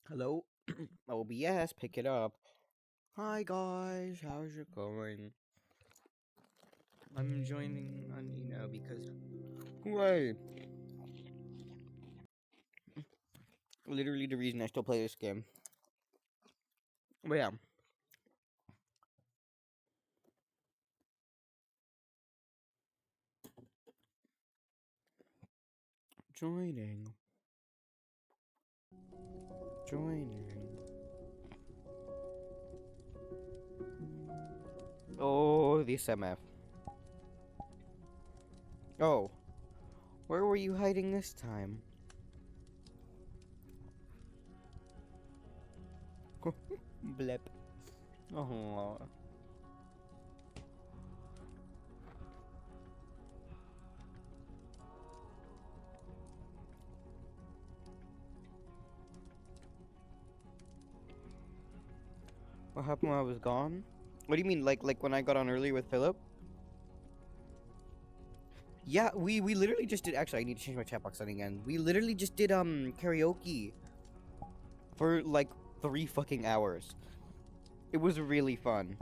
Hello? OBS, pick it up. Hi guys, how's it going? I'm joining on because why? Literally the reason I still play this game. But yeah. Joining. Joining. Oh, this MF. Oh. Where were you hiding this time? Blip. Oh. What happened when I was gone? What do you mean, like when I got on earlier with Philip? Yeah, we literally just did. Actually, I need to change my chat box setting again. We literally just did karaoke for like 3 fucking hours. It was really fun.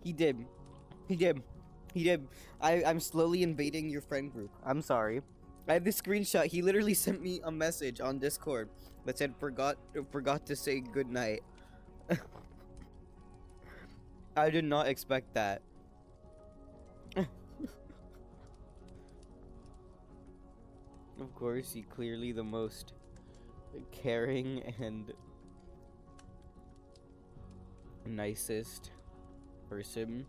He did. He did. He did. I'm slowly invading your friend group. I'm sorry. I have this screenshot. He literally sent me a message on Discord that said forgot to say good night. I did not expect that. Of course, he clearly the most caring and nicest person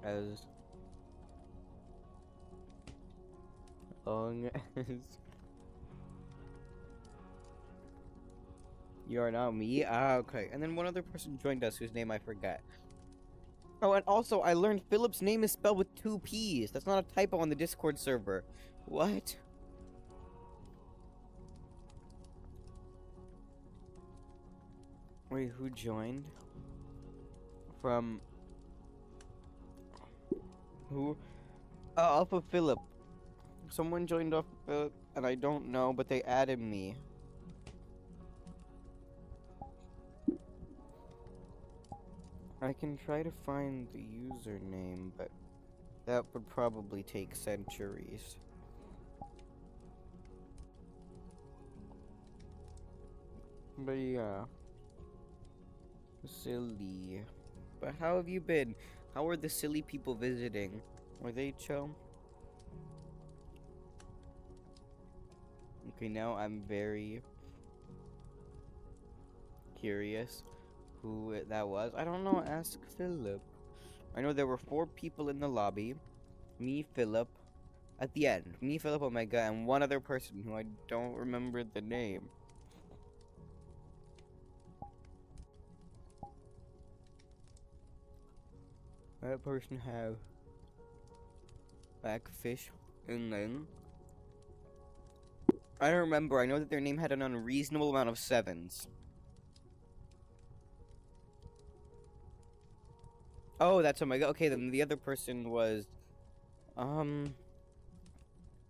as long as you are not me. Ah, okay. And then one other person joined us whose name I forget. Oh, and also I learned Philip's name is spelled with 2 P's. That's not a typo on the Discord server. What? Wait, who joined? From who? Off of Philip. Someone joined off of Philip, and I don't know, but they added me. I can try to find the username, but that would probably take centuries. But yeah. Silly. But how have you been? How are the silly people visiting? Are they chill? Okay, now I'm very curious who that was. I don't know, ask Philip. I know there were 4 people in the lobby. Me, Philip, at the end. Me, Philip, Omega, and one other person who I don't remember the name. That person have Blackfish, and then I don't remember. I know that their name had an unreasonable amount of 7s. Oh, that's Omega. Okay, then the other person was, I don't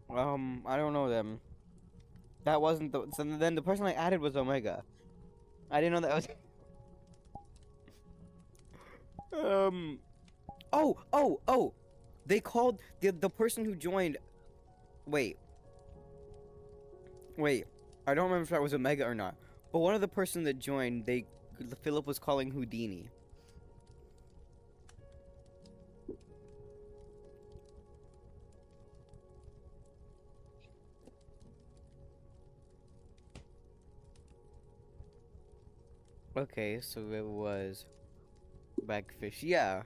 know them. That wasn't the. So then the person I added was Omega. I didn't know that was. um. Oh. They called the person who joined. Wait. I don't remember if that was Omega or not. But one of the person that joined, Philip was calling Houdini. Okay, so it was Blackfish. Yeah.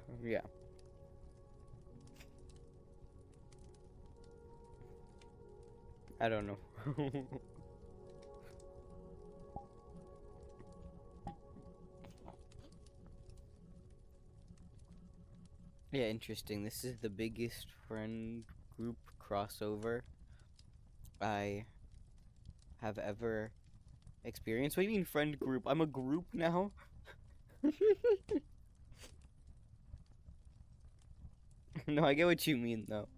I don't know. Yeah, interesting. This is the biggest friend group crossover I have ever experienced. What do you mean friend group? I'm a group now? No, I get what you mean though.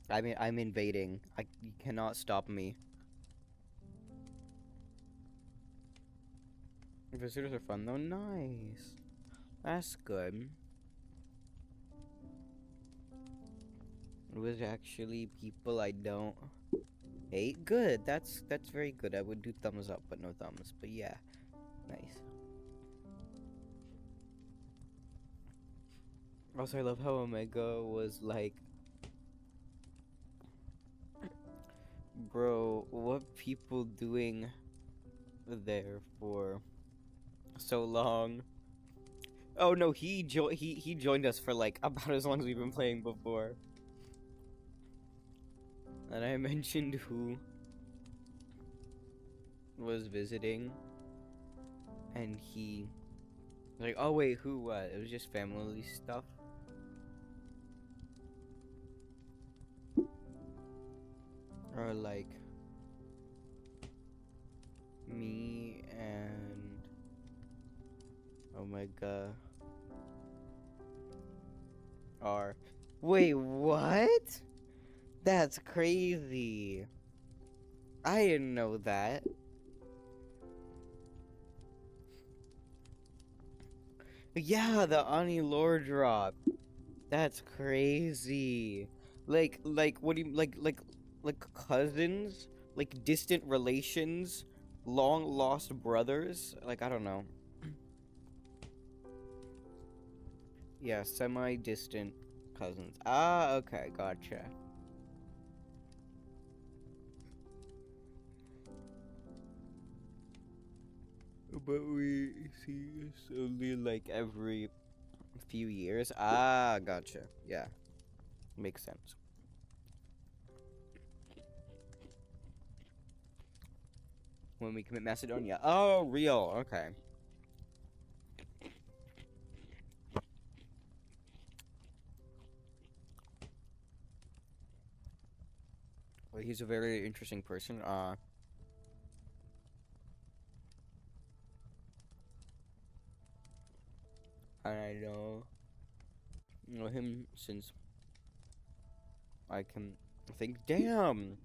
I'm invading. You cannot stop me. Visitors are fun though. Nice. That's good. It was actually people I don't hate. Good. That's very good. I would do thumbs up, but no thumbs. But yeah, nice. Also, I love how Omega was like, bro, what people doing there for so long? Oh no, he joined us for like about as long as we've been playing before. And I mentioned who was visiting, and he was like, oh wait, who what? It was just family stuff. Or like me and oh my god. Are wait, what? That's crazy. I didn't know that. Yeah, the Ani lore drop. That's crazy. Like, what do you like cousins, like distant relations, long lost brothers? Like, I don't know. Yeah, semi-distant cousins. Ah, okay, gotcha. But we see this only like every few years. Ah, gotcha. Yeah, makes sense. When we commit Macedonia. Oh, real. Okay. Well, he's a very interesting person. And I know him since I can think. Damn.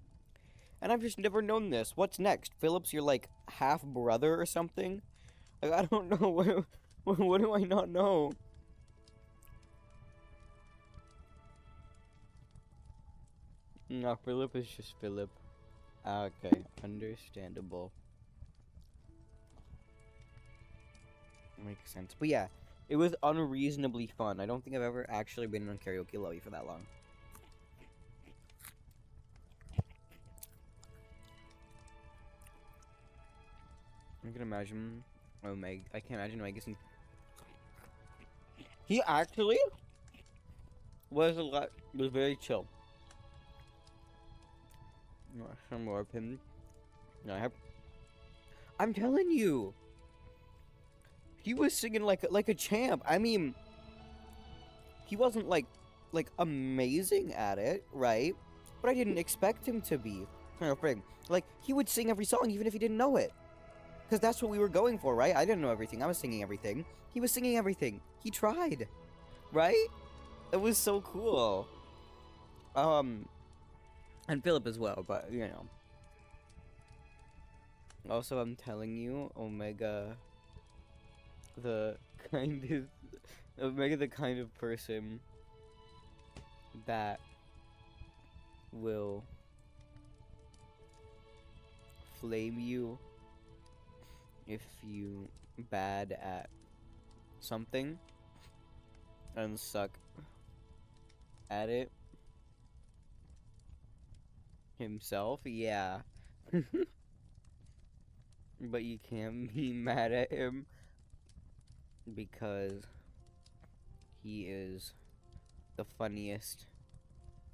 And I've just never known this. What's next? Philip's your like half brother or something? Like I don't know. What do I not know? No, Philip is just Philip. Okay, understandable. Makes sense. But yeah, it was unreasonably fun. I don't think I've ever actually been in a karaoke lobby for that long. I can imagine. Oh my! I can't imagine Meg. He actually was very chill. Some more of him. No, I'm telling you, he was singing like a champ. I mean, he wasn't like amazing at it, right? But I didn't expect him to be. Kind of thing. Like he would sing every song even if he didn't know it. Because that's what we were going for, right? I didn't know everything. I was singing everything. He was singing everything. He tried. Right? It was so cool. And Philip as well, but, you know. Also, I'm telling you, Omega, the kind of person that will flame you if you bad at something and suck at it himself, yeah. But you can't be mad at him because he is the funniest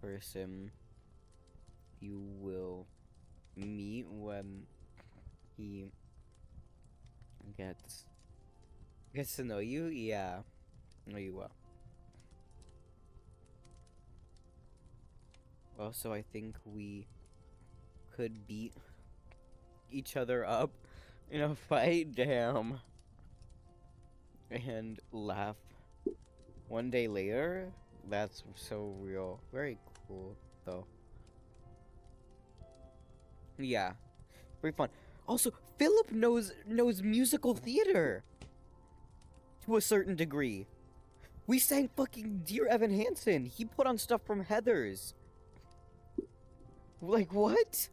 person you will meet when he gets to know you. Yeah, know you well. Also, I think we could beat each other up in a fight, damn, and laugh one day later. That's so real. Very cool, though. Yeah, very fun. Also, Philip knows musical theater to a certain degree. We sang fucking Dear Evan Hansen. He put on stuff from Heathers. Like, what?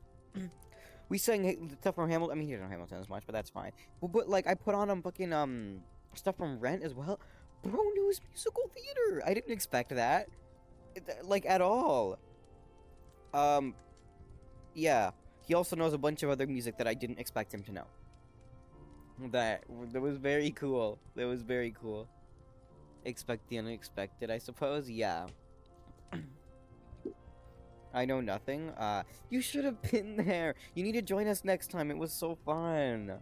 We sang stuff from Hamilton. I mean, he didn't know Hamilton as much, but that's fine. But like, I put on fucking stuff from Rent as well. Bro knows musical theater. I didn't expect that, like, at all. Yeah. He also knows a bunch of other music that I didn't expect him to know. That was very cool. That was very cool. Expect the unexpected, I suppose. Yeah. I know nothing. You should have been there. You need to join us next time. It was so fun.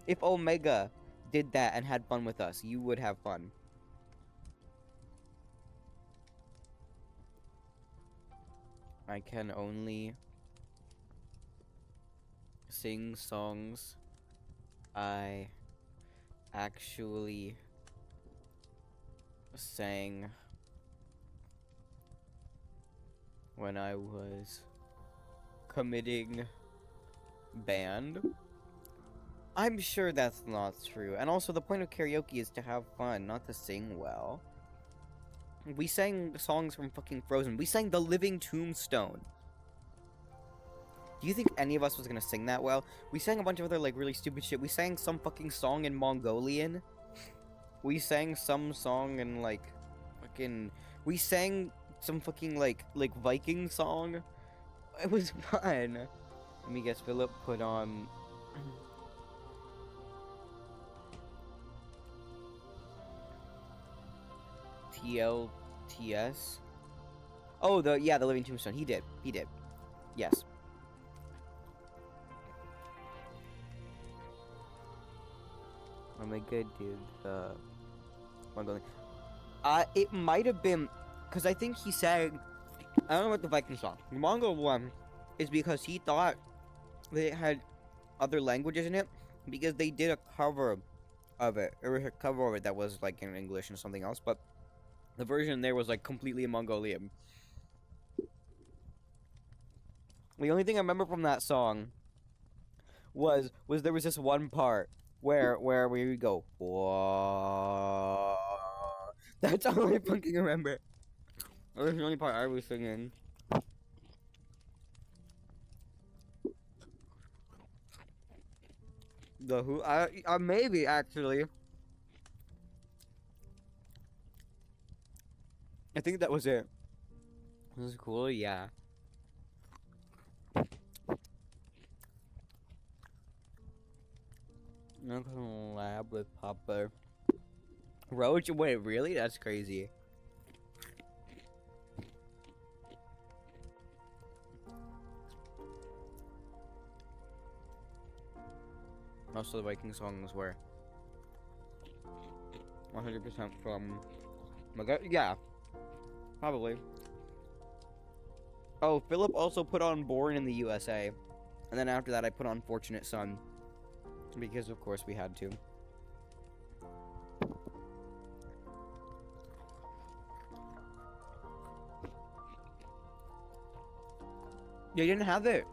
If Omega did that and had fun with us, you would have fun. I can only sing songs I actually sang when I was committing band. I'm sure that's not true. And also, the point of karaoke is to have fun, not to sing well. We sang songs from fucking Frozen. We sang The Living Tombstone. Do you think any of us was gonna sing that well? We sang a bunch of other, like, really stupid shit. We sang some fucking song in Mongolian. We sang some song in, like, fucking... We sang some fucking, like Viking song. It was fun. Let me guess, Philip put on... TLTS? Oh, the Living Tombstone. He did. Yes. Oh my god, dude. Mongolian. It might have been, because I think he sang, I don't know what the Viking song. The Mongol one is because he thought that it had other languages in it, because they did a cover of it. There was a cover of it that was, like, in English and something else, but the version there was, like, completely in Mongolian. The only thing I remember from that song was there was this one part where we would go, whoa. That's all I fucking remember. That was the only part I was singing. The who? Maybe, actually. I think that was it. This is cool, yeah. No collab with Papa Roach? Wait, really? That's crazy. Most of the Viking songs were 100% from... Yeah, probably. Oh, Philip also put on Born in the USA. And then after that, I put on Fortunate Son. Because, of course, we had to. They didn't have it.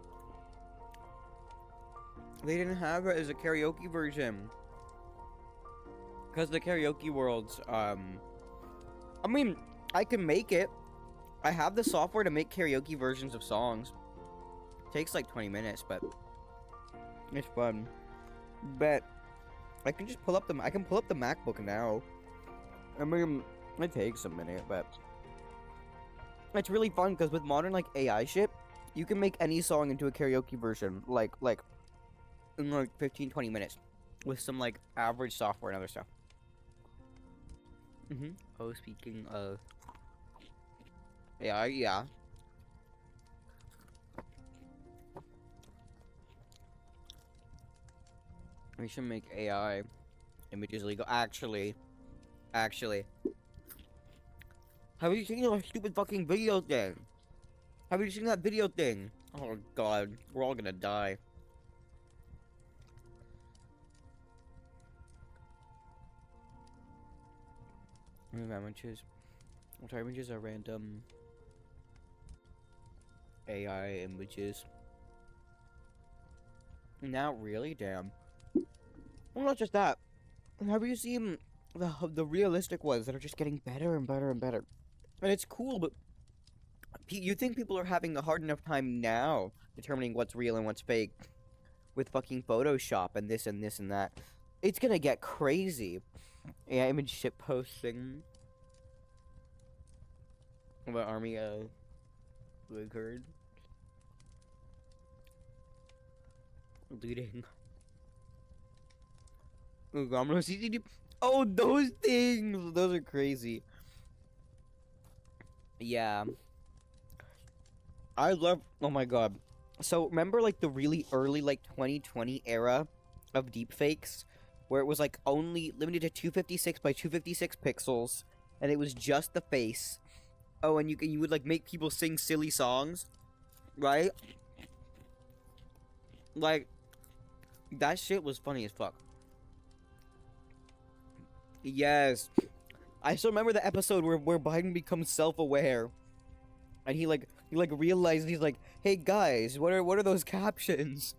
They didn't have it as a karaoke version. Because the karaoke worlds, I mean, I can make it. I have the software to make karaoke versions of songs. It takes like 20 minutes, but it's fun. But I can just pull up I can pull up the MacBook now. I mean, it takes a minute, but it's really fun because with modern, like, AI shit, you can make any song into a karaoke version, like in like 15-20 minutes with some, like, average software and other stuff. Oh, speaking of AI, yeah. We should make AI images legal. Actually, have you seen that stupid fucking video thing? Have you seen that video thing? Oh god, we're all gonna die. Images. What images are random AI images? Not really, damn. Well, not just that. Have you seen the realistic ones that are just getting better and better and better? And it's cool, but you think people are having a hard enough time now determining what's real and what's fake with fucking Photoshop and this and this and that. It's gonna get crazy. Yeah, image shit posting. About army record. Leading. Oh, those things! Those are crazy. Yeah. I love. Oh my god. So, remember, like, the really early, like, 2020 era of deepfakes? Where it was, like, only limited to 256 by 256 pixels, and it was just the face. Oh, and you would, like, make people sing silly songs, right? Like, that shit was funny as fuck. Yes. I still remember the episode where Biden becomes self-aware. And he realized, he's like, hey guys, what are those captions?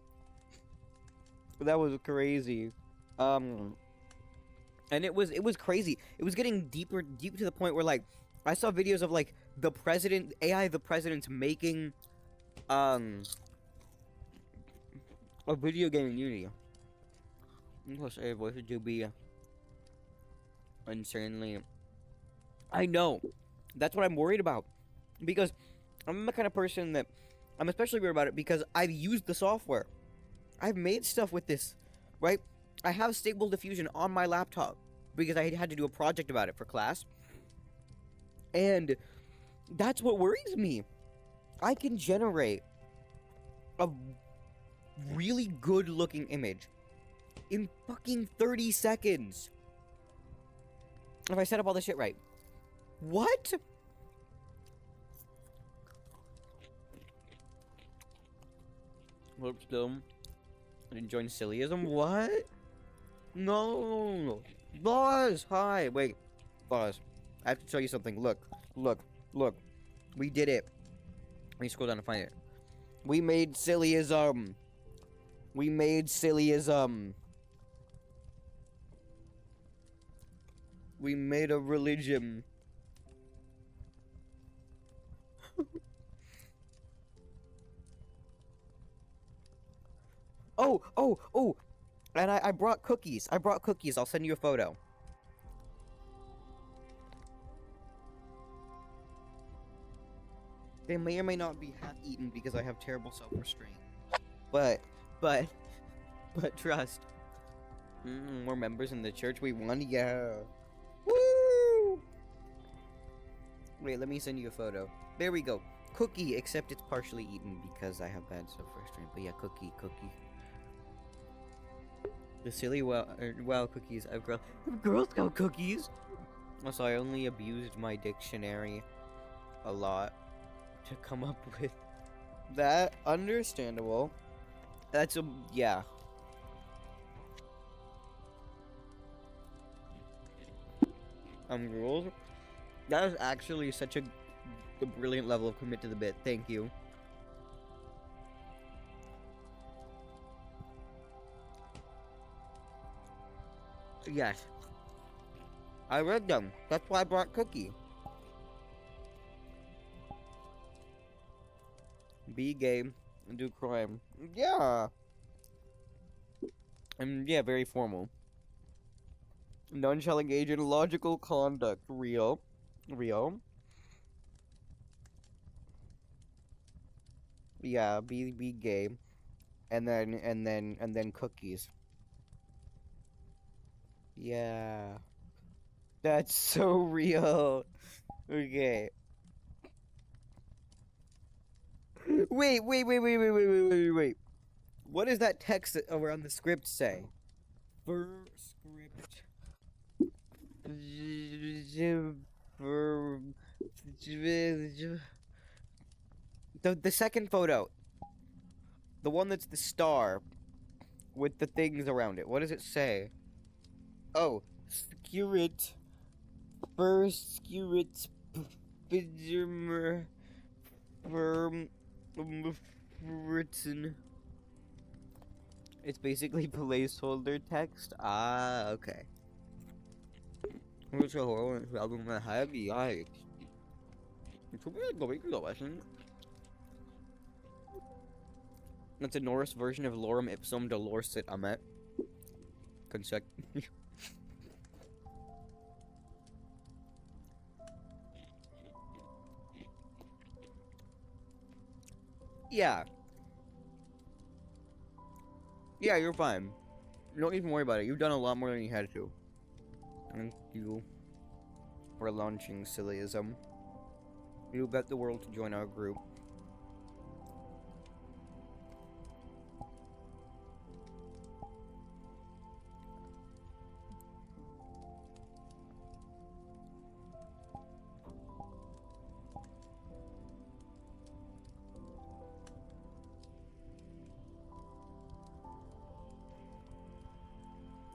That was crazy. And it was crazy. It was getting deep to the point where, like, I saw videos of, like, the president's making a video game in Unity. Plus, a voice to be insanely. I know. That's what I'm worried about. Because I'm the kind of person that I'm especially worried about it because I've used the software. I've made stuff with this, right? I have Stable Diffusion on my laptop because I had to do a project about it for class. And that's what worries me. I can generate a really good looking image in fucking 30 seconds. If I set up all this shit right. What? Whoops, dumb. I didn't join SILLYISM. What? No. Boss, hi. Wait. Boss. I have to show you something. Look. We did it. Let me scroll down to find it. We made SILLYISM. We made SILLYISM. We made a religion. Oh! And I brought cookies. I'll send you a photo. They may or may not be half-eaten because I have terrible self-restraint. But trust. More members in the church. We won, yeah. Woo! Wait, let me send you a photo. There we go. Cookie, except it's partially eaten because I have bad self-restraint. But yeah, cookie. The silly wow cookies. I have Girl Scout cookies. Also, I only abused my dictionary a lot to come up with that. Understandable. That's yeah. Rules. That is actually such a brilliant level of commit to the bit. Thank you. Yes. I read them. That's why I brought Cookie. Be gay and do crime. Yeah. And yeah, very formal. None shall engage in logical conduct. Real. Yeah, be gay. And then cookies. Yeah. That's so real. Okay. Wait. What does that text around the script say? For script. The second photo. The one that's the star with the things around it. What does it say? Oh, Scurit. First Scurit. Written. It's basically placeholder text. Ah, okay. It's a horror album that heavy yikes. It could be like the week ago, wasn't it? That's a Norse version of Lorem Ipsum Dolorsit Amet. Consec. Yeah. Yeah, you're fine. You don't even worry about it. You've done a lot more than you had to. Thank you for launching SILLYISM. You bet the world to join our group.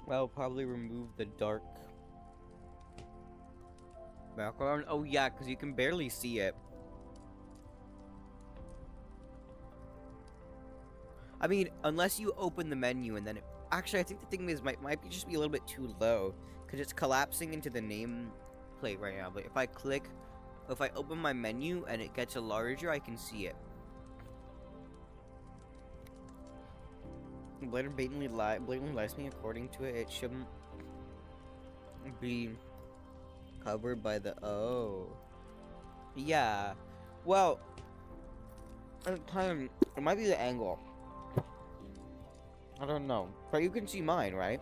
I'll probably remove the dark background. Oh yeah, because you can barely see it. I mean, unless you open the menu and then it... Actually, I think the thing is might just be a little bit too low, because it's collapsing into the nameplate right now. But if I open my menu and it gets larger, I can see it. Blader blatantly lies me. According to it, it shouldn't be covered by the... Oh. Yeah. Well, at the time, it might be the angle. I don't know. But you can see mine, right?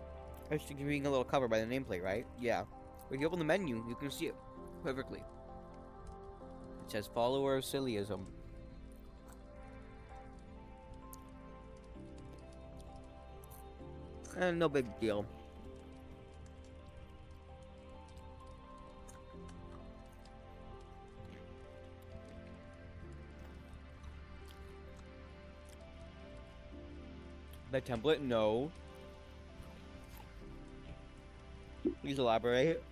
It's being a little covered by the nameplate, right? Yeah. If you open the menu, you can see it perfectly. It says follower of SILLYISM. And no big deal. The template? No. Please elaborate.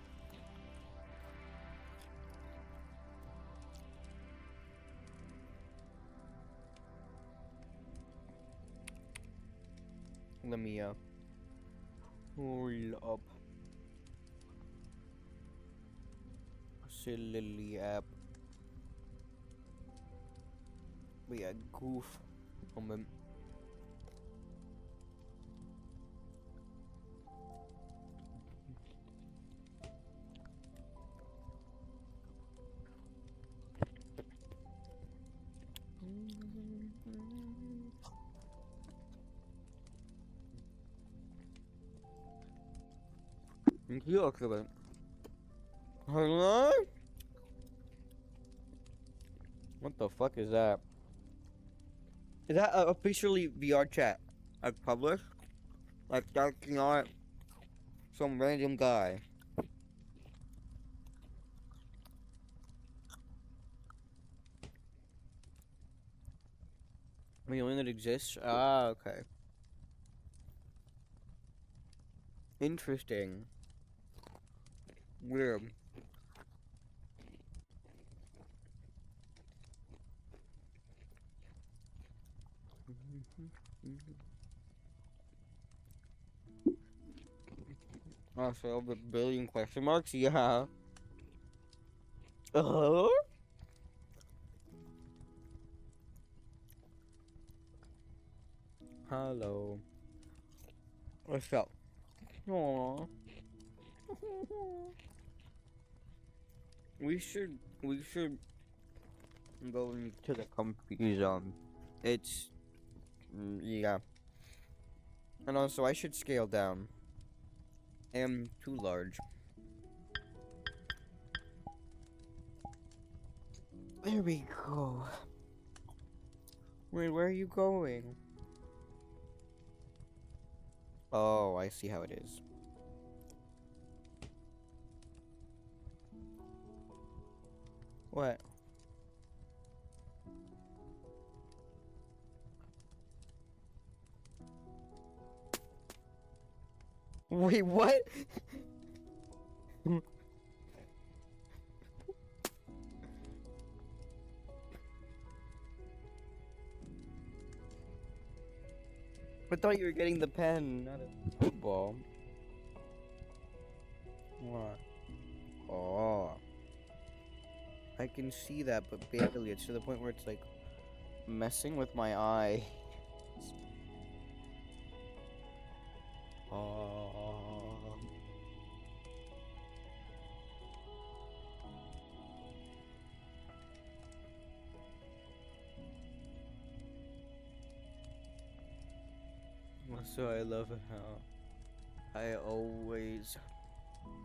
Let me hold up. Silly app. We a goof. Moment. Hello? What the fuck is that? Is that officially VR chat? Like published? Like that's not some random guy. The only that exists? Ah, okay. Interesting. Weird. Oh, so over a billion question marks? Yeah. Uh-huh. Hello. What's up? Aww. We should go into the comfy zone. It's yeah. And also I should scale down. I am too large. There we go. Wait, where are you going? Oh, I see how it is. What? Wait, what? I thought you were getting the pen, not a football. What? Oh. I can see that, but barely. It's to the point where it's like messing with my eye. Oh. So I love how I always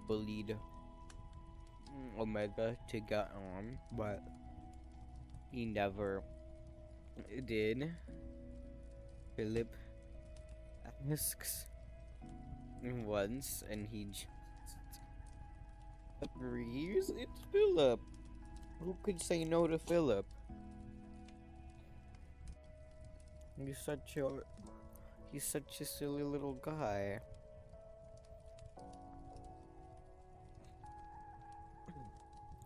bullied Omega to get on, but he never did. Philip asks once, and he just agrees. It's Philip. Who could say no to Philip? He's such a silly little guy.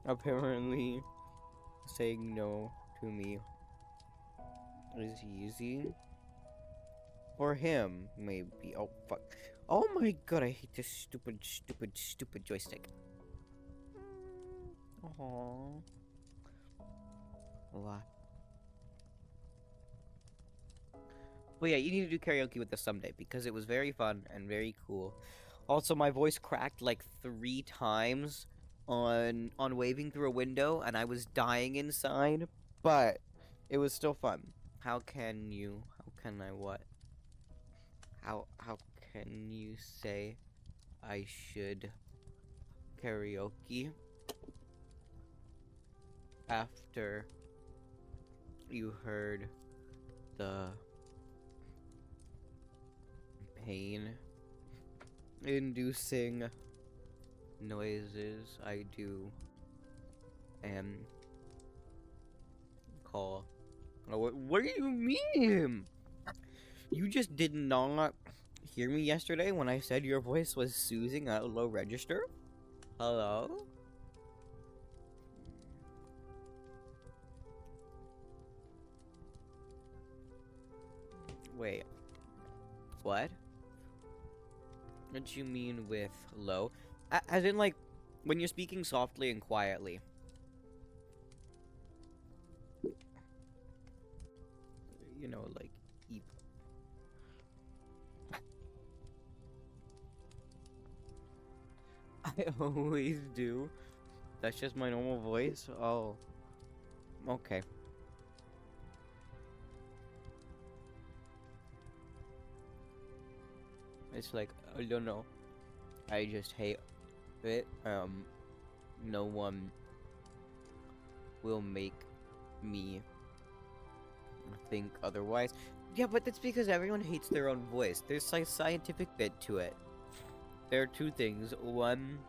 Apparently, saying no to me is easy. For him, maybe. Oh, fuck. Oh my god, I hate this stupid joystick. Aww. A lot. But yeah, you need to do karaoke with us someday, because it was very fun and very cool. Also, my voice cracked like 3 times on waving through a window, and I was dying inside, but it was still fun. How can I what? How can you say I should karaoke after you heard the pain-inducing noises I do and call? Oh, what do you mean? You just did not hear me yesterday when I said your voice was soothing at a low register? Hello? Wait. What? What do you mean with low? As in, like, when you're speaking softly and quietly. You know, like, eep. I always do. That's just my normal voice? Oh. Okay. It's like, I don't know. I just hate it. No one will make me think otherwise. Yeah, but that's because everyone hates their own voice. There's a scientific bit to it. There are 2 things. One,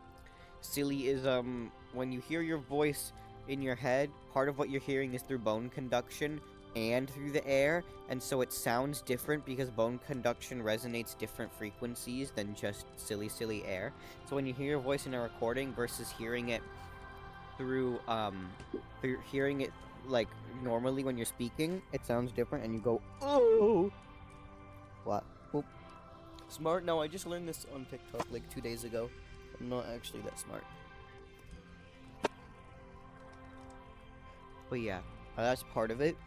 SILLYISM, when you hear your voice in your head, part of what you're hearing is through bone conduction and through the air, and so it sounds different because bone conduction resonates different frequencies than just silly air. So when you hear your voice in a recording versus hearing it through hearing it like normally when you're speaking, it sounds different and you go, oh! What? Oop. Smart? No, I just learned this on TikTok like 2 days ago. I'm not actually that smart. But yeah, that's part of it.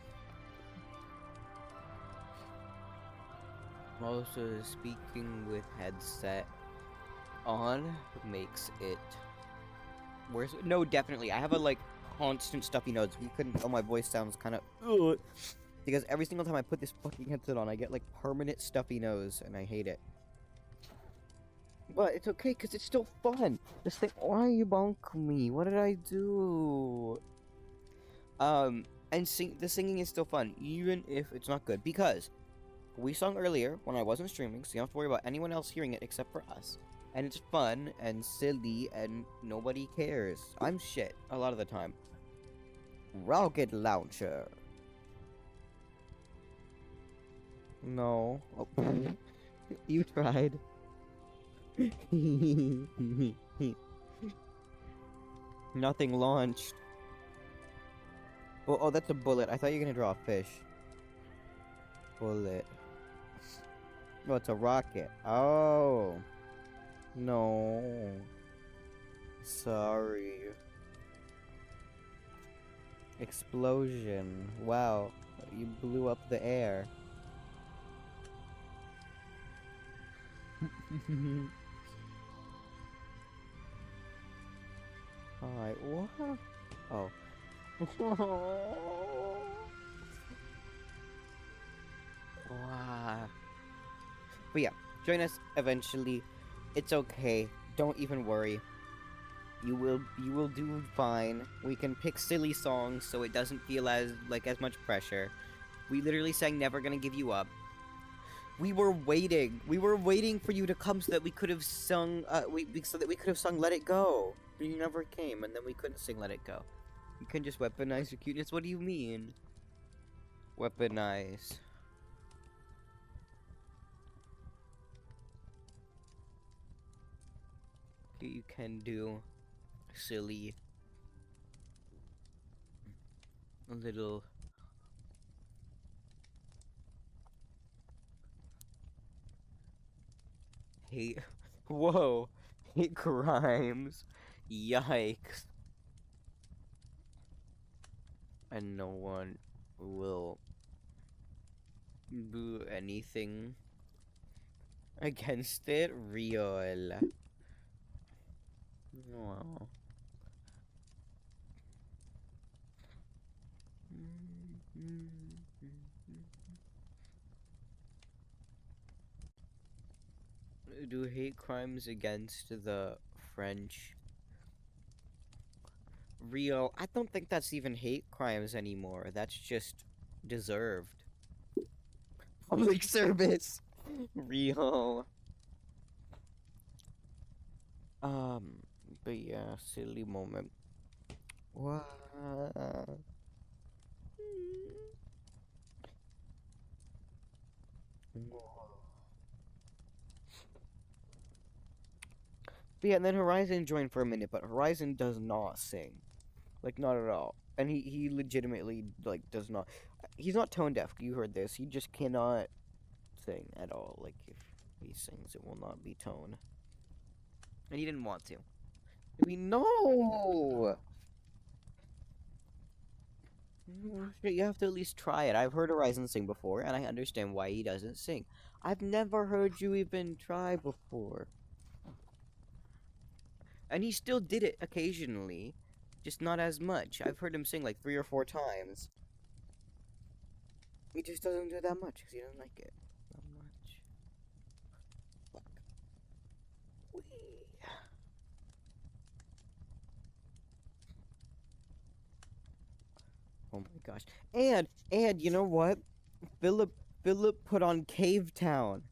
Also, speaking with headset on makes it worse. No, definitely. I have a like constant stuffy nose. You couldn't tell my voice sounds kind of because every single time I put this fucking headset on, I get like permanent stuffy nose, and I hate it. But it's okay, because it's still fun. Just think, why you bonk me? What did I do? And the singing is still fun, even if it's not good, because we sung earlier when I wasn't streaming, so you don't have to worry about anyone else hearing it except for us. And it's fun and silly, and nobody cares. I'm shit a lot of the time. Rocket launcher. No. Oh. You tried. Nothing launched. Oh, that's a bullet. I thought you were gonna draw a fish. Bullet. Oh, it's a rocket. Oh. No. Sorry. Explosion. Wow. You blew up the air. Alright, what? Oh. Wow. But yeah, join us eventually. It's okay. Don't even worry. You will do fine. We can pick silly songs so it doesn't feel as much pressure. We literally sang Never Gonna Give You Up. We were waiting. We were waiting for you to come so that we could have sung so that we could have sung Let It Go. But you never came, and then we couldn't sing Let It Go. You can just weaponize your cuteness. What do you mean? Weaponize. You can do silly little hate. Whoa, hate crimes. Yikes. And no one will do anything against it. Real. Wow. Do hate crimes against the French real? I don't think that's even hate crimes anymore. That's just deserved. Public service. Real. But yeah, silly moment. What? But yeah, and then Horizon joined for a minute, but Horizon does not sing. Like, not at all. And he legitimately, like, does not. He's not tone deaf. You heard this. He just cannot sing at all. Like, if he sings, it will not be tone. And he didn't want to. I mean, no! You have to at least try it. I've heard Horizon sing before, and I understand why he doesn't sing. I've never heard you even try before. And he still did it occasionally, just not as much. I've heard him sing like 3 or 4 times. He just doesn't do that much because he doesn't like it that much. Fuck. Whee. Oh my gosh. And you know what? Philip put on Cave Town.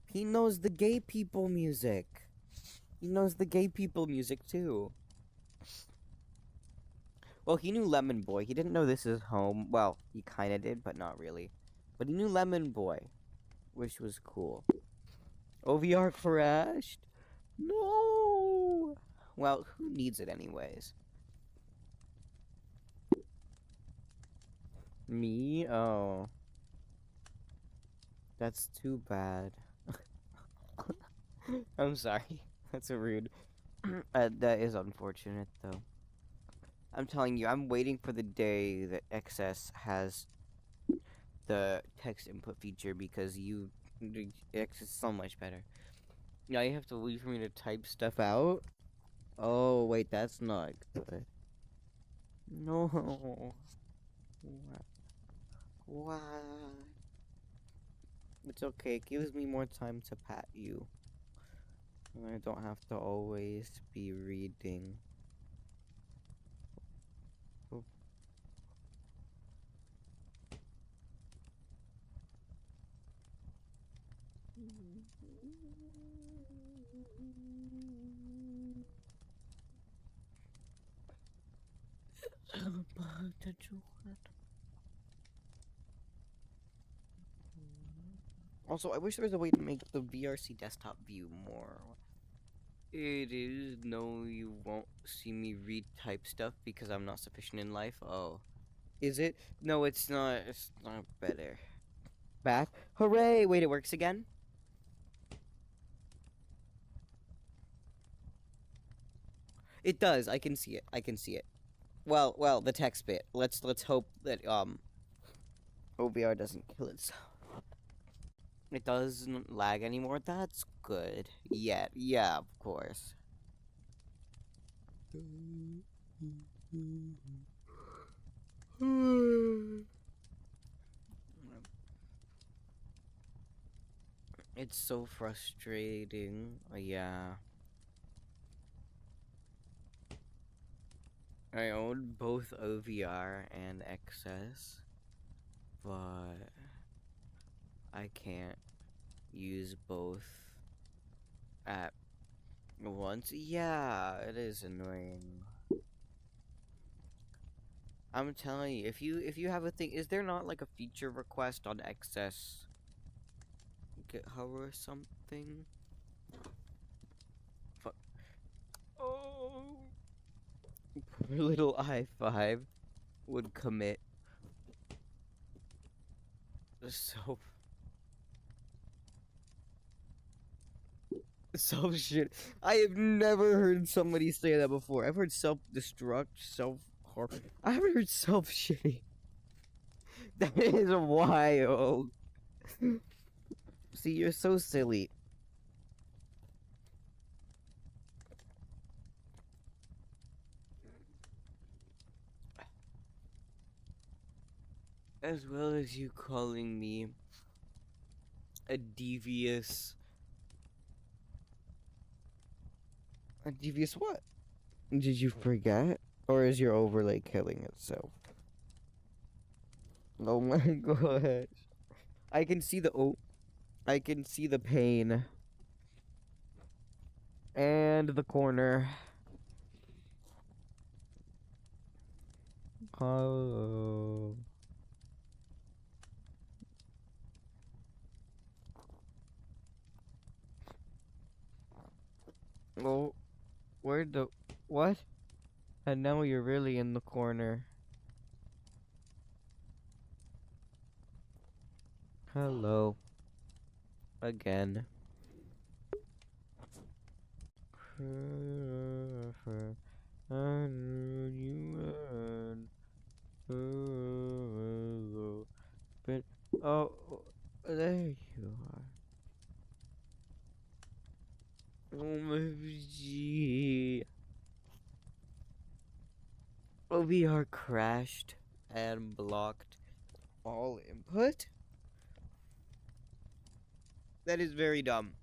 He knows the gay people music. He knows the gay people music too. Well, he knew Lemon Boy. He didn't know This Is Home. Well, he kind of did, but not really. But he knew Lemon Boy, which was cool. OVR crashed? No! Well, who needs it anyways? Me? Oh. That's too bad. I'm sorry. That's so rude. That is unfortunate, though. I'm telling you, I'm waiting for the day that XS has the text input feature because X is so much better. Now you have to wait for me to type stuff out? Oh, wait, that's not good. No. Why? It's okay, it gives me more time to pat you. And I don't have to always be reading. Oh. Also, I wish there was a way to make the VRC desktop view more. It is. No, you won't see me read type stuff because I'm not sufficient in life. Oh. Is it? No, it's not. It's not better. Back. Hooray! Wait, it works again? It does. I can see it. I can see it. Well, the text bit. Let's hope that OBR doesn't kill itself. It doesn't lag anymore. That's good. Yeah, of course. It's so frustrating. Yeah. I own both OVR and XS, but I can't use both at once. Yeah, it is annoying. I'm telling you, if you have a thing, is there not like a feature request on XS GitHub or something? Fuck. Oh, poor little i5 would commit so self shit. I have never heard somebody say that before. I've heard self-destruct, self-harm. I haven't heard self-shitting. That is wild. See, you're so silly. As well as you calling me a devious... A devious what? Did you forget? Or is your overlay killing itself? Oh my gosh. I can see the I can see the pain. And the corner. Oh. Oh, where'd the what? And now you're really in the corner. Hello. Again. I knew you would. But oh, there you are. OMG. OVR crashed and blocked all input? That is very dumb.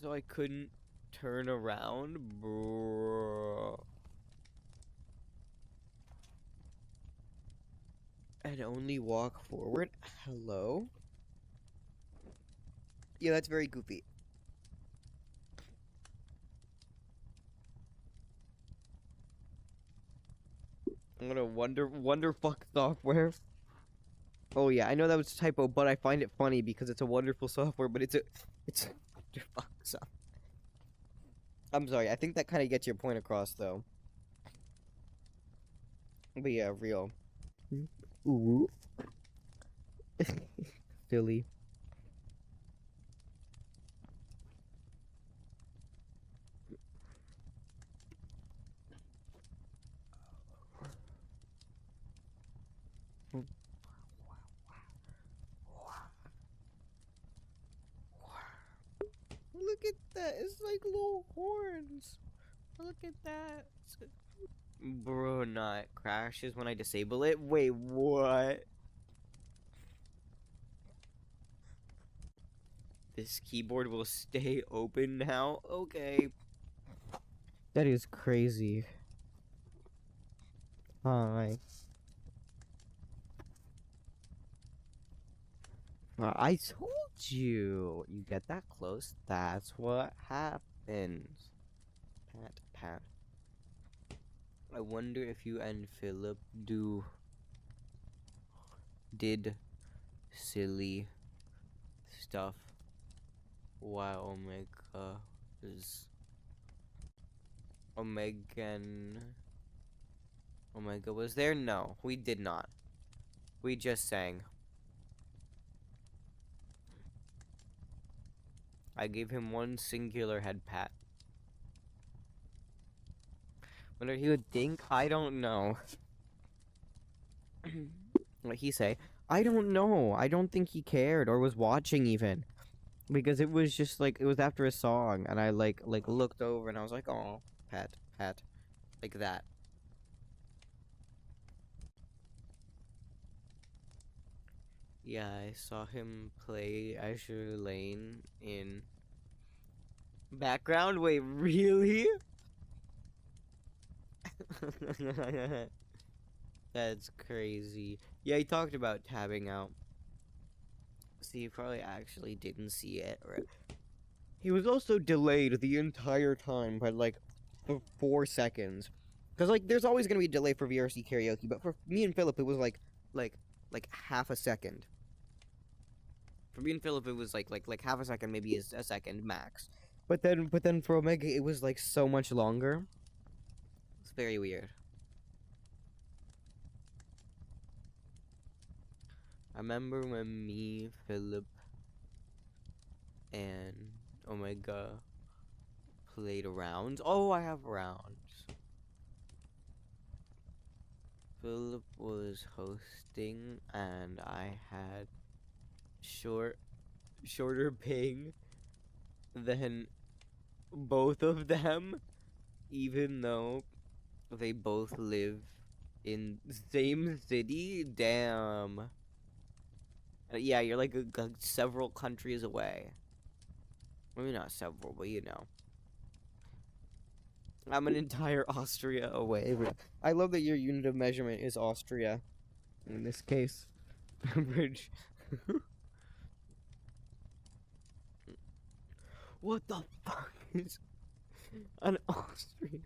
So I couldn't turn around, bro. And only walk forward? Hello? Yeah, that's very goofy. I'm gonna wonderfuck software. Oh yeah, I know that was a typo, but I find it funny because it's a wonderful software, but it's a wonderfuck software. I'm sorry, I think that kind of gets your point across though. But yeah, real. Ooh. Silly. Look at that. It's like little horns. Look at that. Bro, not crashes when I disable it. Wait, what? This keyboard will stay open now? Okay. That is crazy. Hi. I told you. You get that close, that's what happens. Pat. I wonder if you and Philip did silly stuff while Omegan Oh my god, was there? No, we did not. We just sang. I gave him one singular head pat. Whether he would think, I don't know. What he say? I don't know. I don't think he cared or was watching even. Because it was just like, it was after a song, and I like looked over and I was like, oh, pat, pat. Like that. Yeah, I saw him play Azure Lane in background. Wait, really? That's crazy. Yeah, he talked about tabbing out. See, he probably actually didn't see it. Or... He was also delayed the entire time by like 4 seconds. Because like, there's always gonna be a delay for VRC karaoke, but for me and Philip, it was like half a second. For me and Philip, it was like half a second, maybe a second max. But then for Omega, it was like so much longer. It's very weird. I remember when me, Philip, and Omega played rounds. Oh, I have rounds. Philip was hosting, and I had shorter ping than both of them, even though they both live in the same city. Damn. Yeah, you're like several countries away. Maybe not several, but you know. I'm an entire Austria away. I love that your unit of measurement is Austria. In this case. Bridge. What the fuck is an Austria?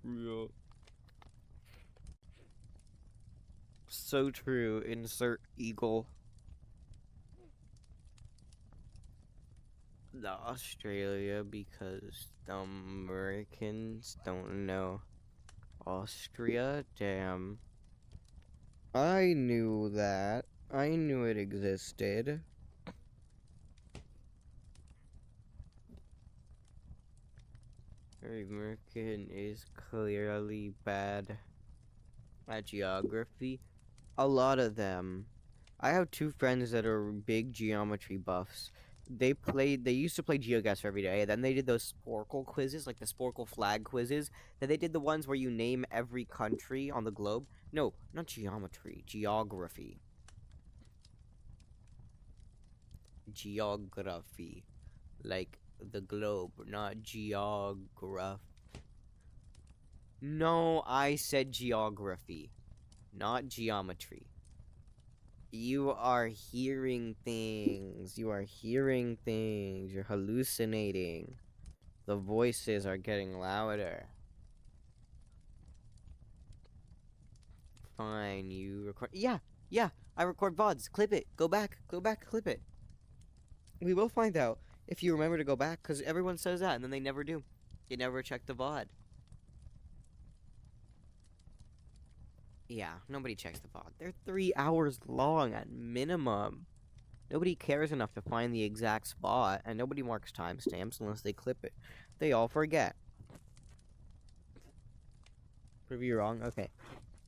Real. So true. Insert eagle. The Australia, because the Americans don't know Austria. Damn. I knew that. I knew it existed. American is clearly bad at geography. A lot of them. I have two friends that are big geometry buffs. They used to play GeoGuessr every day, and then they did those Sporkle quizzes, like the Sporkle flag quizzes. Then they did the ones where you name every country on the globe. No, not geometry, geography. Geography. Like the globe, not geograph. No, I said geography, not geometry. You are hearing things. You are hearing things. You're hallucinating. The voices are getting louder. Fine, you record. Yeah, I record VODs. Clip it. Go back, clip it. We will find out if you remember to go back, because everyone says that, and then they never do. They never check the VOD. Yeah, nobody checks the VOD. They're 3 hours long at minimum. Nobody cares enough to find the exact spot, and nobody marks timestamps unless they clip it. They all forget. Prove you wrong? Okay.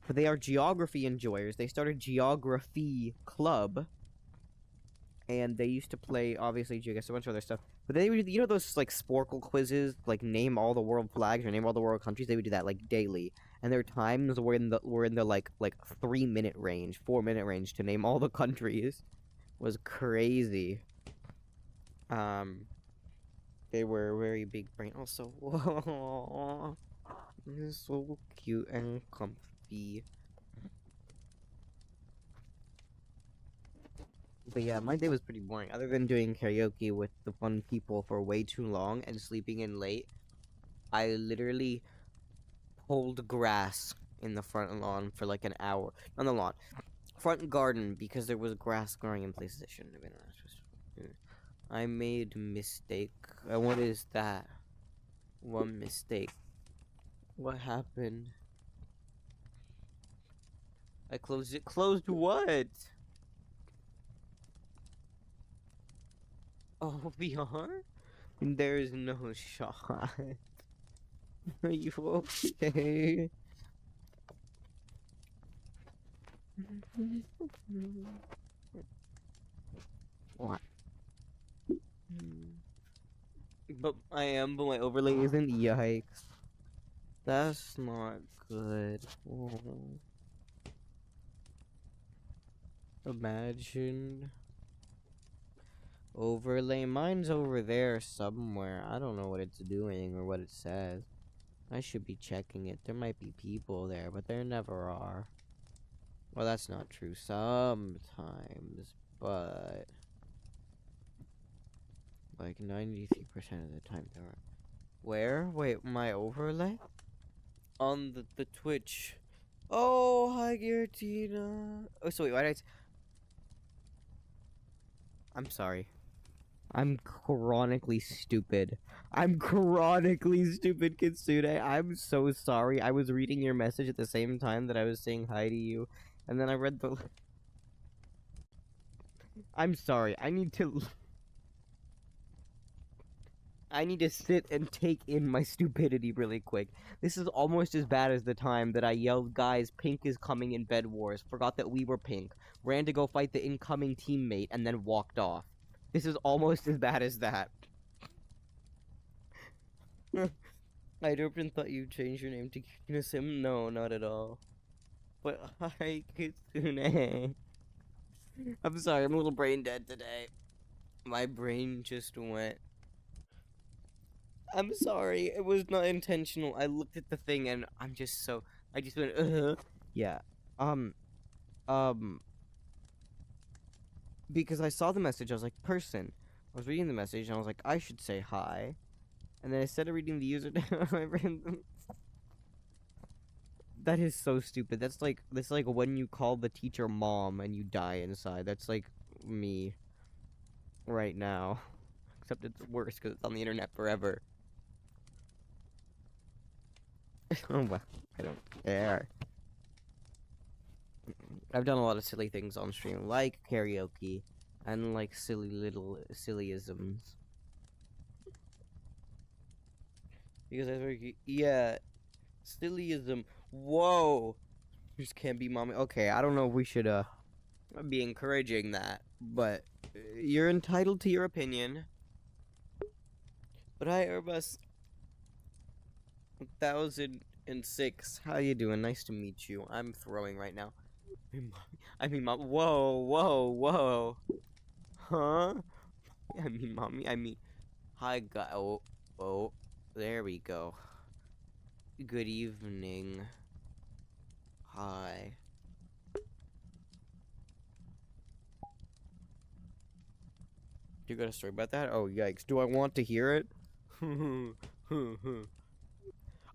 But they are geography enjoyers. They started Geography Club, and they used to play, obviously, GeoGuessr, a bunch of other stuff. But they would, you know those, like, Sporkle quizzes, like, name all the world flags or name all the world countries? They would do that, like, daily. And their times were in the like 3-minute range, 4-minute range to name all the countries. Was crazy. They were very big brain. Also, whoa, this is so cute and comfy. But yeah, my day was pretty boring. Other than doing karaoke with the fun people for way too long and sleeping in late, I literally pulled grass in the front lawn for like an hour. On the lawn. Front garden, because there was grass growing in places it shouldn't have been. I made mistake. What is that? One mistake. What happened? I closed it. Closed what? Oh, VR? There's no shot. Are you okay? What? But but my overlay isn't. Yikes. That's not good. Oh. Imagine. Overlay. Mine's over there somewhere. I don't know what it's doing or what it says. I should be checking it. There might be people there, but there never are. Well, that's not true sometimes, but like 93% of the time there are. Where? Wait, my overlay? On the Twitch. Oh, hi, Giratina. Oh, so wait, why did I'm sorry. I'm chronically stupid. I'm chronically stupid, Kitsune. I'm so sorry. I was reading your message at the same time that I was saying hi to you, and then I read the. I'm sorry. I need to sit and take in my stupidity really quick. This is almost as bad as the time that I yelled, guys, Pink is coming in Bed Wars, forgot that we were Pink, ran to go fight the incoming teammate, and then walked off. This is almost as bad as that. I don't thought you'd change your name to Kitsune. No, not at all. But hi, Kitsune. I'm sorry, I'm a little brain dead today. My brain just went. I'm sorry, it was not intentional. I looked at the thing and I'm just so. I just went, Yeah. Um. Um. Because I saw the message, I was like, person. I was reading the message and I was like, I should say hi. And then instead of reading the username, I read them. That is so stupid. That's like when you call the teacher mom and you die inside. That's like me right now. Except it's worse because it's on the internet forever. Oh well, I don't care. I've done a lot of silly things on stream, like karaoke, and like silly little sillyisms. Because I think, yeah, sillyism. Whoa, just can't be mommy. Okay, I don't know if we should be encouraging that, but you're entitled to your opinion. But hi, Airbus 1006. How you doing? Nice to meet you. I'm throwing right now. I mean, mom. Whoa, whoa, whoa. Huh? I mean, mommy. I mean, hi, guy. Oh, oh. There we go. Good evening. Hi. You got a story about that? Oh, yikes. Do I want to hear it?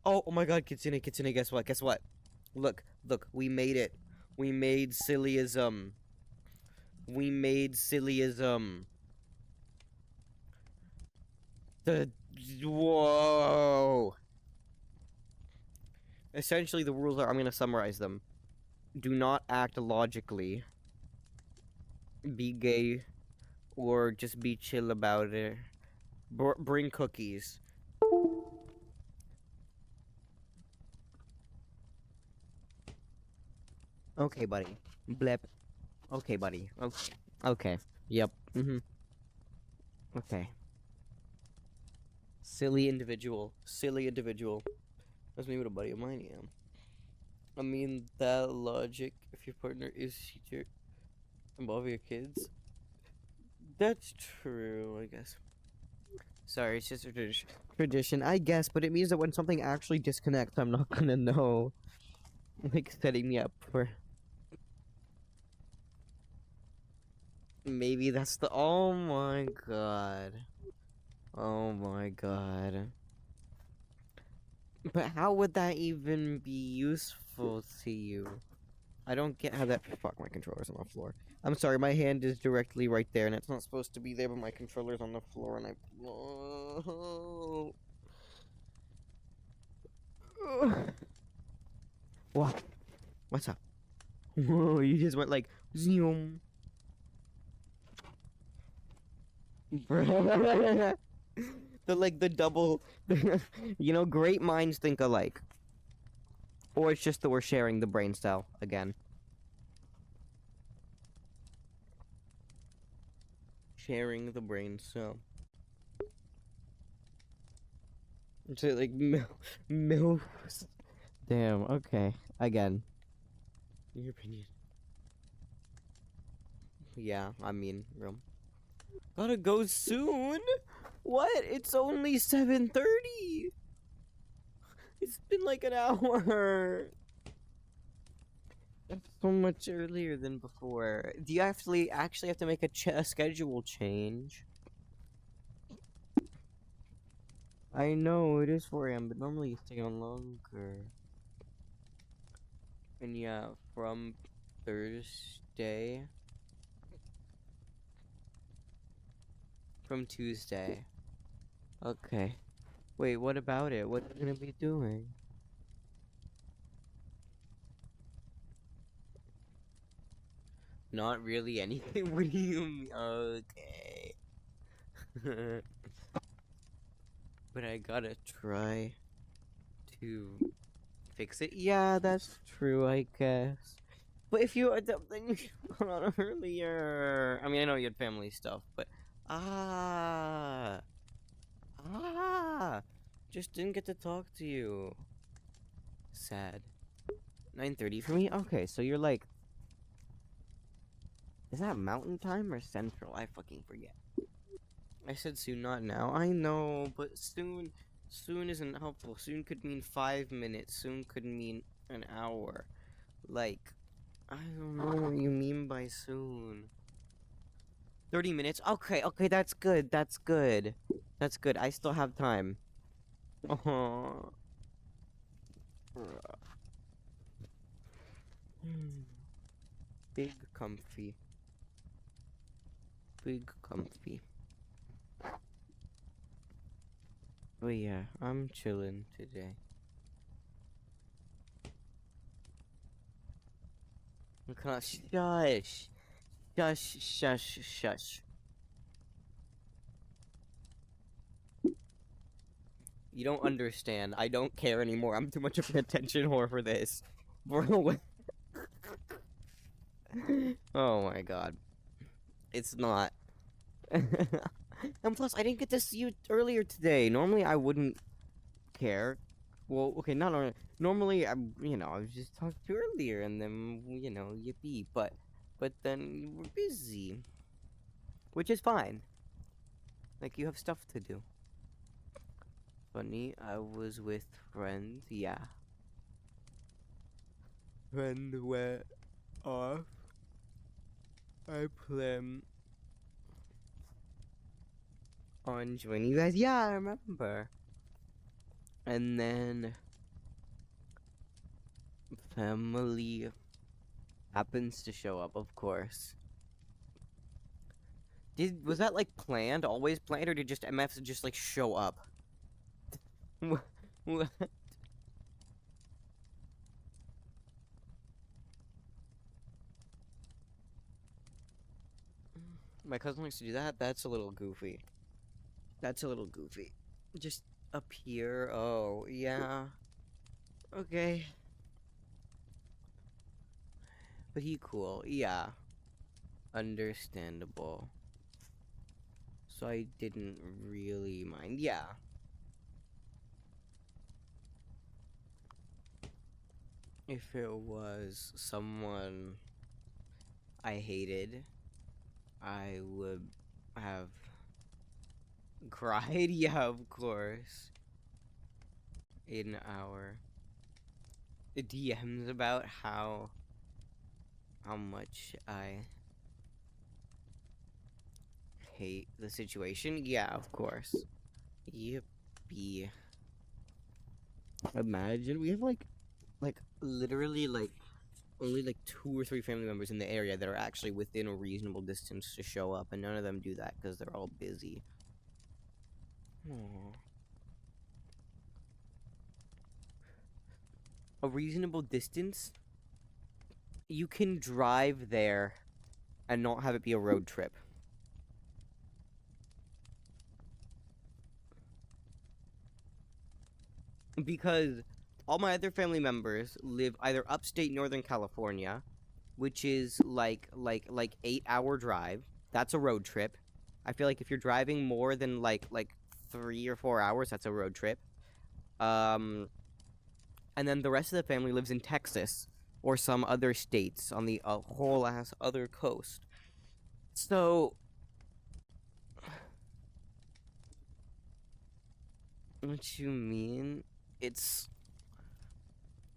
Oh my god, Kitsune, Kitsune, guess what? Guess what? Look, look, we made it. We made sillyism. We made sillyism. Whoa. Essentially, the rules are, I'm gonna summarize them. Do not act logically. Be gay. Or just be chill about it. Bring cookies. Okay, buddy. Blip. Okay, buddy. Okay. Okay. Yep. Okay. Silly individual. Silly individual. That's maybe what a buddy of mine am. I mean, that logic, if your partner is teacher above your kids, that's true, I guess. Sorry, it's just a tradition, I guess, but it means that when something actually disconnects, I'm not gonna know. Like, setting me up for... Maybe that's the... Oh my god. Oh my god. But how would that even be useful to you? I don't get how that... Fuck, my controller's on the floor. I'm sorry, my hand is directly right there, and it's not supposed to be there, but my controller's on the floor, and I... What? What's up? Whoa, you just went like zoom. The like the double you know, great minds think alike. Or it's just that we're sharing the brain cell again. Sharing the brain cell. It's like mil. Damn, okay. Again. Your opinion. Yeah, I mean, real. Gotta go soon? What? It's only 7:30. It's been like an hour. That's so much earlier than before. Do you actually have to make a schedule change? I know, it is 4 a.m., but normally you stay on longer. And yeah, from Thursday. From Tuesday. Okay. Wait, what about it? What are you gonna be doing? Not really anything. What do you mean? Okay. But I gotta try to fix it. Yeah, that's true, I guess. But if you then you should put on earlier. I mean, I know you had family stuff, but ah, just didn't get to talk to you. Sad. 9:30 for me. Okay, so you're like, is that Mountain Time or Central? I fucking forget. I said soon, not now. I know, but soon isn't helpful. Soon could mean 5 minutes. Soon could mean an hour. Like, I don't know what you mean by soon. 30 minutes? Okay, that's good. That's good. That's good. I still have time. Oh. Big comfy. Big comfy. But yeah, I'm chilling today. Shush. Shush, shush, shush. You don't understand. I don't care anymore. I'm too much of an attention whore for this. Bro. Oh my god. It's not. And plus, I didn't get to see you earlier today. Normally, I wouldn't care. Well, okay, not normally. Normally, I was just talking to you earlier, and then, yippee. But then you were busy. Which is fine. Like, you have stuff to do. Funny, I was with friends, yeah. Friend went off. I plan on joining you guys. Yeah, I remember. And then family happens to show up, of course. Was that like planned, always planned, or did just MFs just like show up? What? My cousin likes to do that. That's a little goofy. That's a little goofy. Just appear. Oh, yeah. Okay. But he cool. Yeah. Understandable. So I didn't really mind. Yeah. If it was someone I hated, I would have cried. Yeah, of course. In our DMs about how much I hate the situation. Yeah, of course. Yippee. Imagine we have like literally like only like 2 or 3 family members in the area that are actually within a reasonable distance to show up, and none of them do that because they're all busy. Aww. A reasonable distance you can drive there and not have it be a road trip. Because all my other family members live either upstate Northern California, which is like 8-hour drive. That's a road trip. I feel like if you're driving more than like 3 or 4 hours, that's a road trip. And then the rest of the family lives in Texas or some other states on the whole ass other coast. So, what you mean? It's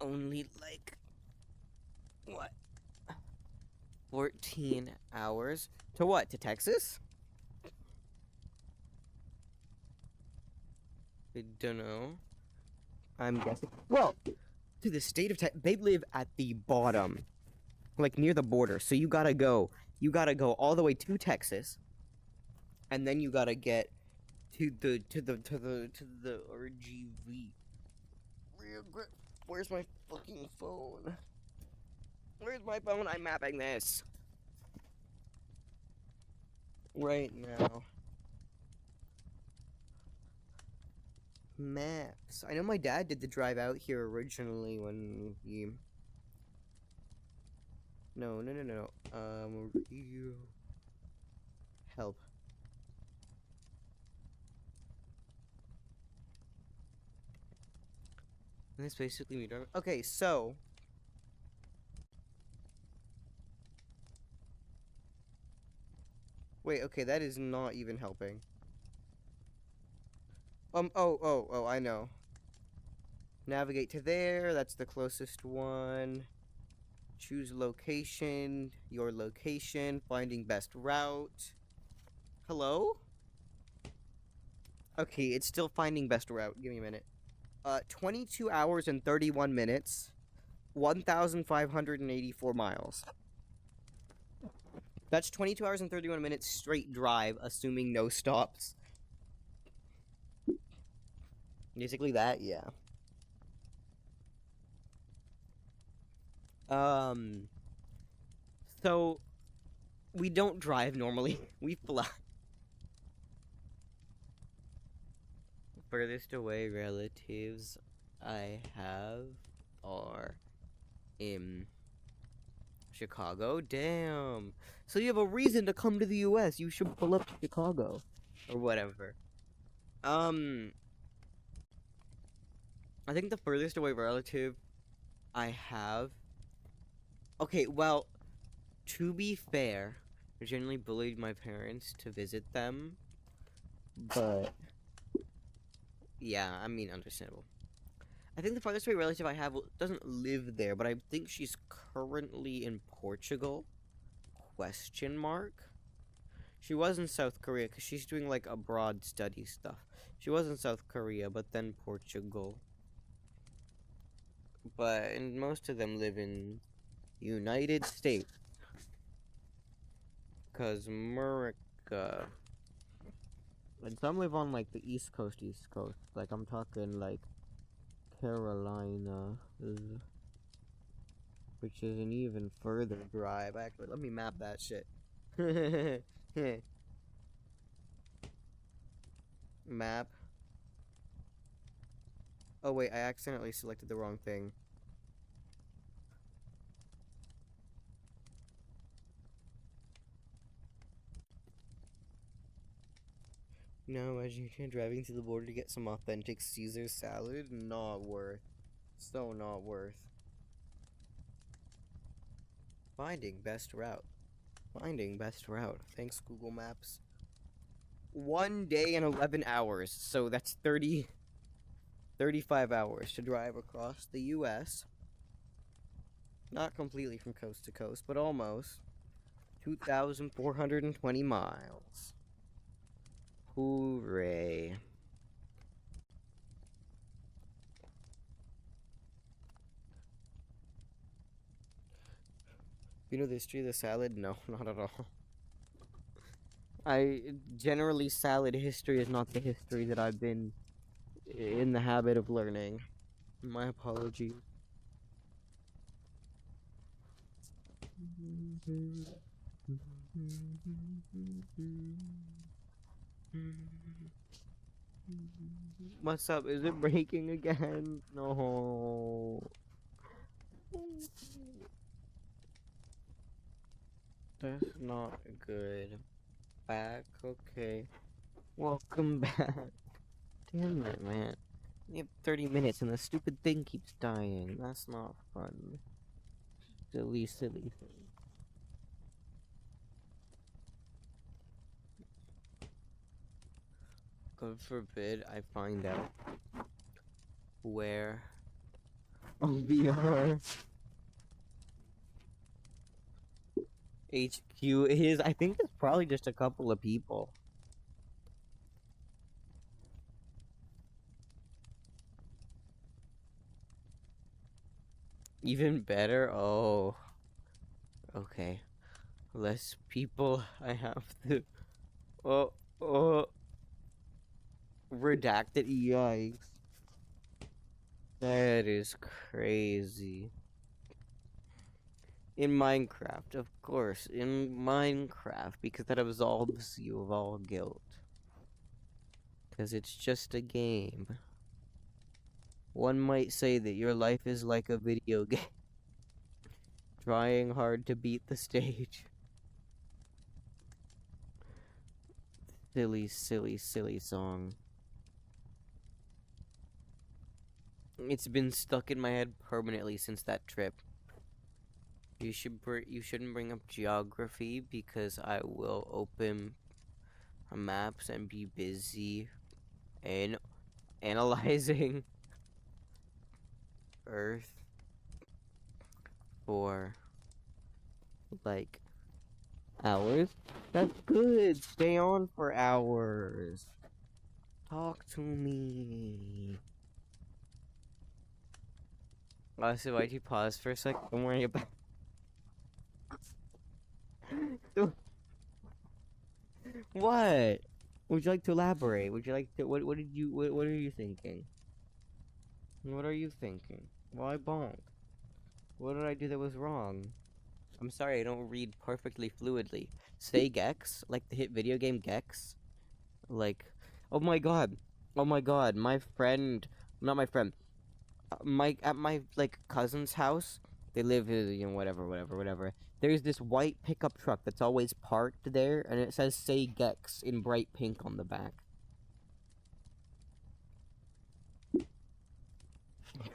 only like what? 14 hours to what? To Texas? I don't know. I'm guessing. Well, to the state of Texas. They live at the bottom, like near the border. So you gotta go. You gotta go all the way to Texas, and then you gotta get to the RGV. Where's my fucking phone? Where's my phone? I'm mapping this right now. Maps. I know my dad did the drive out here originally when he. No. You help. And that's basically me driving. Okay, so. Wait, okay, that is not even helping. Oh, I know. Navigate to there, that's the closest one. Choose location, your location, finding best route. Hello? Okay, it's still finding best route. Give me a minute. 22 hours and 31 minutes, 1,584 miles. That's 22 hours and 31 minutes straight drive, assuming no stops. Basically that, yeah. So, we don't drive normally. We fly. Furthest away relatives I have are in Chicago. Damn. So you have a reason to come to the US. You should pull up to Chicago. Or whatever. I think the furthest away relative I have. Okay, well, to be fair, I generally bullied my parents to visit them. But yeah, I mean, understandable. I think the farthest away relative I have doesn't live there, but I think she's currently in Portugal. Question mark? She was in South Korea because she's doing like abroad study stuff. She was in South Korea, but then Portugal. And most of them live in United States. Cause America. And some live on like the East Coast. Like I'm talking like Carolina, which is an even further drive. Actually, let me map that shit. Map. Oh wait, I accidentally selected the wrong thing. No, imagine you're driving to the border to get some authentic Caesar salad. Not worth. So not worth. Finding best route. Finding best route. Thanks, Google Maps. 1 day and 11 hours. So that's 35 hours to drive across the US. Not completely from coast to coast, but almost. 2,420 miles. Hooray. You know the history of the salad? No, not at all. Generally, salad history is not the history that I've been in the habit of learning. My apologies. What's up? Is it breaking again? No. That's not good. Back, okay. Welcome back. Damn it, man. We have 30 minutes and the stupid thing keeps dying. That's not fun. Silly, silly thing. God forbid I find out where VR HQ is. I think it's probably just a couple of people. Even better? Oh. Okay. Less people I have to... Oh. Redacted. Yikes. That is crazy. In Minecraft, of course. In Minecraft, because that absolves you of all guilt. Because it's just a game. One might say that your life is like a video game. Trying hard to beat the stage. Silly, silly, silly song. It's been stuck in my head permanently since that trip. You shouldn't bring up geography because I will open maps and be busy and analyzing Earth for like hours. That's good. Stay on for hours. Talk to me. So why'd you pause for a sec? Don't worry about. What? Would you like to elaborate? Would you like to? What are you thinking? What are you thinking? Why bonk? What did I do that was wrong? I'm sorry, I don't read perfectly fluidly. Say Gex, like the hit video game Gex. Like, oh my god, my friend, not my friend, at my like cousin's house. They live, whatever. There's this white pickup truck that's always parked there, and it says "Say Gex" in bright pink on the back.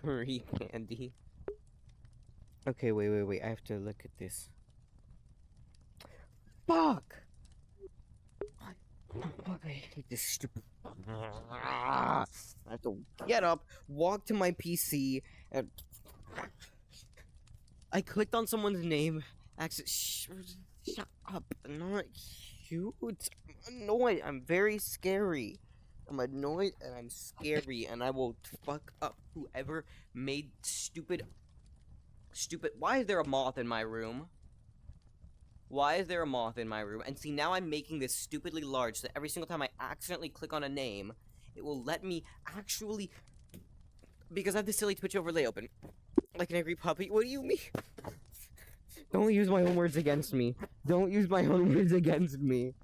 Free candy. Okay, wait. I have to look at this. Fuck! Fuck, I hate this stupid. I have to get up, walk to my PC, and. I clicked on someone's name. Shut up. Not you. I'm annoyed. I'm very scary. I'm annoyed and I'm scary, and I will fuck up whoever made stupid. Why is there a moth in my room? Why is there a moth in my room? And see, now I'm making this stupidly large, so that every single time I accidentally click on a name, it will let me actually. Because I have the silly Twitch overlay open. Like an angry puppy. What do you mean? Don't use my own words against me. Don't use my own words against me.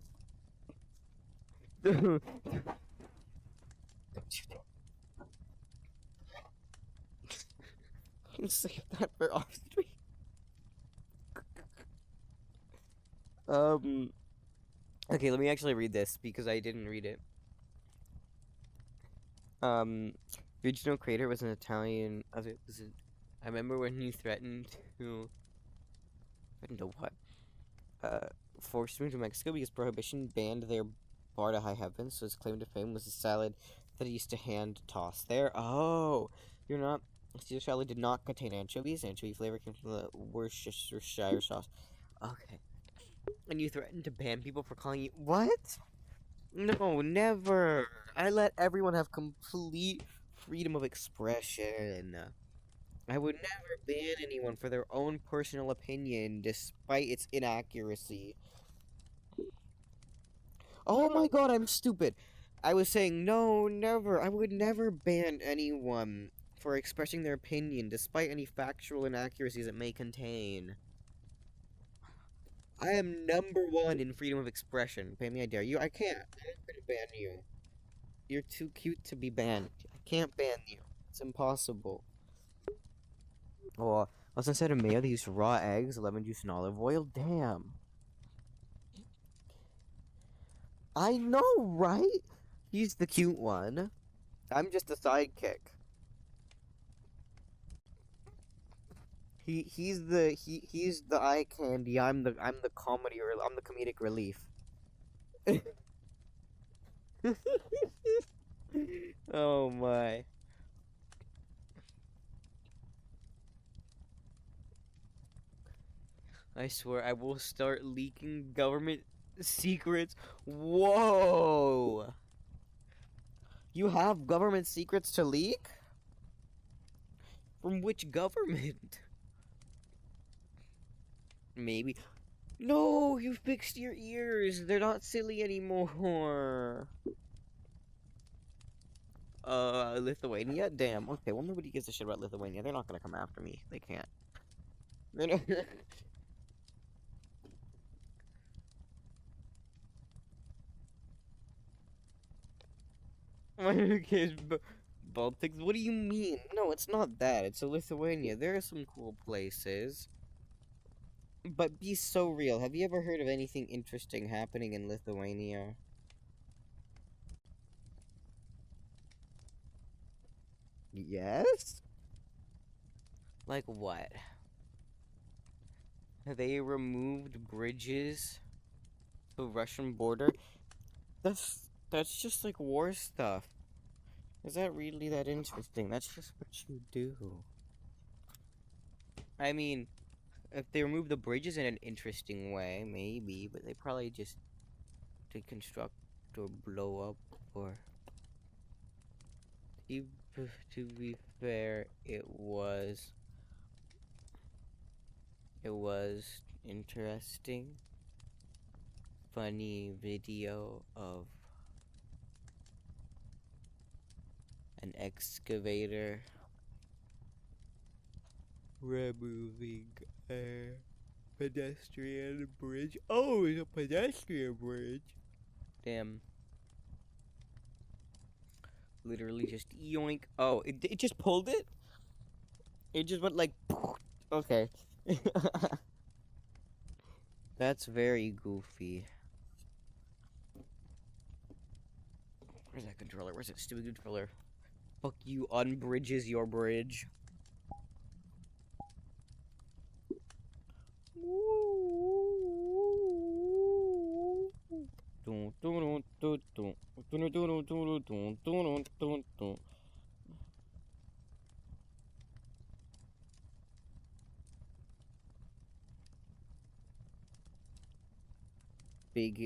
Don't you dare. Save that for off stream. Okay, let me actually read this because I didn't read it. Regional Creator was an Italian. I remember when you threatened to what? Forced me to Mexico because Prohibition banned their bar to high heavens, so his claim to fame was a salad that he used to hand toss there. Oh, you're not. Caesar salad did not contain anchovies. Anchovy flavor came from the Worcestershire sauce. Okay. And you threatened to ban people for calling you what? No, never. I let everyone have complete freedom of expression. I would never ban anyone for their own personal opinion, despite its inaccuracy. Oh my god, I'm stupid. I was saying, no, never. I would never ban anyone for expressing their opinion, despite any factual inaccuracies it may contain. I am #1 in freedom of expression. Ban me, I dare you. I can't. I'm gonna ban you. You're too cute to be banned. I can't ban you. It's impossible. Oh, also instead of mayo, they use raw eggs, lemon juice, and olive oil. Damn. I know, right? He's the cute one. I'm just a sidekick. He's the eye candy. I'm the comedy, or I'm the comedic relief. Oh my. I swear I will start leaking government secrets. Whoa! You have government secrets to leak? From which government? Maybe. No, you fixed your ears. They're not silly anymore. Lithuania? Damn. Okay, well, nobody gives a shit about Lithuania. They're not gonna come after me. They can't. They're not. Okay, Baltics? What do you mean? No, it's not that. It's a Lithuania. There are some cool places. But be so real. Have you ever heard of anything interesting happening in Lithuania? Yes? Like what? They removed bridges to the Russian border? That's just like war stuff. Is that really that interesting? That's just what you do. I mean, if they remove the bridges in an interesting way, maybe, but they probably just deconstruct or blow up or to be fair, it was interesting. Funny video of an excavator removing a pedestrian bridge. Oh, it's a pedestrian bridge. Damn. Literally just yoink. Oh, it just pulled it? It just went like... Okay. That's very goofy. Where's that controller? Where's that stupid controller? Fuck you, unbridges your bridge.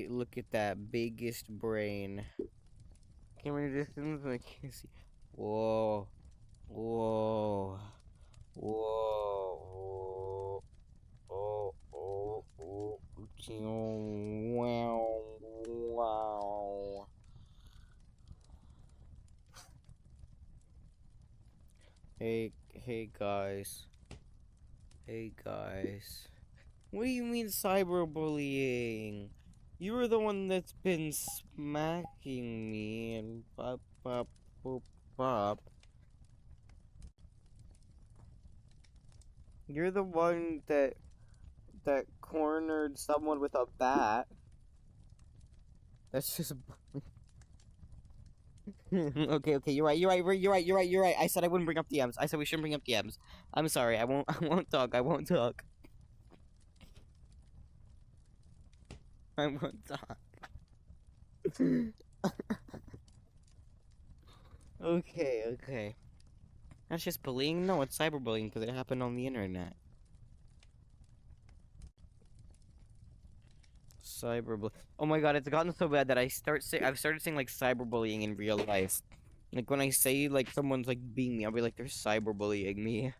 Look at that biggest brain. Camera distance, I can't see. Whoa. Whoa. Whoa. Oh, oh, oh. Wow. Wow. Hey guys. Hey guys. What do you mean cyberbullying? You were the one that's been smacking me and pop pop boop pop. You're the one that cornered someone with a bat. That's just okay, you're right. I said I wouldn't bring up DMs. I said we shouldn't bring up DMs. I'm sorry, I won't talk. I won't talk. I won't talk. Okay. That's just bullying? No, it's cyberbullying because it happened on the internet. Cyberbullying. Oh my god, it's gotten so bad that I've started saying like cyberbullying in real life. Like when I say like someone's like being me, I'll be like they're cyberbullying me.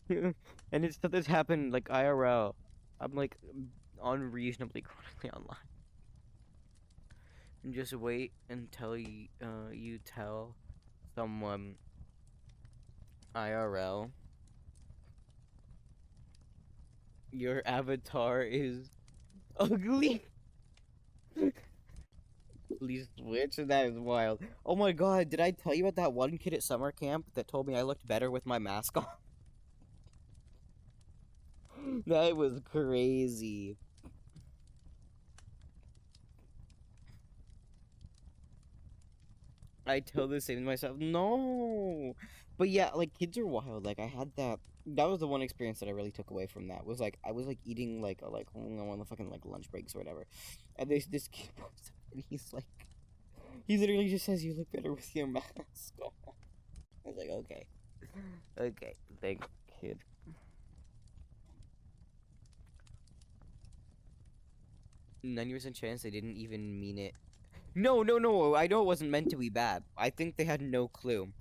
And it's stuff that's happened like IRL. I'm like unreasonably chronically online. And just wait until you tell someone IRL Your avatar is ugly. Please switch. That is wild. Oh my god, did I tell you about that one kid at summer camp that told me I looked better with my mask on? That was crazy. I tell the same to myself. No, but yeah, like kids are wild. Like I had that. That was the one experience that I really took away from that. Was like I was like eating like on the fucking like lunch breaks or whatever, and this kid pops up and he's like, he literally just says, "You look better with your mask on." I was like, okay, okay, thanks, kid. 90% chance they didn't even mean it. No, no, no. I know it wasn't meant to be bad. I think they had no clue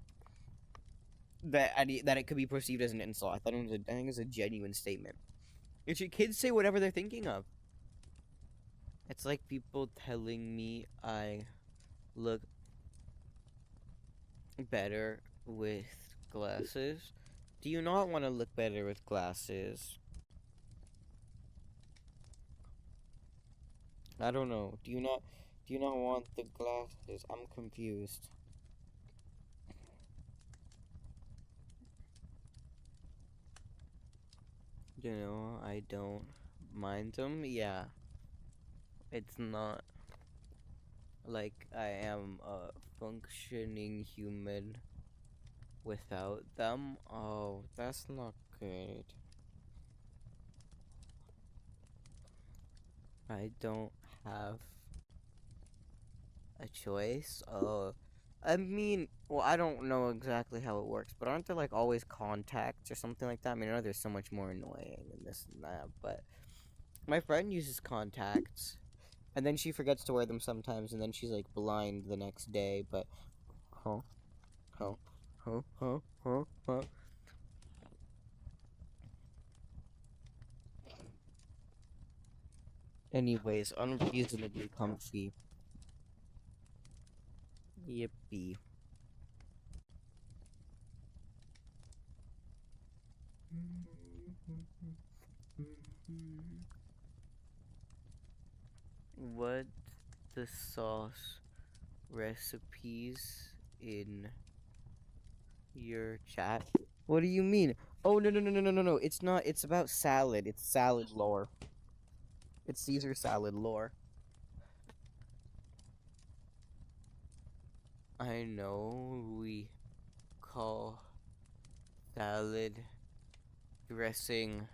that it could be perceived as an insult. I thought it was I think it's a genuine statement. It should kids say whatever they're thinking of. It's like people telling me I look better with glasses. Do you not want to look better with glasses? I don't know. Do you not want the glasses? I'm confused. You know, I don't mind them. Yeah. It's not like I am a functioning human without them. Oh, that's not good. I don't have a choice. I mean, well, I don't know exactly how it works, but aren't there like always contacts or something like that? I mean, I know there's so much more annoying and this and that, but my friend uses contacts, and then she forgets to wear them sometimes, and then she's like blind the next day. But huh, huh, huh, huh, huh, huh. Anyways, unreasonably comfy. Yippee. What the sauce recipes in your chat? What do you mean? Oh no no no no no no no! It's not. It's about salad. It's salad lore. It's Caesar salad lore. I know we call salad dressing.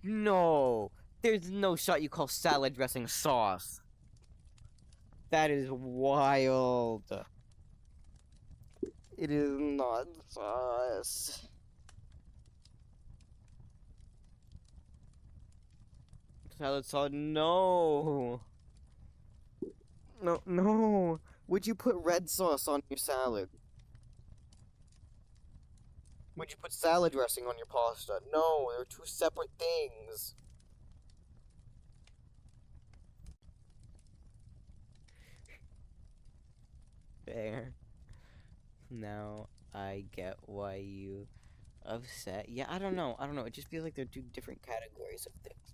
No, there's no shot you call salad dressing sauce. That is wild. It is not sauce. Salad sauce? No. No, no. Would you put red sauce on your salad? Would you put salad dressing on your pasta? No, they're two separate things. Fair. Now I get why you upset. Yeah, I don't know. I don't know. It just feels like they're two different categories of things.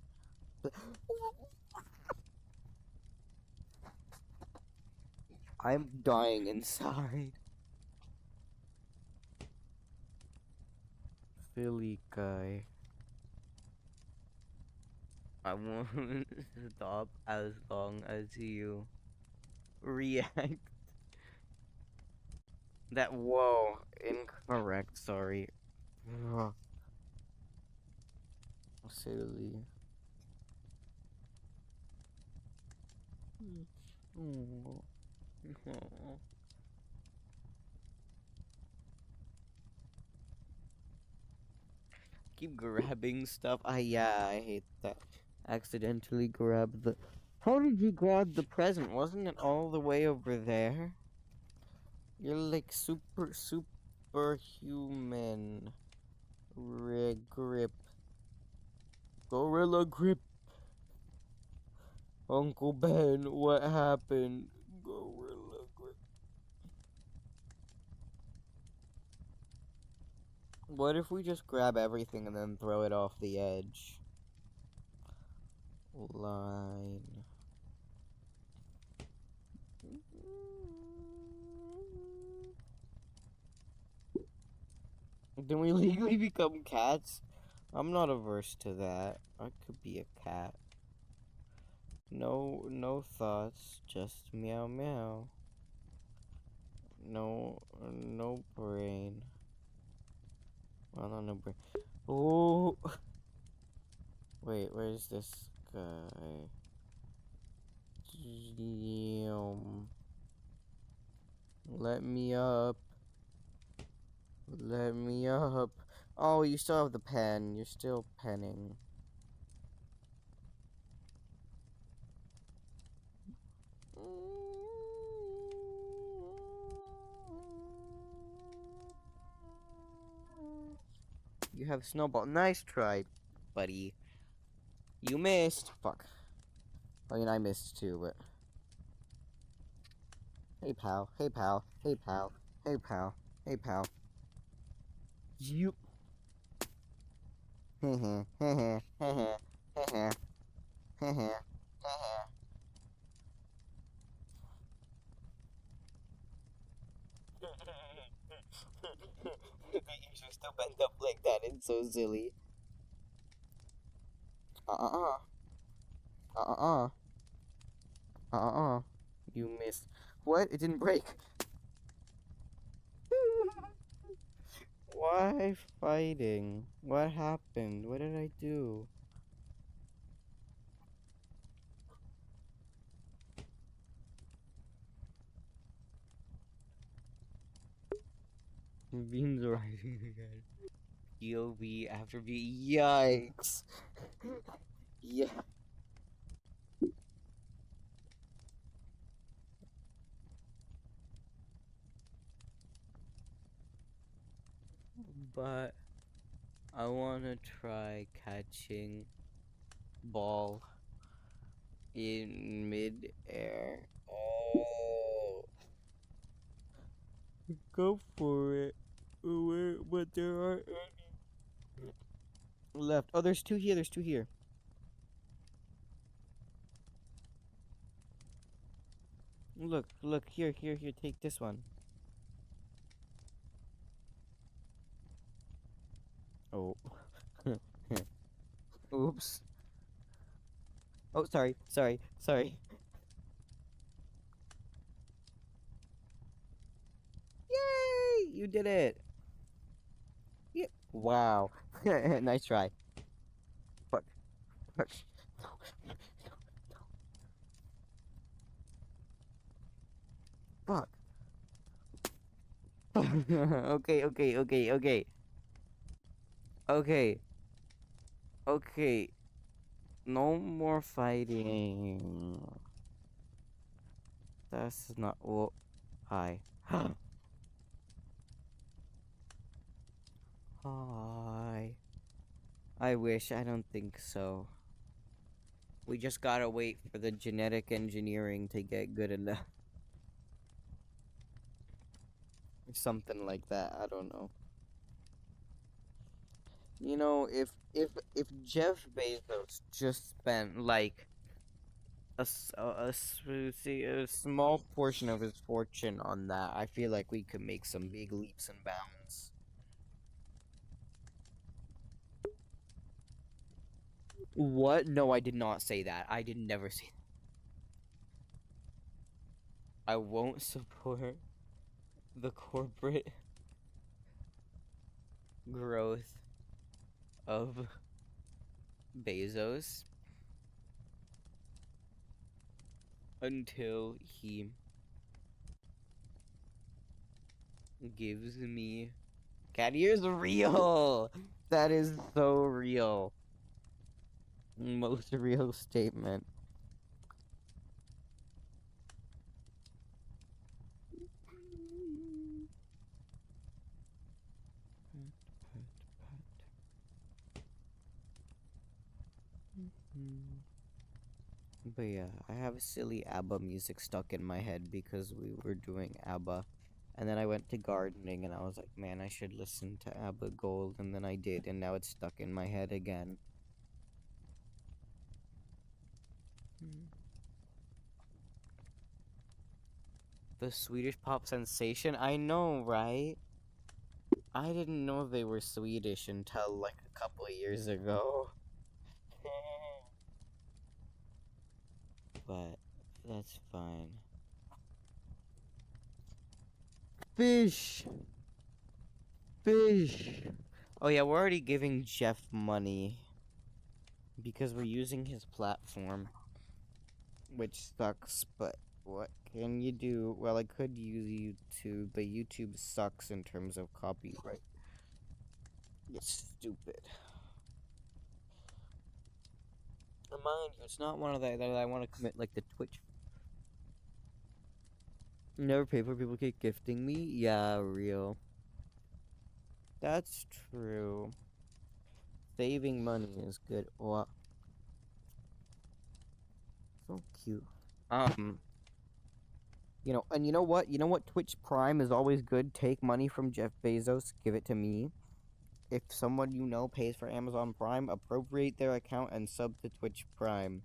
I'm dying inside. Philly guy. I won't stop as long as you react. That, whoa, incorrect, sorry. Ugh, silly. Oh, oh. Keep grabbing stuff. Ah, yeah, I hate that. Accidentally grab the. How did you grab the present? Wasn't it all the way over there? You're like superhuman. Grip. Gorilla grip. Uncle Ben, what happened? Gorilla grip. What if we just grab everything and then throw it off the edge? Line. Then we legally become cats? I'm not averse to that. I could be a cat. No thoughts, just meow meow. No brain. Well, no brain. Oh! Wait, where's this guy? Damn. Let me up. Let me up. Oh, you still have the pen. You're still penning. You have snowball. Nice try, buddy. You missed. Fuck. I mean, I missed too, but... Hey, pal. Hey, pal. Hey, pal. Hey, pal. Hey, pal. You... You're still bent up like that. It's so silly. Uh-uh-uh. Uh-uh-uh. Uh-uh-uh. You missed. What? It didn't break. Why fighting? What happened? What did I do? Beans rising again. POV after B. Yikes. Yeah. But I wanna try catching ball in mid-air. Oh. Go for it. Where, but there aren't any left. Oh, there's two here. There's two here. Look, look, here, take this one. Oh. Oops. Oh, sorry. Yay! You did it. Yeah. Wow. Nice try. Fuck. Fuck. Fuck. Okay. Okay. No more fighting. That's not. Oh, hi. Hi. I wish. I don't think so. We just gotta wait for the genetic engineering to get good enough. Something like that. I don't know. You know, if Jeff Bezos just spent like a small portion of his fortune on that, I feel like we could make some big leaps and bounds. What? No, I did not say that. I did never say that. I won't support the corporate growth of Bezos until he gives me cat ears. Real. That is so real. Most real statement. But yeah, I have silly ABBA music stuck in my head because we were doing ABBA And then I went to gardening, and I was like, man, I should listen to ABBA Gold, and then I did, and now it's stuck in my head again. The Swedish pop sensation? I know, right? I didn't know they were Swedish until like a couple of years ago. But that's fine. Fish! Fish! Oh yeah, we're already giving Jeff money. Because we're using his platform. Which sucks, but what can you do? Well, I could use YouTube, but YouTube sucks in terms of copyright. It's stupid. And mind you, it's not one of that I want to commit like the Twitch. Never pay for people keep gifting me? Yeah, real. That's true. Saving money is good. Wow. So cute. And you know what? You know what? Twitch Prime is always good. Take money from Jeff Bezos, give it to me. If someone you know pays for Amazon Prime, appropriate their account and sub to Twitch Prime.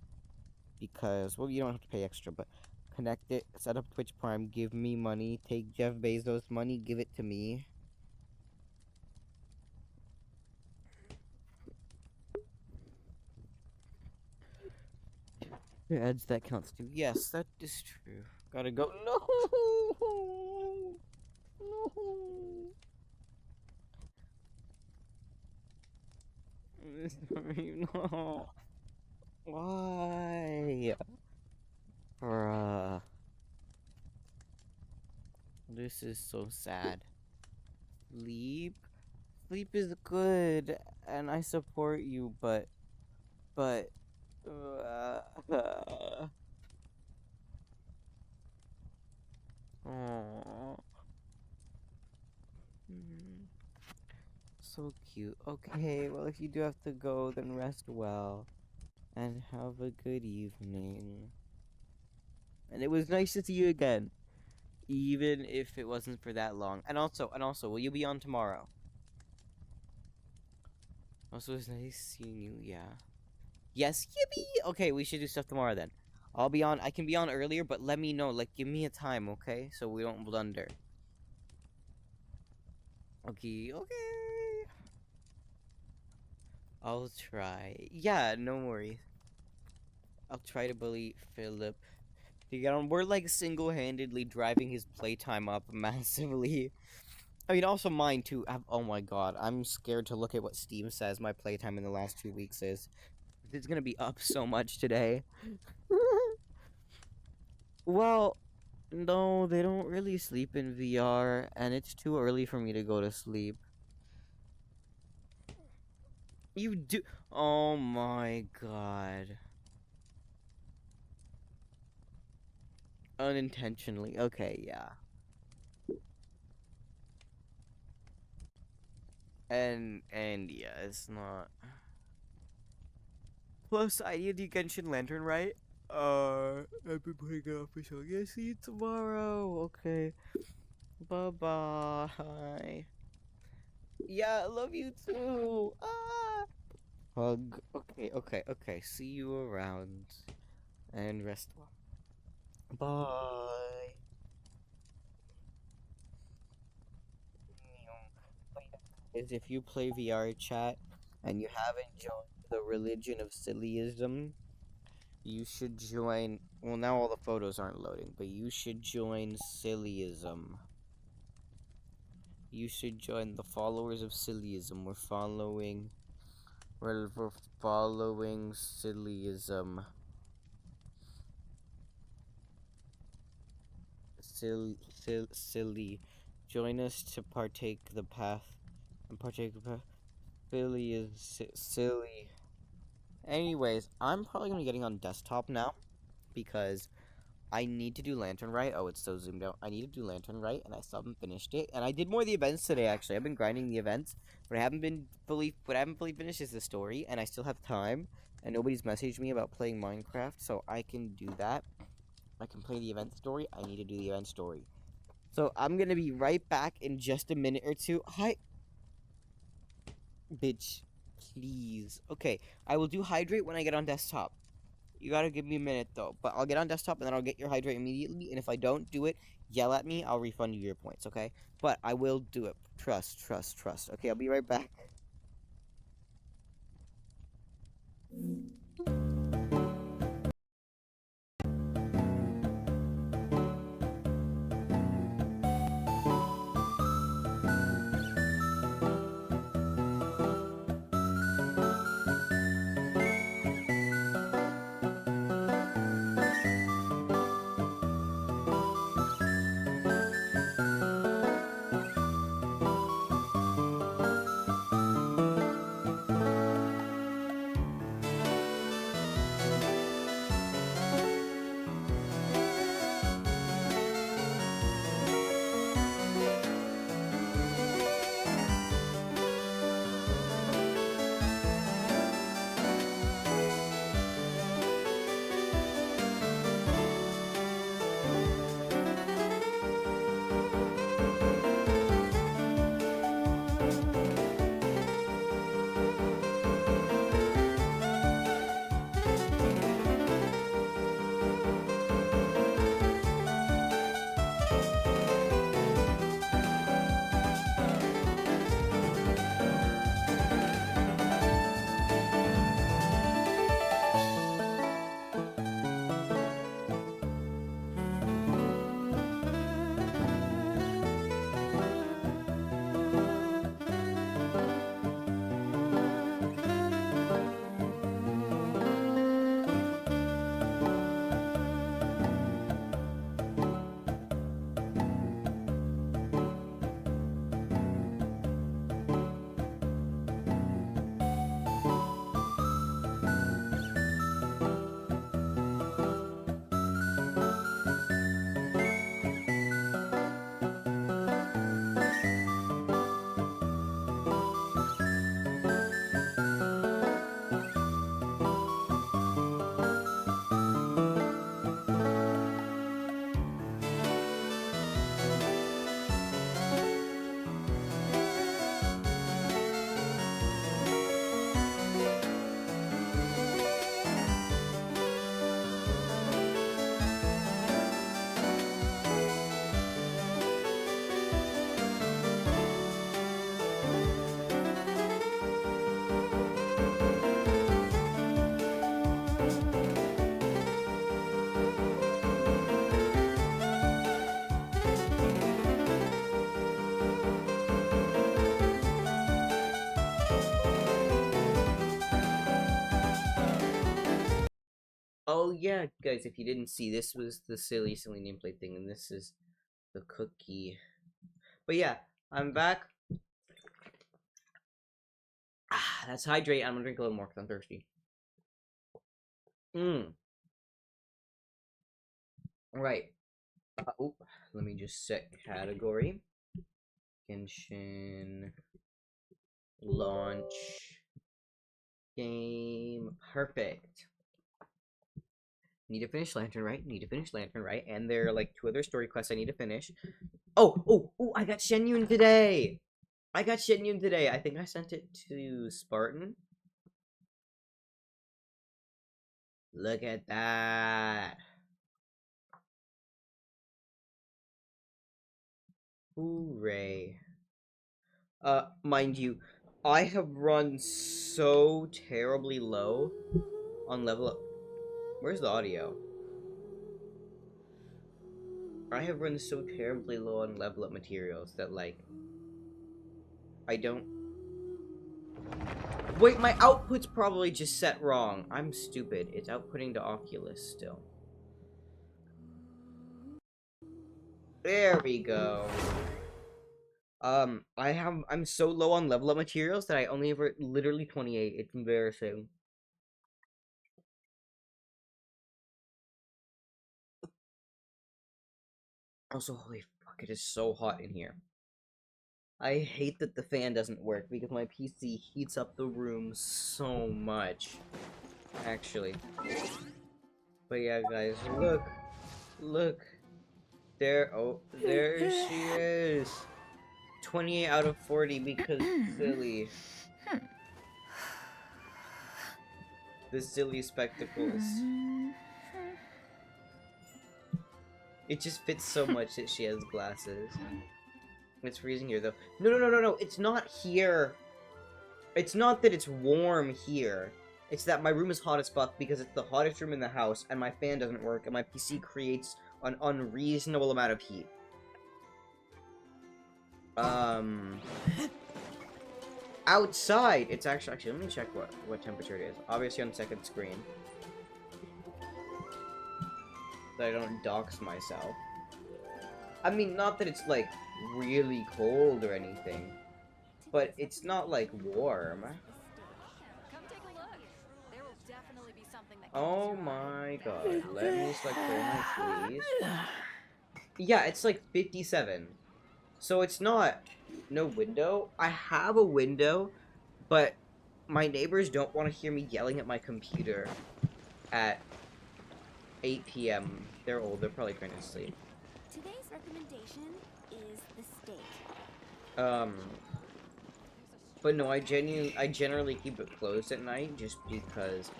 Because, well, you don't have to pay extra, but connect it, set up Twitch Prime, give me money, take Jeff Bezos' money, give it to me. Ads that counts too. Yes, that is true. Gotta go. No! No! No. Why? Bruh. This is so sad. Sleep? Sleep is good, and I support you, but... Aww. So cute. Okay, well, if you do have to go, then rest well. And have a good evening. And it was nice to see you again. Even if it wasn't for that long. And also, will you be on tomorrow? Also, it's nice seeing you, yeah. Yes, yippee! Okay, we should do stuff tomorrow then. I'll be on, I can be on earlier, but let me know, like, give me a time, okay? So we don't blunder. Okay. I'll try. Yeah, no worries. I'll try to bully Philip to get on. We're, like, single-handedly driving his playtime up massively. I mean, also mine, too. Oh my god, I'm scared to look at what Steam says my playtime in the last 2 weeks is. It's gonna be up so much today. Well, no, they don't really sleep in VR, and it's too early for me to go to sleep. You do? Oh my god. Unintentionally. Okay, yeah. And yeah, it's not. Plus, I need the Genshin Lantern, right? I've been putting it off for so long. Yeah, see you tomorrow. Okay. Bye-bye. Yeah, I love you too. Ah. Hug. Okay. See you around. And rest well. Bye. Is if you play VR chat and you haven't joined the religion of Sillyism, you should join. Well, now all the photos aren't loading, but you should join Sillyism. You should join the followers of Sillyism. We're following Sillyism. Silly. Join us to partake the path. And partake the path. Silly is silly. Anyways, I'm probably gonna be getting on desktop now because I need to do Lantern Right. Oh, it's so zoomed out. I need to do Lantern Right, and I still haven't finished it. And I did more of the events today, actually. I've been grinding the events, but I haven't fully finished is the story, and I still have time. And nobody's messaged me about playing Minecraft, so I can do that. I can play the event story. I need to do the event story. So I'm gonna be right back in just a minute or two. Hi, bitch. Please. Okay, I will do hydrate when I get on desktop. You gotta give me a minute though. But I'll get on desktop and then I'll get your hydrate immediately. And if I don't do it, yell at me. I'll refund you your points, okay? But I will do it. Trust, trust, trust. Okay, I'll be right back. Oh yeah, guys, if you didn't see, this was the silly nameplate thing, and this is the cookie. But yeah, I'm back. That's hydrate. I'm gonna drink a little more because I'm thirsty. Right. Let me just set category. Genshin launch game. Perfect. Need to finish Lantern, right? Need to finish Lantern, right? And there are like 2 other story quests I need to finish. Oh! I got Shenyun today! I think I sent it to Spartan. Look at that. Hooray. Mind you, I have run so terribly low on level up. Where's the audio? I have run so terribly low on level up materials that, like, I don't... Wait, my output's probably just set wrong. I'm stupid. It's outputting to Oculus still. There we go. I'm so low on level up materials that I only have literally 28. It's embarrassing. Also, holy fuck, it is so hot in here. I hate that the fan doesn't work because my PC heats up the room so much. Actually. But yeah, guys, look. There she is. 28 out of 40 because silly. The silly spectacles. It just fits so much that she has glasses. It's freezing here though. No, it's not here. It's not that it's warm here. It's that my room is hot as fuck because it's the hottest room in the house and my fan doesn't work and my PC creates an unreasonable amount of heat. Outside, it's actually, let me check what temperature it is. Obviously on second screen. So I don't dox myself. I mean, not that it's, like, really cold or anything. But it's not, like, warm. Oh my god. Let me select thermal, please. Yeah, it's, like, 57. So it's not no window. I have a window, but my neighbors don't want to hear me yelling at my computer at 8 p.m. They're old. They're probably trying to sleep. Today's recommendation is the steak. But no, I generally keep it closed at night just because,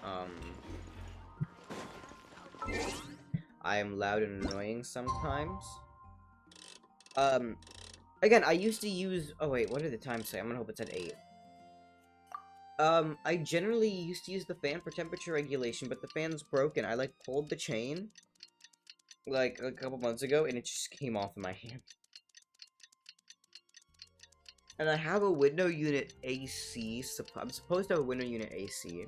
I am loud and annoying sometimes. Again, I used to use, oh wait, what did the time say? I'm gonna hope it's at 8. I generally used to use the fan for temperature regulation, but the fan's broken. I, like, pulled the chain, like, a couple months ago, and it just came off in my hand. And I have a window unit AC, I'm supposed to have a window unit AC.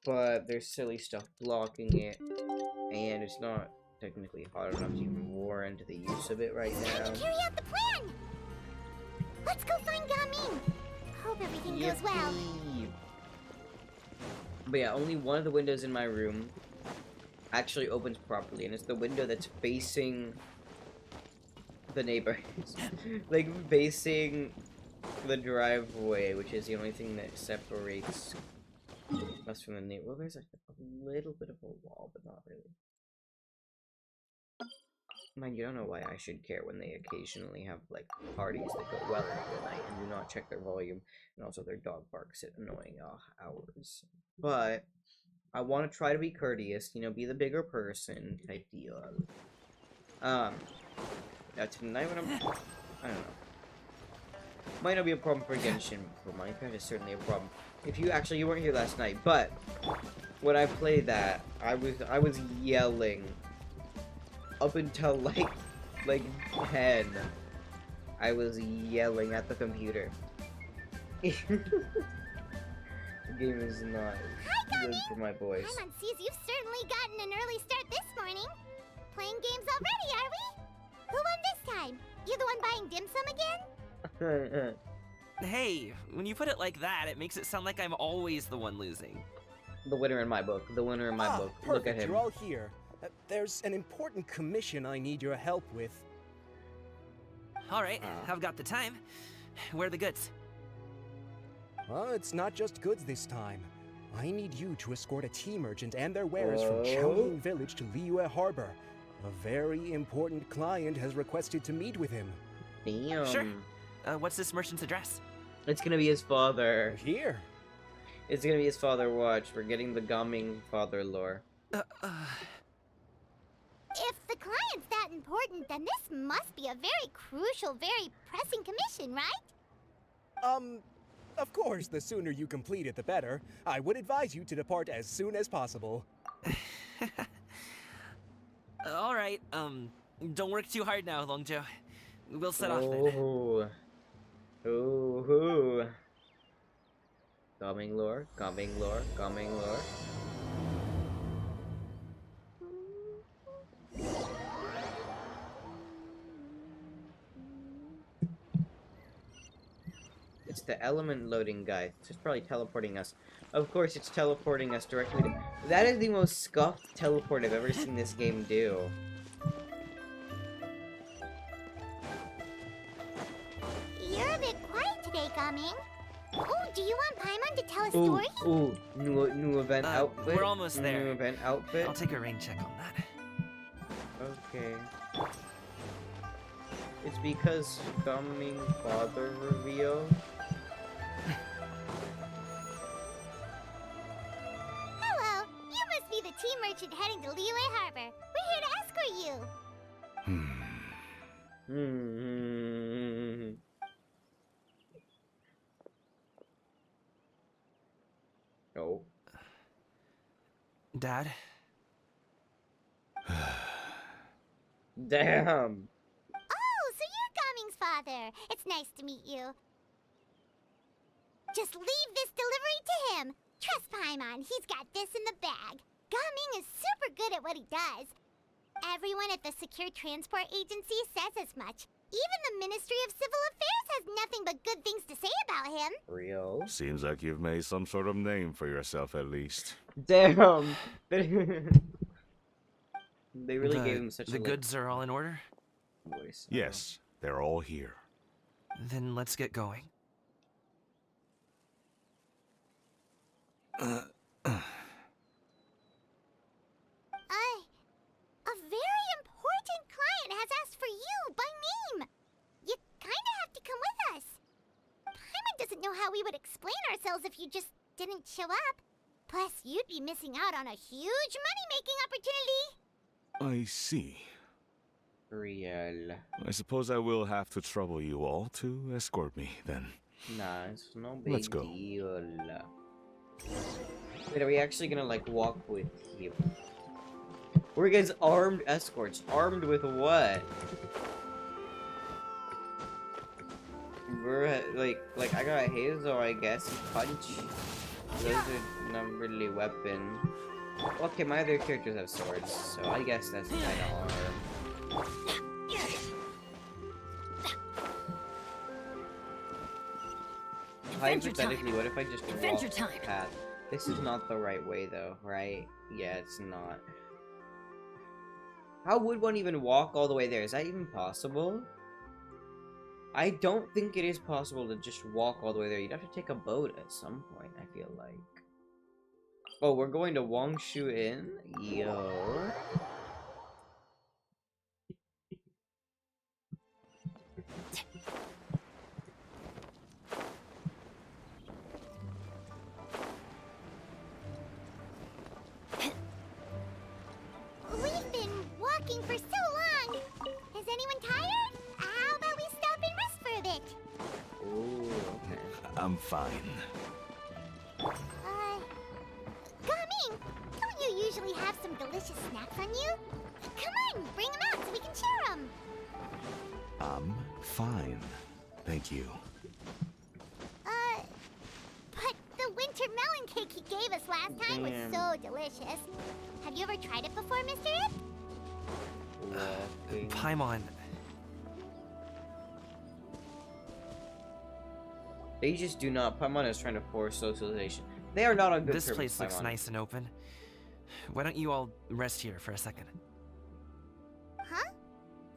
But there's silly stuff blocking it, and it's not technically hot enough to even warrant the use of it right now. Time to carry out the plan! Let's go find Gamin! Hope everything goes well. But yeah, only one of the windows in my room actually opens properly, and it's the window that's facing the neighbors. Like, facing the driveway, which is the only thing that separates us from the neighbor. Well, there's a little bit of a wall, but not really. Mind you, don't know why I should care when they occasionally have, like, parties that go well into the night and do not check their volume, and also their dog barks at annoying hours. But I want to try to be courteous, you know, be the bigger person type deal. Now tonight when I don't know. Might not be a problem for Genshin, but Minecraft is certainly a problem. If you weren't here last night, but when I played that, I was yelling up until like 10. I was yelling at the computer. The game is not good for my voice. Paimon sees you've certainly gotten an early start this morning. Playing games already, are we? Who won this time? You the one buying dim sum again? Hey, when you put it like that, it makes it sound like I'm always the one losing. The winner in my book. The winner in my book. Perfect. Look at him. You're all here. There's an important commission I need your help with. Alright, I've got the time. Where are the goods? It's not just goods this time. I need you to escort a tea merchant and their wares from Qiaoying Village to Liyue Harbor. A very important client has requested to meet with him. Damn. Sure. What's this merchant's address? It's gonna be his father. Here. It's gonna be his father. Watch, we're getting the Gaming father lore. If the client's that important, then this must be a very crucial, very pressing commission, right? Of course, the sooner you complete it, the better. I would advise you to depart as soon as possible. Alright, don't work too hard now, Longzhou. We'll set off then. Ooh. Gaming lore, Gaming lore, Gaming lore. It's the element loading guide. It's just probably teleporting us. Of course, it's teleporting us directly to... That is the most scuffed teleport I've ever seen this game do. You're a bit quiet today, Gaming. Oh, do you want Paimon to tell a story? Ooh, new event outfit. We're almost there. New event outfit. I'll take a rain check on that. Okay. It's because coming father reveal. Hello, you must be the tea merchant heading to Liyue Harbor. We're here to escort you. No. Dad? Damn. Oh, so you're Gaming's father. It's nice to meet you. Just leave this delivery to him. Trust Paimon, he's got this in the bag. Gaming is super good at what he does. Everyone at the Secure Transport Agency says as much. Even the Ministry of Civil Affairs has nothing but good things to say about him. Real. Seems like you've made some sort of name for yourself at least. Damn. They really gave him such The a goods are all in order? voice. Yes, they're all here. Then let's get going. A very important client has asked for you by name. You kinda have to come with us. Paimon doesn't know how we would explain ourselves if you just didn't show up. Plus, you'd be missing out on a huge money-making opportunity. I see. Real. I suppose I will have to trouble you all to escort me, then. Nah, it's no big Let's go. deal. Wait, are we actually gonna like walk with you? We're against armed escorts. Armed with what? We're like I got a hazel, I guess. Punch. Those are not really weapons. Okay, my other characters have swords, so I guess that's kind of arm. Hypothetically, what if I just walk the path? This is not the right way, though, right? Yeah, it's not. How would one even walk all the way there? Is that even possible? I don't think it is possible to just walk all the way there. You'd have to take a boat at some point, I feel like. Oh, we're going to Wangshu Inn? Yo. We've been walking for so long. Is anyone tired? How about we stop and rest for a bit? Ooh, okay. I'm fine. Gaming, don't you usually have some delicious snacks on you? Come on, bring them out so we can share them. I'm fine. Thank you. But the winter melon cake he gave us last time was Damn. so delicious. Have you ever tried it before, Mr. Ip? Walking. Paimon, They just do not. Paimon is trying to force socialization. They are not on good this terms, place looks Paimon. nice and open. Why don't you all rest here for a second? Huh?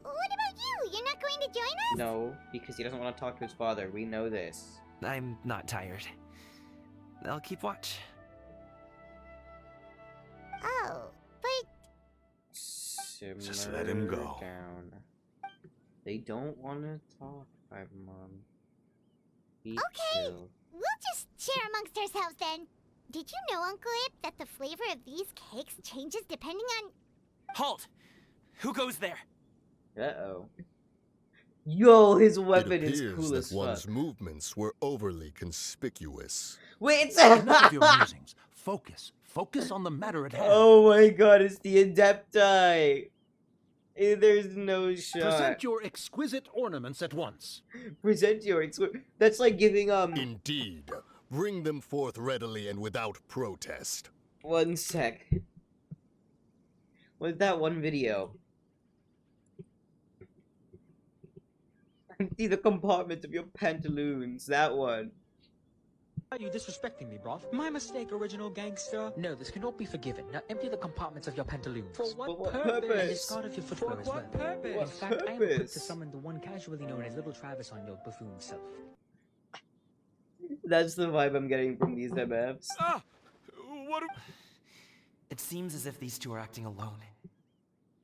What about you? You're not going to join us? No, because he doesn't want to talk to his father. We know this. I'm not tired. I'll keep watch. Oh, but Just let him go. Down. They don't want to talk, Paimon. Be Okay. chill. we'll just share amongst ourselves then. Did you know, Uncle Ip, that the flavor of these cakes changes depending on... Halt! Who goes there? Uh-oh. Yo, his It weapon appears is cool that as one's fuck. movements were overly conspicuous. Wait, Enough of your musings. Focus. Focus on the matter at hand. oh my god, it's the Adepti. There's no shot. Present your exquisite ornaments at once. Present your That's like giving Indeed. Bring them forth readily and without protest. One sec. What's that one video? Empty the compartment of your pantaloons. That one. Are you disrespecting me, bruv? My mistake, original gangster. No, this cannot be forgiven. Now empty the compartments of your pantaloons. For what, what purpose? purpose? And discard of your footwear For as what well. purpose? What In fact, I am equipped purpose? to summon the one casually known as Little Travis on your buffoon self. That's the vibe I'm getting from these MFs. Ah! What? It seems as if these two are acting alone.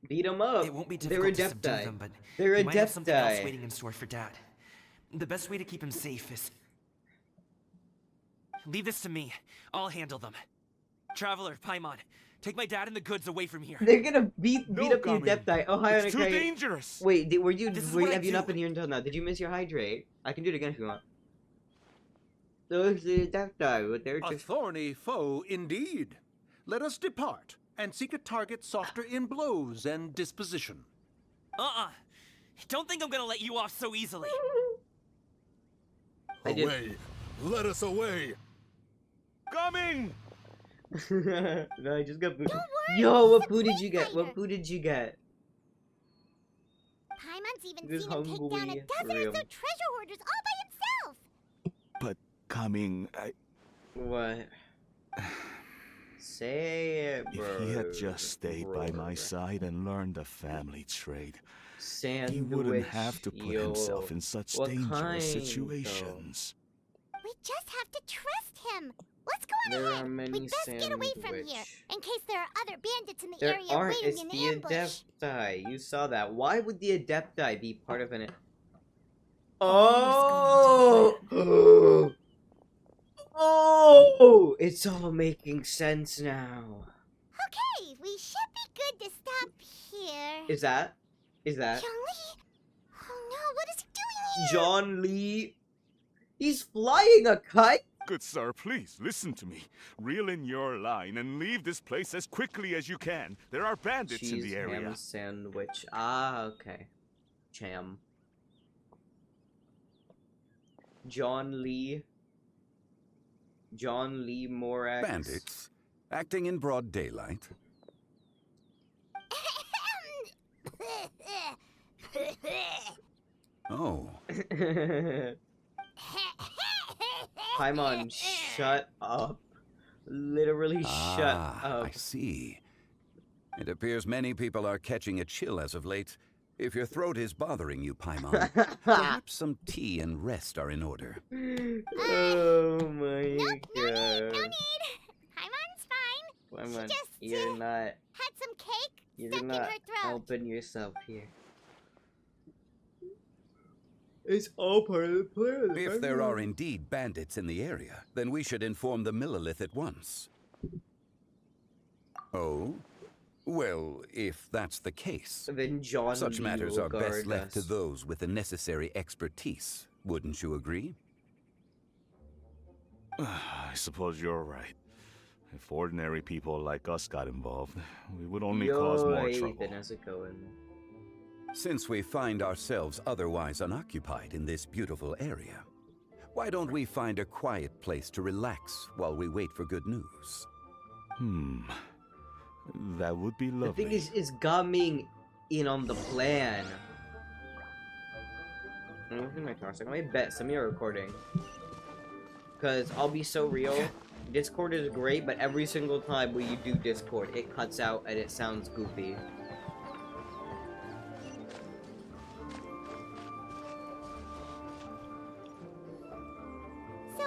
Beat them up. It won't be They're difficult to subdue Adepti. them, but They're we might have something else Adepti. waiting in store for Dad. The best way to keep him safe is... Leave this to me. I'll handle them. Traveler, Paimon, take my dad and the goods away from here. They're gonna beat No, up the Gamin. Adepti. Oh, hi, It's too Anakai. dangerous. Wait, have you I not do. been here until now? Did you miss your hydrate? I can do it again if you want. Those the Adepti, but they're A just... thorny foe indeed. Let us depart and seek a target softer in blows and disposition. Don't think I'm gonna let you off so easily. Away! Let us away! Coming! No, I just got food. Don't worry, Yo, what he's a food did you get? fighter. What food did you get? Paimon's even Just seen him take down a hungry, dozen for or real. so treasure hoarders all by himself. But coming, What? Say it, bro. if he had just stayed by my side and learned the family trade, Sandwich. he wouldn't have to put himself in such What dangerous kind, situations. We just have to trust him. Let's go on There ahead. are many We'd best get away from here, sandwich. in case there are other bandits in the There area aren't. waiting It's in the ambush. Adepti. You saw that. Why would the Adepti be part of an... Oh, Oh! Oh! It's all making sense now. Okay, we should be good to stop here. Is that? John Lee? Oh no, what is he doing here? John Lee? He's flying a kite? Good sir, please listen to me. Reel in your line and leave this place as quickly as you can. There are bandits in Cheese the area. ham sandwich. Ah, okay. Cham. John Lee. John Lee Morax. Bandits? Acting in broad daylight? Oh, Paimon, shut up. Literally shut up. I see. It appears many people are catching a chill as of late. If your throat is bothering you, Paimon, perhaps some tea and rest are in order. Oh my Nope, no need, no god. need. Paimon's fine. Paimon, just, you're not Had some cake you're stuck in not her throat. helping yourself here. It's all part of the plan. If there are indeed bandits in the area, then we should inform the Millilith at once. Oh? Well, if that's the case, Then John such Lee matters will are best guard left to us. those with the necessary expertise. Wouldn't you agree? I suppose you're right. If ordinary people like us got involved, we would only cause more trouble. Ethan, how's it going? Since we find ourselves otherwise unoccupied in this beautiful area, why don't we find a quiet place to relax while we wait for good news? That would be The lovely. thing is Gaming in on the plan. I'm looking at my car. I might bet some of you are recording. Cause I'll be so real. Discord is great, but every single time when you do Discord, it cuts out and it sounds goofy. So,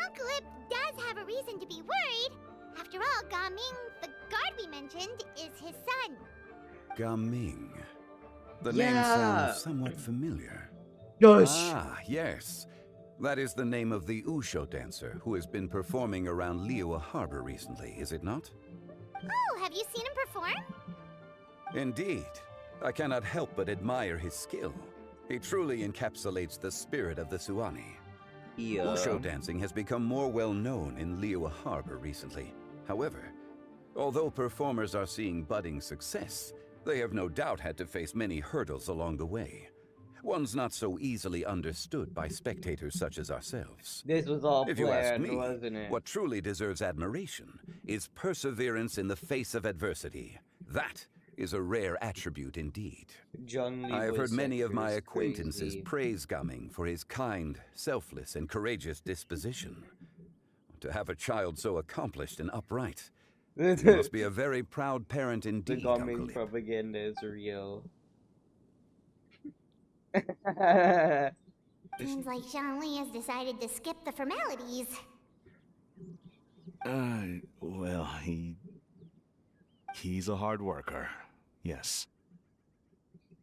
Uncle Ip does have a reason to be worried. After all, Gaming, the guard we mentioned, is his son. Gaming. The name Yeah. sounds somewhat familiar. Gosh. Ah, yes. That is the name of the Usho dancer who has been performing around Liyue Harbor recently, is it not? Oh, have you seen him perform? Indeed. I cannot help but admire his skill. He truly encapsulates the spirit of the Suani. Usho dancing has become more well known in Liyue Harbor recently. However, although performers are seeing budding success, they have no doubt had to face many hurdles along the way. One's not so easily understood by spectators such as ourselves. This was all If you ask planned, me, wasn't it? what truly deserves admiration is perseverance in the face of adversity. That is a rare attribute indeed. John Lee I have heard was many of my crazy. acquaintances praise Gaming for his kind, selfless, and courageous disposition. To have a child so accomplished and upright, you must be a very proud parent The indeed, Gaming Uncle Ip. propaganda is real. Seems like John Lee has decided to skip the formalities. Well, he's a hard worker. Yes.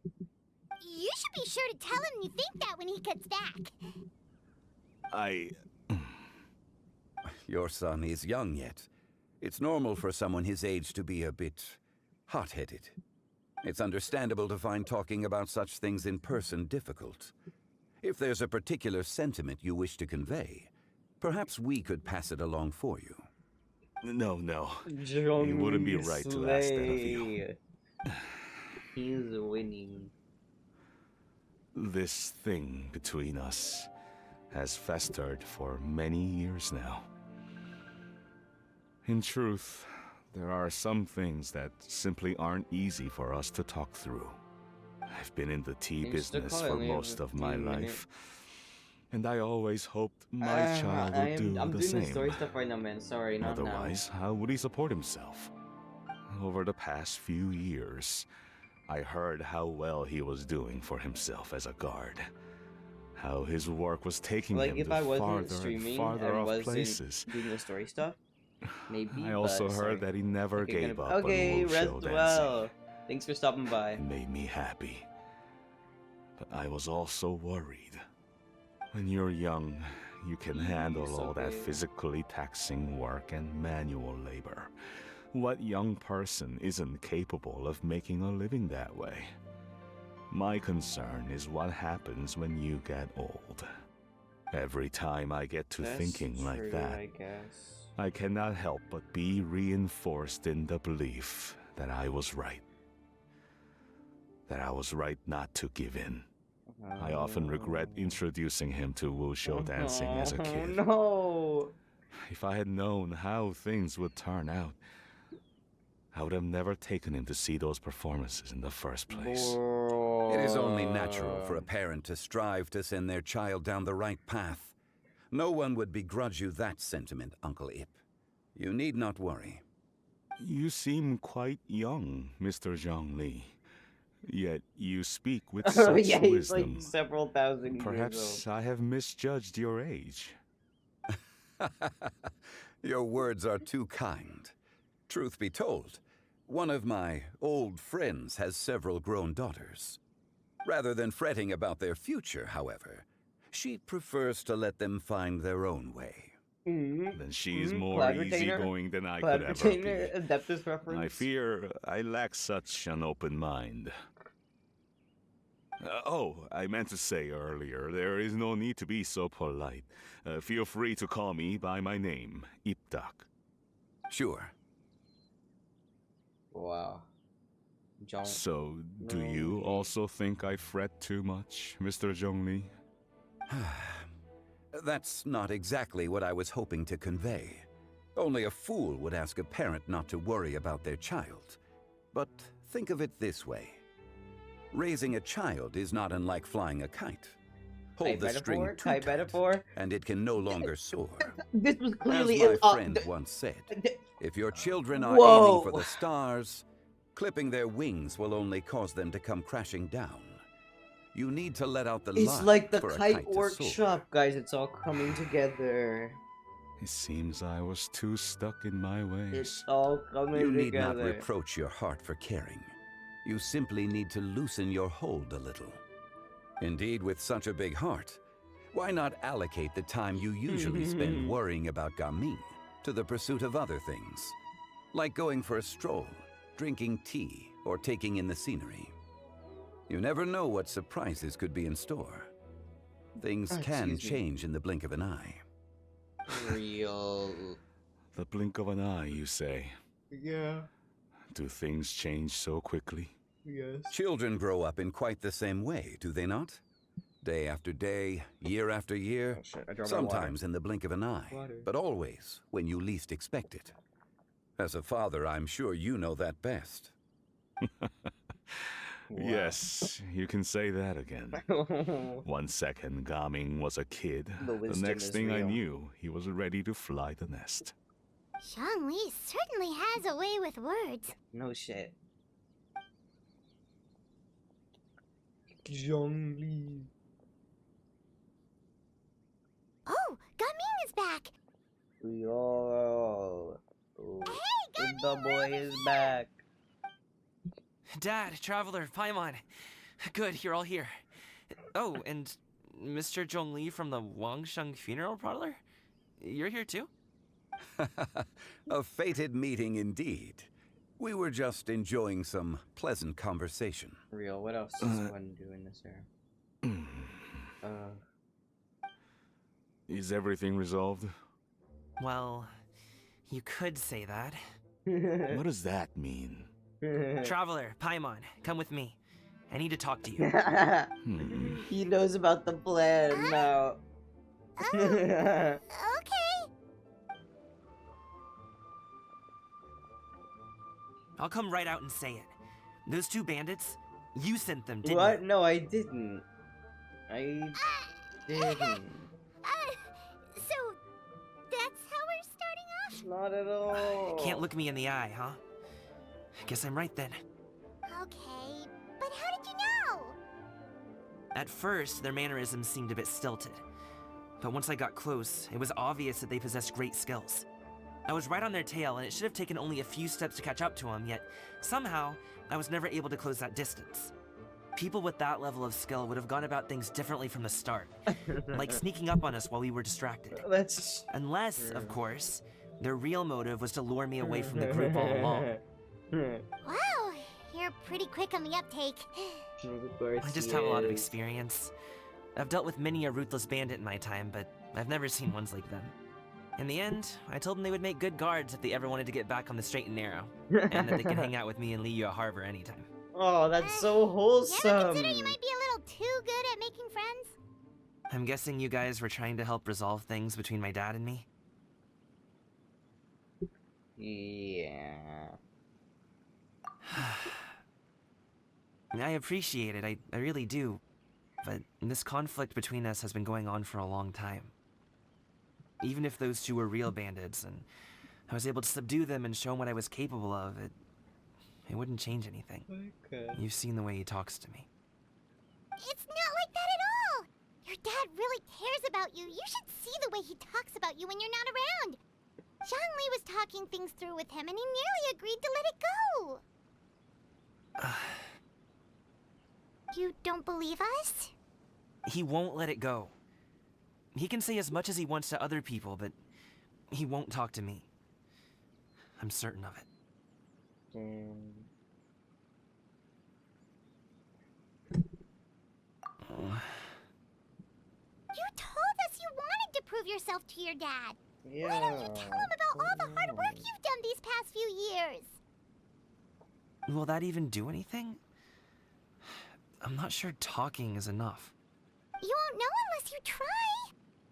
You should be sure to tell him you think that when he gets back. Your son is young yet. It's normal for someone his age to be a bit hot-headed. It's understandable to find talking about such things in person difficult. If there's a particular sentiment you wish to convey, perhaps we could pass it along for you. No. It wouldn't be right to ask that of you. He's winning. This thing between us has festered for many years now. In truth, there are some things that simply aren't easy for us to talk through. I've been in the tea business for most of my life, and I always hoped my child would do I'm the doing same. the story stuff right now, man. Sorry, not now. Otherwise, how would he support himself? Over the past few years, I heard how well he was doing for himself as a guard. How his work was taking Like, him if to I wasn't farther and streaming farther and off wasn't places. doing the story stuff, maybe. I also but, heard sorry. that he never Okay, gave gonna- up okay, on rest Wushu dancing. well. Thanks for stopping by. It made me happy. But I was also worried. When you're young, you can handle It's all that okay. physically taxing work and manual labor. What young person isn't capable of making a living that way? My concern is what happens when you get old. Every time I get to That's thinking true, like that, I guess. I cannot help but be reinforced in the belief that I was right. That I was right not to give in. I often regret introducing him to Wushu dancing as a kid. No! If I had known how things would turn out, I would have never taken him to see those performances in the first place. It is only natural for a parent to strive to send their child down the right path. No one would begrudge you that sentiment, Uncle Ip. You need not worry. You seem quite young, Mr. Zhongli. Yet you speak with Oh such yeah, he's wisdom. like several thousand years Perhaps old. I have misjudged your age. Your words are too kind. Truth be told, one of my old friends has several grown daughters. Rather than fretting about their future, however, she prefers to let them find their own way. Then she's more Cloud Retainer? easy-going than I Cloud could ever Retainer, be. Adeptus reference. I fear I lack such an open mind. I meant to say earlier, there is no need to be so polite. Feel free to call me by my name, Ipdak. Sure. Wow. John. So, do you No. also think I fret too much, Mr. Zhongli? That's not exactly what I was hoping to convey. Only a fool would ask a parent not to worry about their child. But think of it this way. Raising a child is not unlike flying a kite. Hold the string too Kite tight, metaphor. and it can no longer soar. This was As clearly my friend once said, if your children are Whoa. aiming for the stars, clipping their wings will only cause them to come crashing down. You need to let out the It's line like the for a kite kite to soar. workshop, guys. It's all coming together. It seems I was too stuck in my ways. It's all coming You need not together. reproach your heart for caring. You simply need to loosen your hold a little. Indeed, with such a big heart, why not allocate the time you usually spend worrying about Gaming to the pursuit of other things, like going for a stroll, drinking tea, or taking in the scenery? You never know what surprises could be in store. Things can Excuse me. change in the blink of an eye. Real. The blink of an eye, you say? Yeah. Do things change so quickly? Yes. Children grow up in quite the same way, do they not? Day after day, year after year, Oh, shit, I dropped my water. sometimes in the blink of an eye, Water. but always when you least expect it. As a father, I'm sure you know that best. Yes, you can say that again. 1 second, Gaming was a kid. The The wisdom next is thing I real. knew, he was ready to fly the nest. Zhongli certainly has a way with words. No shit. Zhongli. Oh, Gaming is back. Yo. Hey, The boy is back. Dad, Traveler, Paimon. Good, you're all here. Oh, and Mr. Zhongli from the Wangsheng Funeral Parlor? You're here too? A fated meeting indeed. We were just enjoying some pleasant conversation. Real, what else does one do in this era? Is everything resolved? Well, you could say that. What does that mean? Traveler, Paimon, come with me. I need to talk to you. He knows about the plan now. Okay. I'll come right out and say it. Those two bandits, you sent them, didn't What? you? No, I didn't. I didn't. So, that's how we're starting off? Not at all. Can't look me in the eye, huh? Guess I'm right then. Okay, but how did you know? At first, their mannerisms seemed a bit stilted. But once I got close, it was obvious that they possessed great skills. I was right on their tail, and it should have taken only a few steps to catch up to them, yet somehow, I was never able to close that distance. People with that level of skill would have gone about things differently from the start, like sneaking up on us while we were distracted. That's Unless, of course, their real motive was to lure me away from the group all along. Wow, you're pretty quick on the uptake. Of course I just he have a lot of is. experience. I've dealt with many a ruthless bandit in my time, but I've never seen ones like them. In the end, I told them they would make good guards if they ever wanted to get back on the straight and narrow, and that they can hang out with me in Liyue Harbor anytime. Oh, that's so wholesome. You ever consider you might be a little too good at making friends? I'm guessing you guys were trying to help resolve things between my dad and me? Yeah. I appreciate it, I really do. But this conflict between us has been going on for a long time. Even if those two were real bandits, and I was able to subdue them and show him what I was capable of, it wouldn't change anything. Okay. You've seen the way he talks to me. It's not like that at all! Your dad really cares about you. You should see the way he talks about you when you're not around. Zhongli was talking things through with him, and he nearly agreed to let it go. You don't believe us? He won't let it go. He can say as much as he wants to other people, but he won't talk to me. I'm certain of it. You told us you wanted to prove yourself to your dad. Yeah. Why don't you tell him about all the hard work you've done these past few years? Will that even do anything? I'm not sure talking is enough. You won't know unless you try.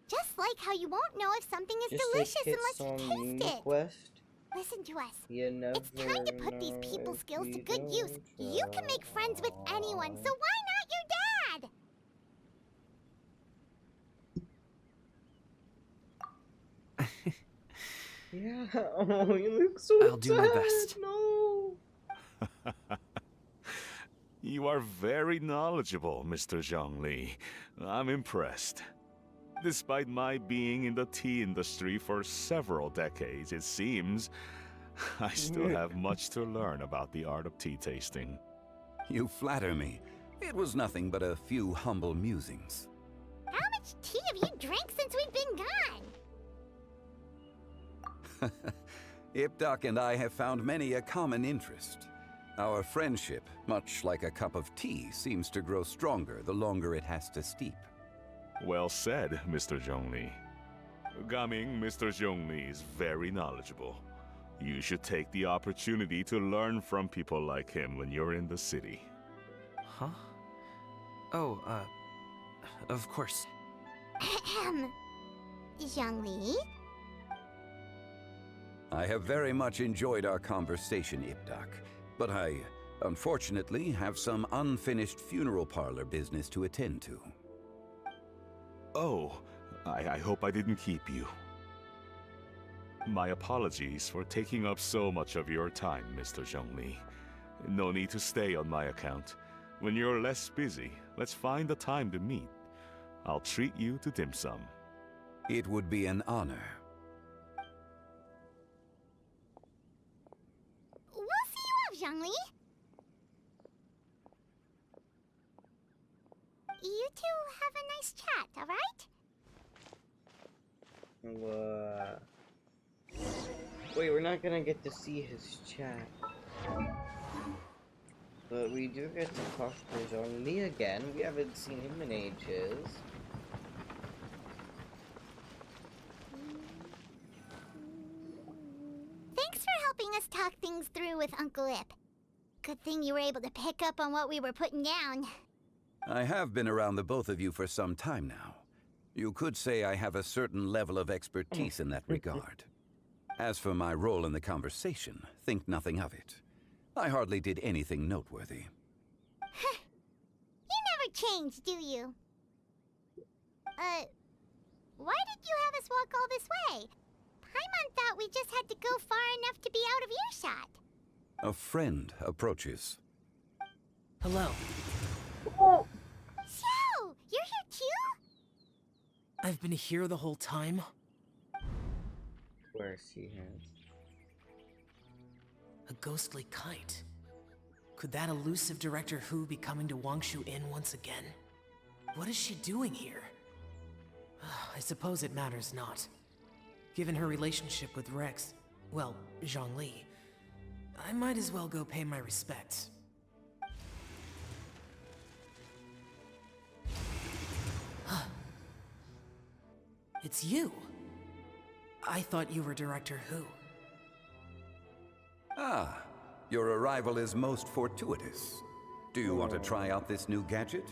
Just like how you won't know if something is Just delicious like unless it's on you taste it. Quest. Listen to us. You never It's time to put these know people if skills to we good use. don't You can make friends with anyone, so why not your dad? Yeah. Oh, you look so I'll do my sad. best. No. You are very knowledgeable, Mr. Zhongli. I'm impressed. Despite my being in the tea industry for several decades, it seems I still have much to learn about the art of tea tasting. You flatter me. It was nothing but a few humble musings. How much tea have you drank since we've been gone? Ipdak and I have found many a common interest. Our friendship, much like a cup of tea, seems to grow stronger the longer it has to steep. Well said, Mr. Zhongli. Gaming, Mr. Zhongli is very knowledgeable. You should take the opportunity to learn from people like him when you're in the city. Huh? Oh, of course. Ahem. Zhongli? I have very much enjoyed our conversation, Ipdak, but I, unfortunately, have some unfinished funeral parlor business to attend to. Oh, I hope I didn't keep you. My apologies for taking up so much of your time, Mr. Zhongli. No need to stay on my account. When you're less busy, let's find a time to meet. I'll treat you to dim sum. It would be an honor. We'll see you off, Zhongli. two have a nice chat, alright? Wait, we're not gonna get to see his chat. But we do get to talk to Zhongli again. We haven't seen him in ages. Thanks for helping us talk things through with Uncle Ip. Good thing you were able to pick up on what we were putting down. I have been around the both of you for some time now. You could say I have a certain level of expertise in that regard. As for my role in the conversation, think nothing of it. I hardly did anything noteworthy. You never change, do you? Why did you have us walk all this way? Paimon thought we just had to go far enough to be out of earshot. A friend approaches. Hello. So, you're here too? I've been here the whole time. Where is he here? A ghostly kite. Could that elusive Director Hu be coming to Wangshu Inn once again? What is she doing here? I suppose it matters not. Given her relationship with Rex, well, Zhongli, I might as well go pay my respects. It's you! I thought you were Director Hu. Ah, your arrival is most fortuitous. Do you want to try out this new gadget?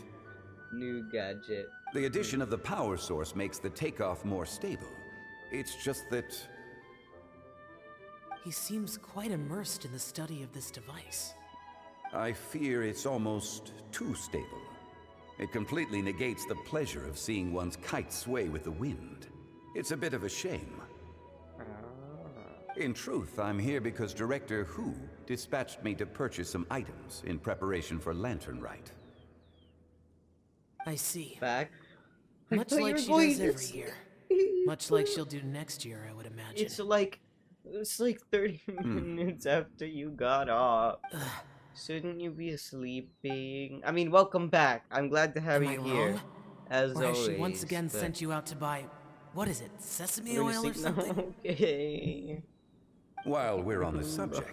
New gadget. The addition of the power source makes the takeoff more stable. It's just that... He seems quite immersed in the study of this device. I fear it's almost too stable. It completely negates the pleasure of seeing one's kite sway with the wind. It's a bit of a shame. In truth, I'm here because Director Hu dispatched me to purchase some items in preparation for Lantern Rite. I see. Back. Much like she does every year. Much like she'll do next year, I would imagine. It's like 30 minutes after you got off. Shouldn't you be sleeping? I mean, welcome back. I'm glad to have Am you I here. wrong? As Or has always. she once again but- sent you out to buy, what is it, sesame We're oil or gonna sleep now? something? Okay. While we're on the subject,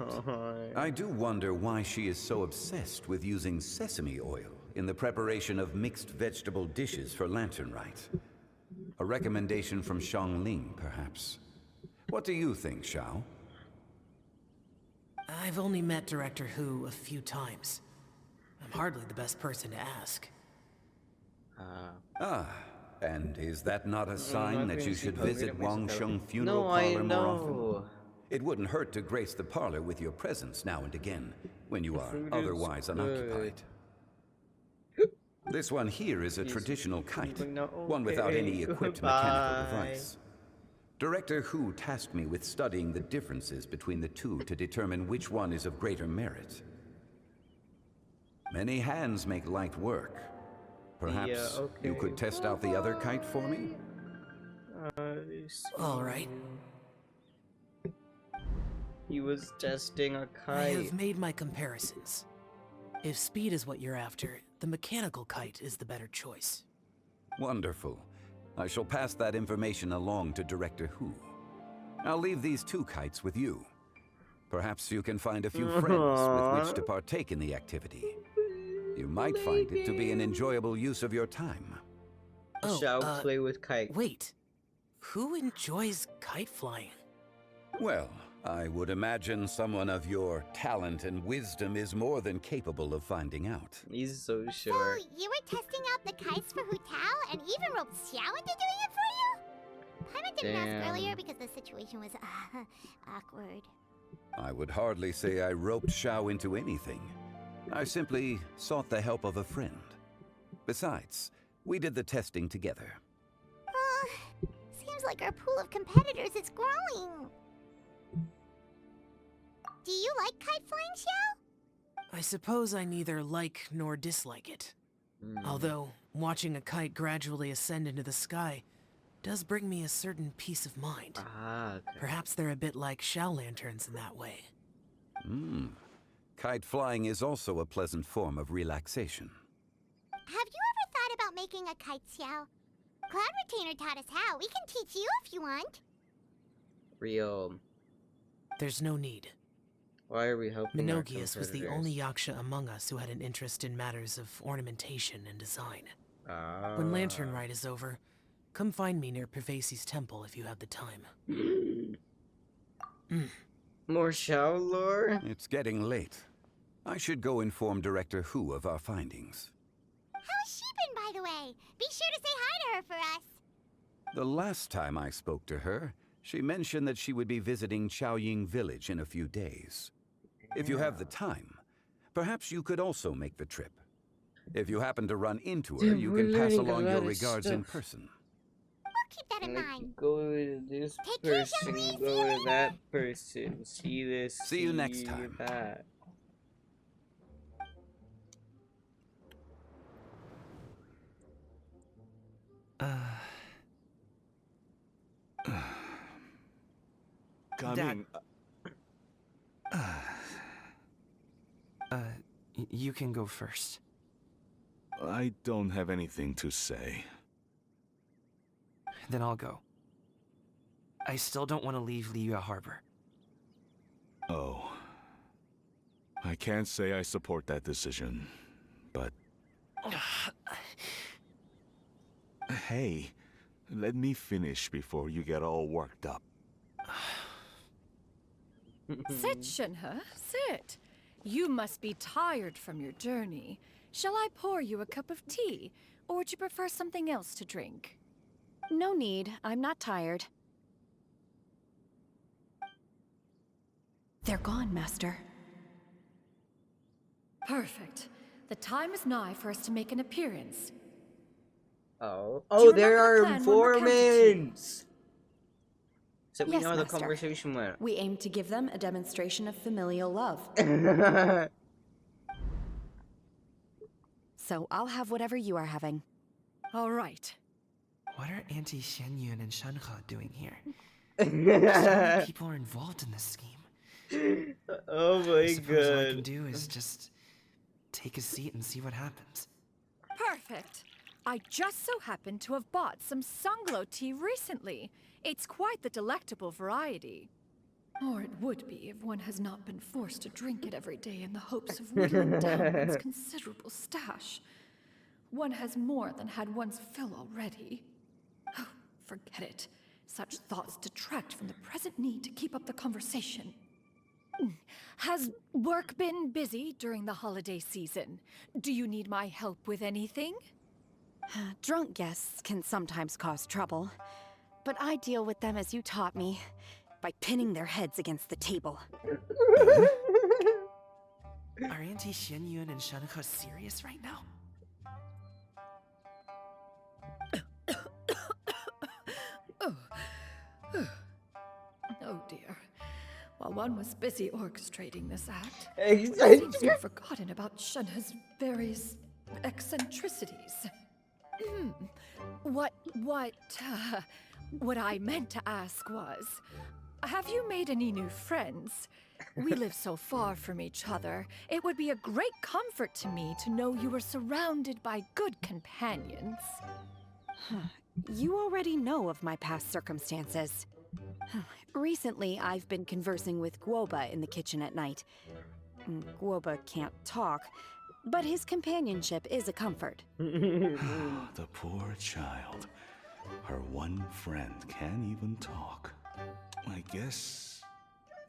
I do wonder why she is so obsessed with using sesame oil in the preparation of mixed vegetable dishes for Lantern Rite. A recommendation from Xiangling, perhaps. What do you think, Xiao? I've only met Director Hu a few times. I'm hardly the best person to ask. And is that not a sign not that going you to should sleep hungry, visit that makes it Wang better. Sheng Funeral No, I Parlor more often? know. It wouldn't hurt to grace the parlor with your presence now and again, when you are food is otherwise unoccupied. This one here is a traditional kite, sleeping now? one without any Okay, equipped goodbye. mechanical device. Director Hu tasked me with studying the differences between the two to determine which one is of greater merit. Many hands make light work. Perhaps you okay. could test out the other kite for me? All right. He was testing a I kite. have made my comparisons. If speed is what you're after, the mechanical kite is the better choice. Wonderful. I shall pass that information along to Director Hu. I'll leave these two kites with you. Perhaps you can find a few friends with which to partake in the activity. You might find it to be an enjoyable use of your time. Oh, Shall play with kite. Wait. Who enjoys kite flying? Well, I would imagine someone of your talent and wisdom is more than capable of finding out. He's so So, sure. you were testing out the kites for Hu Tao and even roped Xiao into doing it for you? Paimon didn't Damn. ask earlier because the situation was awkward. I would hardly say I roped Xiao into anything. I simply sought the help of a friend. Besides, we did the testing together. Seems like our pool of competitors is growing. Do you like kite flying, Xiao? I suppose I neither like nor dislike it. Although, watching a kite gradually ascend into the sky does bring me a certain peace of mind. Okay. Perhaps they're a bit like shell lanterns in that way. Kite flying is also a pleasant form of relaxation. Have you ever thought about making a kite, Xiao. Cloud Retainer taught us how. We can teach you if you want. Real. There's no need. Why are we helping our Minogius was the competitors? only Yaksha among us who had an interest in matters of ornamentation and design. Ah. When Lantern Rite is over, come find me near Pervasi's temple if you have the time. More Xiao lore? It's getting late. I should go inform Director Hu of our findings. How's she been, by the way? Be sure to say hi to her for us. The last time I spoke to her, she mentioned that she would be visiting Chaoying Village in a few days. If you have the time, perhaps you could also make the trip. If you happen to run into her, Dude, you we're can pass learning a along lot your of regards in stuff. person. We'll keep that in Like, mind. go to this Take care, person, Xiaomi. go to that person, see this, See you next time. that. Coming. You can go first. I don't have anything to say. Then I'll go. I still don't want to leave Liyue Harbor. Oh. I can't say I support that decision, but... Hey, let me finish before you get all worked up. Sit, Shenhe, sit. You must be tired from your journey. Shall I pour you a cup of tea, or would you prefer something else to drink? No need. I'm not tired. They're gone, Master. Perfect. The time is nigh for us to make an appearance. Oh. Do you Oh, there remember are the plan when recounted to you? informants! So we Yes, know how the Master. conversation went. We aim to give them a demonstration of familial love. So I'll have whatever you are having. All right. What are Auntie Xianyun and Shenhe doing here? So many people are involved in this scheme. Oh I my suppose all I can god. do is just take a seat and see what happens. Perfect. I just so happen to have bought some Sunglow tea recently. It's quite the delectable variety. Or it would be if one has not been forced to drink it every day in the hopes of whittling down one's considerable stash. One has more than had one's fill already. Oh, forget it. Such thoughts detract from the present need to keep up the conversation. Has work been busy during the holiday season? Do you need my help with anything? Drunk guests can sometimes cause trouble, but I deal with them as you taught me, by pinning their heads against the table. Are Auntie Xianyun and Shenhe serious right now? Oh dear. While one was busy orchestrating this act, Exactly. it seems to have forgotten about Shenhe's various eccentricities. What I meant to ask was, have you made any new friends? We live so far from each other. It would be a great comfort to me to know you were surrounded by good companions. You already know of my past circumstances. Recently, I've been conversing with Guoba in the kitchen at night. Guoba can't talk, but his companionship is a comfort. The poor child. Her one friend can't even talk. I guess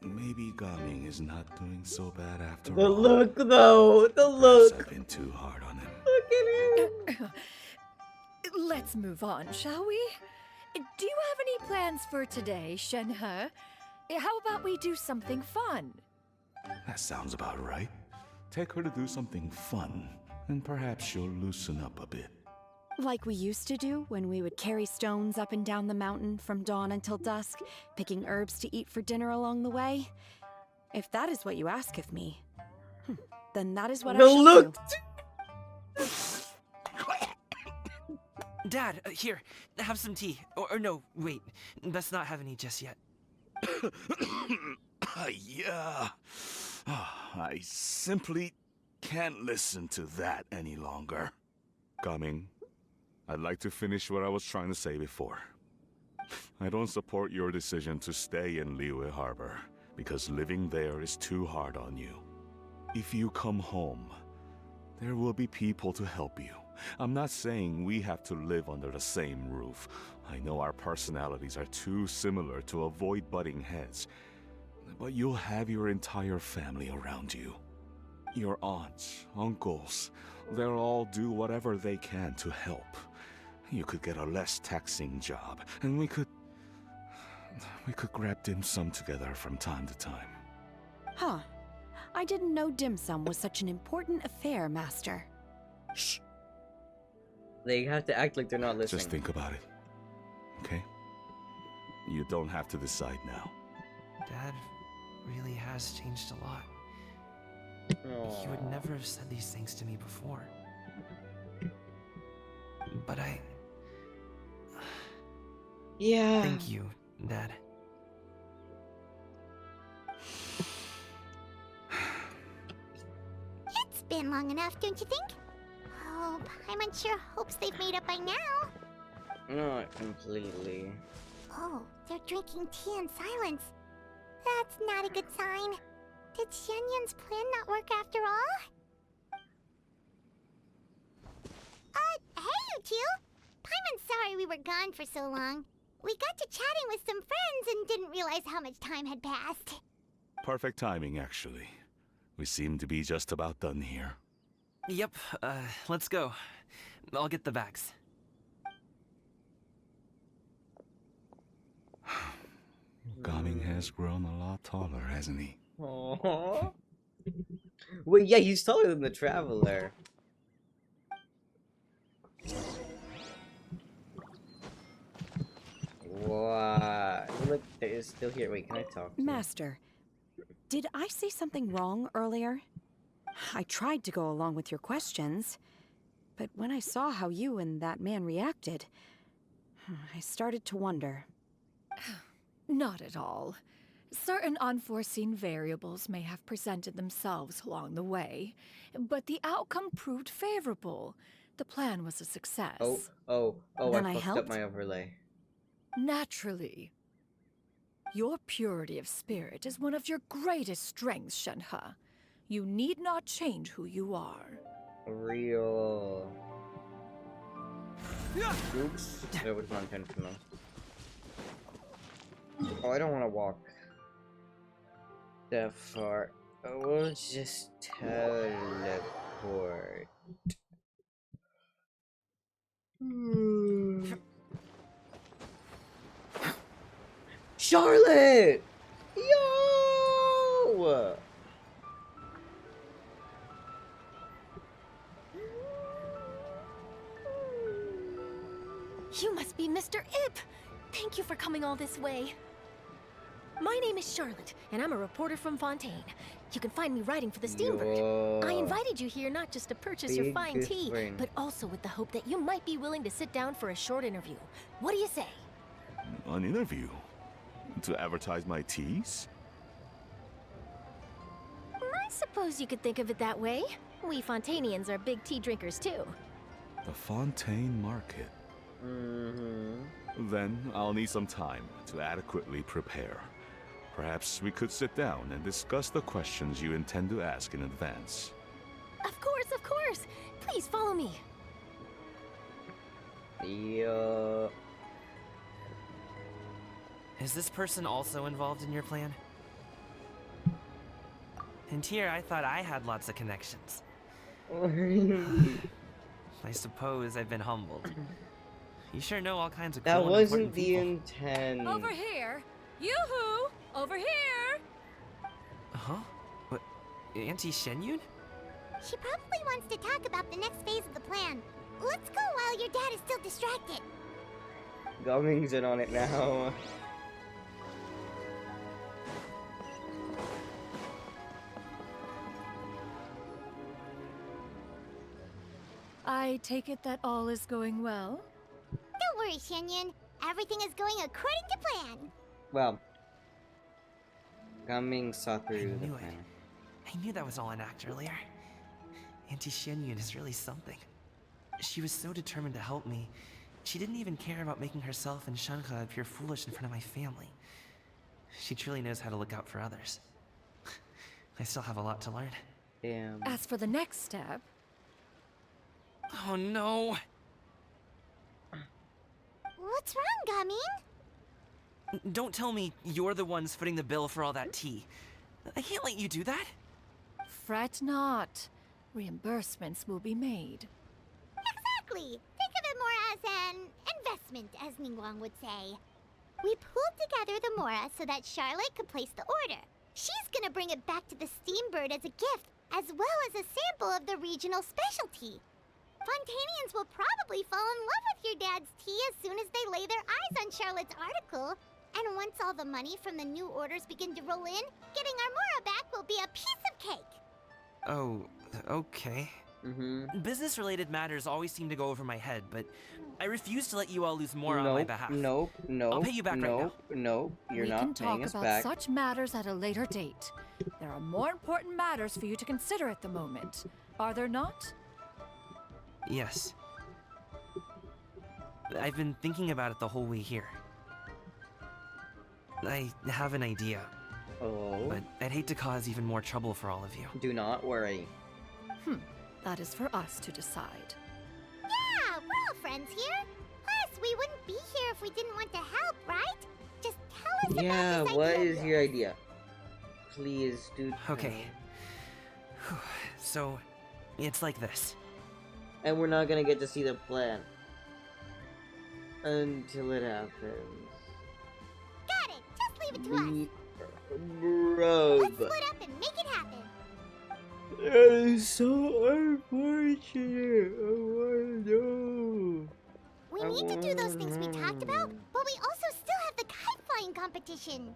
maybe Gaming is not doing so bad after The all. look, though. The Perhaps look. I've been too hard on him. Look at him. Let's move on, shall we? Do you have any plans for today, Shenhe? How about we do something fun? That sounds about right. Take her to do something fun, and perhaps she'll loosen up a bit. Like we used to do when we would carry stones up and down the mountain from dawn until dusk, picking herbs to eat for dinner along the way. If that is what you ask of me, then that is what I The shall look. do. Dad, here, have some tea. Or no, wait, let's not have any just yet. Yeah. I simply can't listen to that any longer. Coming. I'd like to finish what I was trying to say before. I don't support your decision to stay in Liyue Harbor, because living there is too hard on you. If you come home, there will be people to help you. I'm not saying we have to live under the same roof. I know our personalities are too similar to avoid butting heads. But you'll have your entire family around you. Your aunts, uncles, they'll all do whatever they can to help. You could get a less taxing job, and we could grab dim sum together from time to time. Huh. I didn't know dim sum was such an important affair, Master. Shh. They have to act like they're not listening. Just think about it, okay? You don't have to decide now. Dad really has changed a lot. Aww. He would never have said these things to me before. But Yeah. Thank you, Dad. It's been long enough, don't you think? Oh, Paimon sure hopes they've made up by now. Not completely. Oh, they're drinking tea in silence. That's not a good sign. Did Xianyun's plan not work after all? Hey, you two! Paimon's sorry we were gone for so long. We got to chatting with some friends and didn't realize how much time had passed. Perfect timing, actually. We seem to be just about done here. Yep, let's go. I'll get the bags. Gaming has grown a lot taller, hasn't he? Aww. Wait, yeah, he's taller than the Traveler. Wow. Look, they're still here. Wait, can I talk to you? Master, did I say something wrong earlier? I tried to go along with your questions, but when I saw how you and that man reacted, I started to wonder. Not at all. Certain unforeseen variables may have presented themselves along the way, but the outcome proved favorable. The plan was a success. Then I I fucked up helped? my overlay. Naturally. Your purity of spirit is one of your greatest strengths, Shenhe. You need not change who you are. Real. Oops. That was not intentional. Oh, I don't want to walk that far. We'll just teleport. Charlotte! Yo! You must be Mr. Ip! Thank you for coming all this way. My name is Charlotte, and I'm a reporter from Fontaine. You can find me writing for the Steambird. I invited you here not just to purchase your fine tea, but also with the hope that you might be willing to sit down for a short interview. What do you say? An interview? To advertise my teas? I suppose you could think of it that way. We Fontainians are big tea drinkers too. The Fontaine Market. Then I'll need some time to adequately prepare. Perhaps we could sit down and discuss the questions you intend to ask in advance. Of course, of course! Please follow me. Yeah. Is this person also involved in your plan? And here I thought I had lots of connections. I suppose I've been humbled. You sure know all kinds of cool That and wasn't important the people. intent. Over here! Yoo-hoo! Over here! Huh? What? Auntie Shenyun? She probably wants to talk about the next phase of the plan. Let's go while your dad is still distracted. Gumming's in on it now. I take it that all is going well? Don't worry, Xianyun. Everything is going according to plan. Well, Gumming saw through the plan. I knew that was all an act earlier. Auntie Shenyun is really something. She was so determined to help me. She didn't even care about making herself and Shanka appear foolish in front of my family. She truly knows how to look out for others. I still have a lot to learn. Damn. As for the next step... Oh no! What's wrong, Gamin? Don't tell me you're the ones footing the bill for all that tea. I can't let you do that. Fret not. Reimbursements will be made. Exactly. Think of it more as an investment, as Ningguang would say. We pooled together the Mora so that Charlotte could place the order. She's gonna bring it back to the Steambird as a gift, as well as a sample of the regional specialty. Fontainians will probably fall in love with your dad's tea as soon as they lay their eyes on Charlotte's article. And once all the money from the new orders begin to roll in, getting our Mora back will be a piece of cake. Oh, okay. Business-related matters always seem to go over my head, but I refuse to let you all lose more on my behalf. Nope. I'll pay you back right now. Nope. You're not paying us back. We can talk about such matters at a later date. There are more important matters for you to consider at the moment. Are there not? Yes. I've been thinking about it the whole way here. I have an idea. Oh. But I'd hate to cause even more trouble for all of you. Do not worry. That is for us to decide. Yeah, we're all friends here. Plus, we wouldn't be here if we didn't want to help, right? Just tell us about this what idea. is your idea? Please, dude. Okay. So, it's like this. And we're not gonna get to see the plan. Until it happens. Got it. Just leave it to us. Bro. Let's split up and make it happen. That is so unfortunate. I wanna know. We need to do those things we talked about, but we also still have the kite flying competition.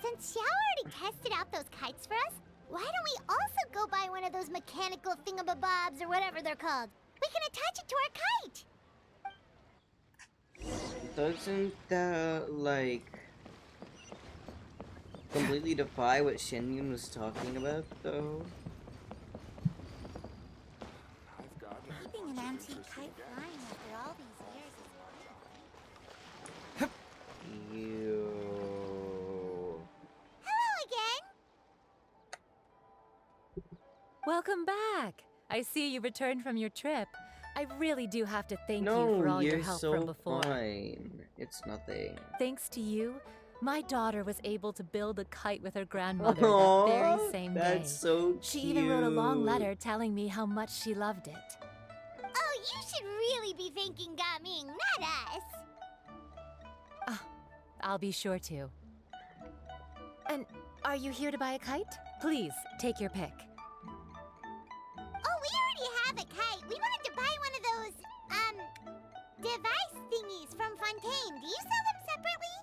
Since Xiao already tested out those kites for us, why don't we also go buy one of those mechanical thingamabobs or whatever they're called? We can attach it to our kite. Doesn't that, like, completely defy what Shenyun was talking about, though? Keeping an antique kite flying after all these years is... You. Hello again! Welcome back! I see you returned from your trip. I really do have to thank you No, for all your you're help so from before. fine. It's nothing. Thanks to you, my daughter was able to build a kite with her grandmother Aw, that very same day. that's so She even wrote a long cute. letter telling me how much she loved it. Oh, you should really be thanking Gaming, not us. I'll be sure to. And are you here to buy a kite? Please, take your pick. Oh, we already have a kite. We wanted to buy one of those, device thingies from Fontaine. Do you sell them separately?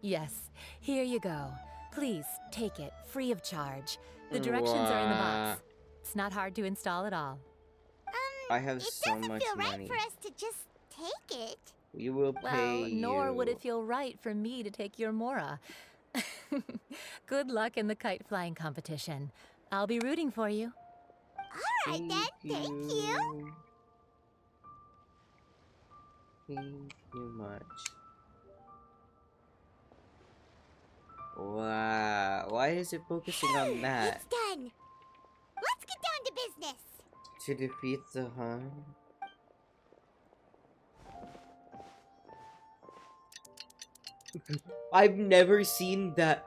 Yes. Here you go. Please, take it, free of charge. The directions are in the box. It's not hard to install at all. I have It so doesn't much feel right money. for us to just take it. We will pay Well, nor would you. it feel right for me to take your Mora. Good luck in the kite flying competition. I'll be rooting for you. All right then, thank you. Thank you much. Wow, why is it focusing on that? It's done. Let's get down to business. To defeat the Han? I've never seen that.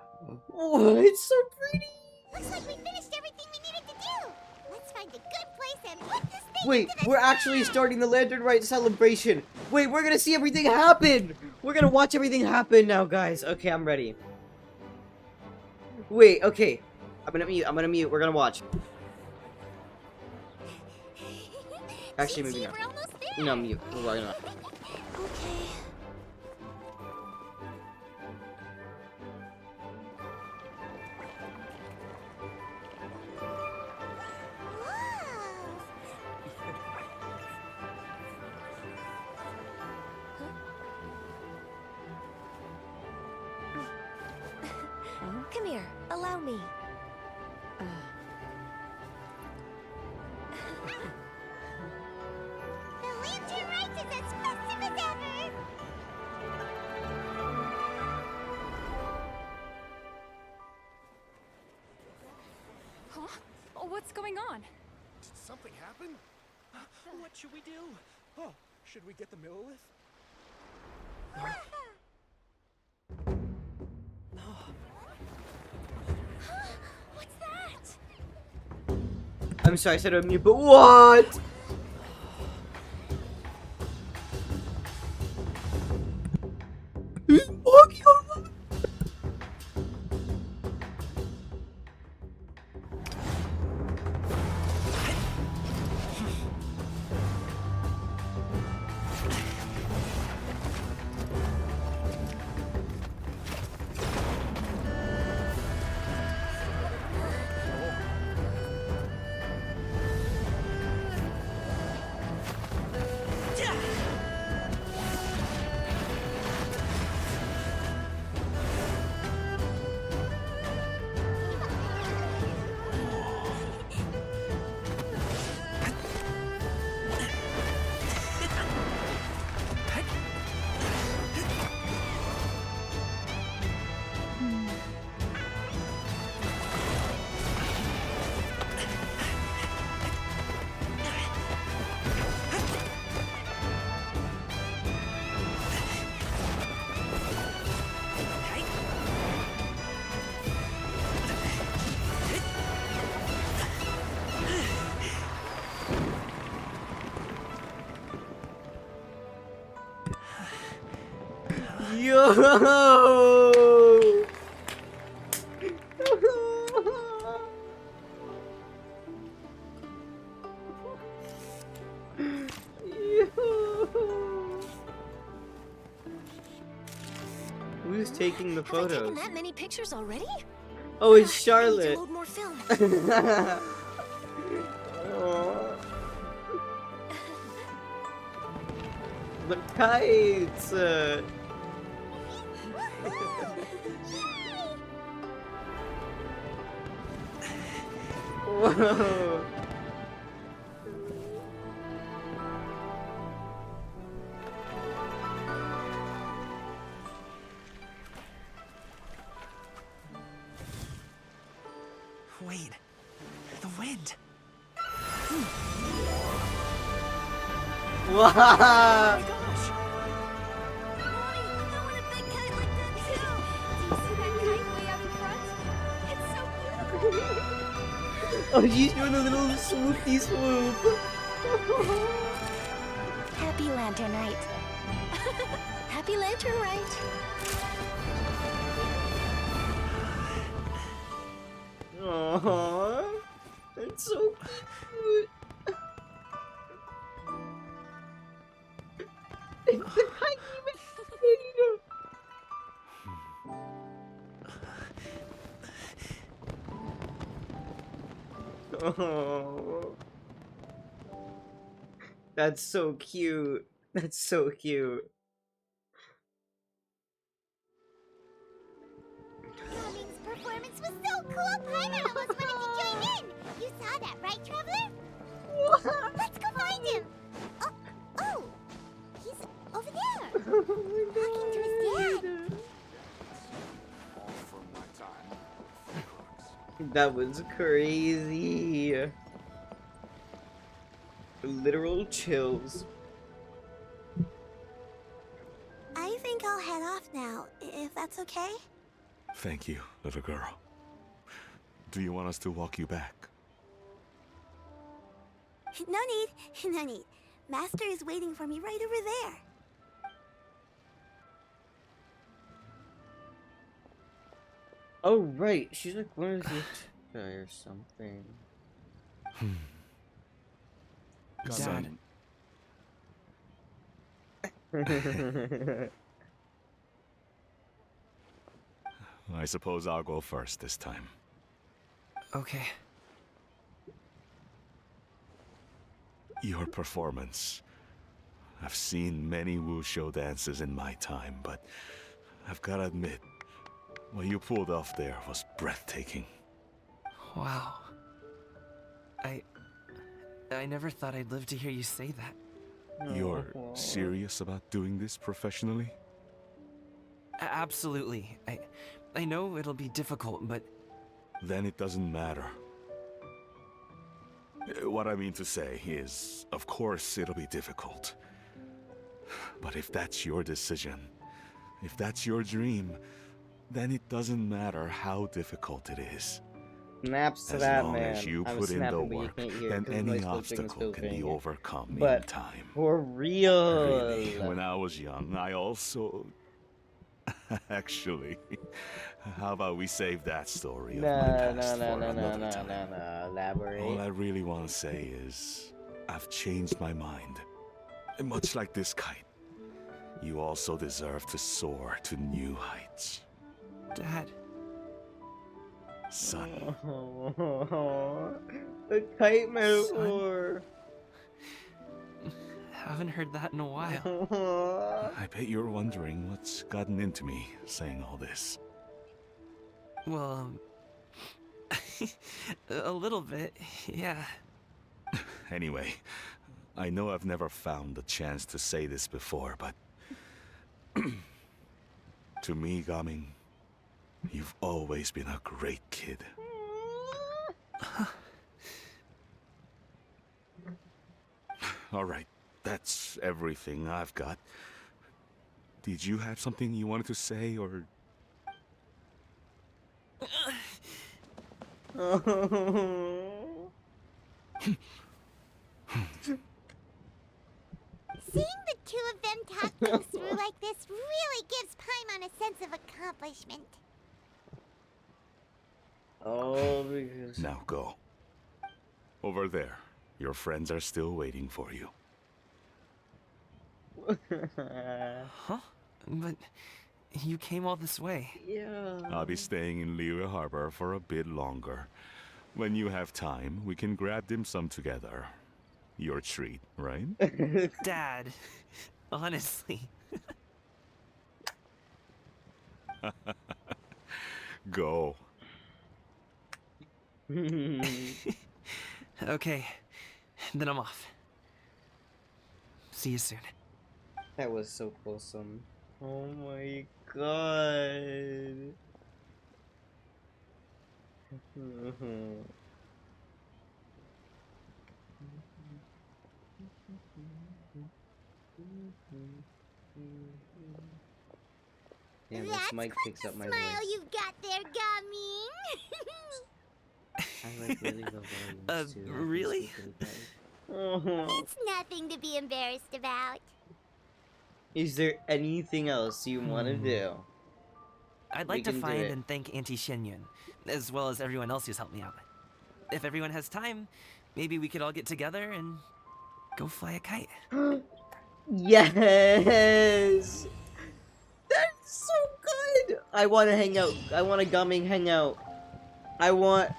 Oh, it's so pretty. Looks like we finished everything we needed to do. Let's find a good place and put this thing Wait, into the we're actually starting the Lantern Rite celebration. Wait, we're gonna see everything happen. We're gonna watch everything happen now, guys. Okay, I'm ready. Wait, okay. I'm gonna mute. We're gonna watch. Actually, maybe not. We're almost there. No, mute. We're gonna. Okay. Come here, allow me. What's going on? Did something happen? What should we do? Oh, should we get the Millilith? What's that? I'm sorry, I said on mute, but what? He's walking on. Yo! Who's taking the Have I taken photos? that many pictures already? Oh, it's I need Charlotte. to load more film. Aw. The kites. Whoa. Wait. The wind. Wow. Gosh. Mommy, I want a big kite like that too. Do you see that kite way out in front? It's so beautiful. Oh, she's doing a little swoopy swoop. Happy Lantern Rite. Happy Lantern Rite. Aww. That's so cute. It's the kite you made. Oh. That's so cute. That's so cute. Cummings' performance was so cool, Paimon almost wanted to join in. You saw that, right, Traveler? Let's go find him. Oh, he's over there. Talking to his dad. That was crazy. Literal chills. I think I'll head off now, if that's okay. Thank you, little girl. Do you want us to walk you back? No need, no need. Master is waiting for me right over there. Oh, right. She's like one of the or something. Dad. I suppose I'll go first this time. Okay. Your performance. I've seen many wushou dances in my time, but I've gotta admit, what you pulled off there was breathtaking. Wow. I never thought I'd live to hear you say that. You're serious about doing this professionally? Absolutely. I know it'll be difficult, but... Then it doesn't matter. What I mean to say is, of course, it'll be difficult. But if that's your decision, if that's your dream, then it doesn't matter how difficult it is. Snaps to As that, long man. as you I'm put in the snapping, but you work, can't hear then 'cause any my obstacle can be overcome in But time. for real. Really, when I was young, I also... Actually, how about we save that story of my past for another time? Elaborate. All I really want to say is, I've changed my mind. Much like this kite, you also deserve to soar to new heights. Dad. Son. The kite metaphor. Haven't heard that in a while. I bet you're wondering what's gotten into me saying all this. Well, a little bit, yeah. Anyway, I know I've never found the chance to say this before, but... to me, Gaming, you've always been a great kid. Alright, that's everything I've got. Did you have something you wanted to say, or... Seeing the two of them talk things through like this really gives Paimon a sense of accomplishment. Oh, because... Now go. Over there. Your friends are still waiting for you. Huh? But you came all this way. Yeah. I'll be staying in Liyue Harbor for a bit longer. When you have time, we can grab dim sum together. Your treat, right? Dad, honestly. Go. Okay, then I'm off. See you soon. That was so wholesome. Oh my god. Damn, this That's mic quite picks the up my smile voice. you've got there, Gaming. I like really low volumes too. Really? It's nothing to be embarrassed about. Is there anything else you want to do? I'd like to find and thank Auntie Shenyun, as well as everyone else who's helped me out. If everyone has time, maybe we could all get together and go fly a kite. Yes! That's so good! I want to hang out. I want a Gumming hangout. I want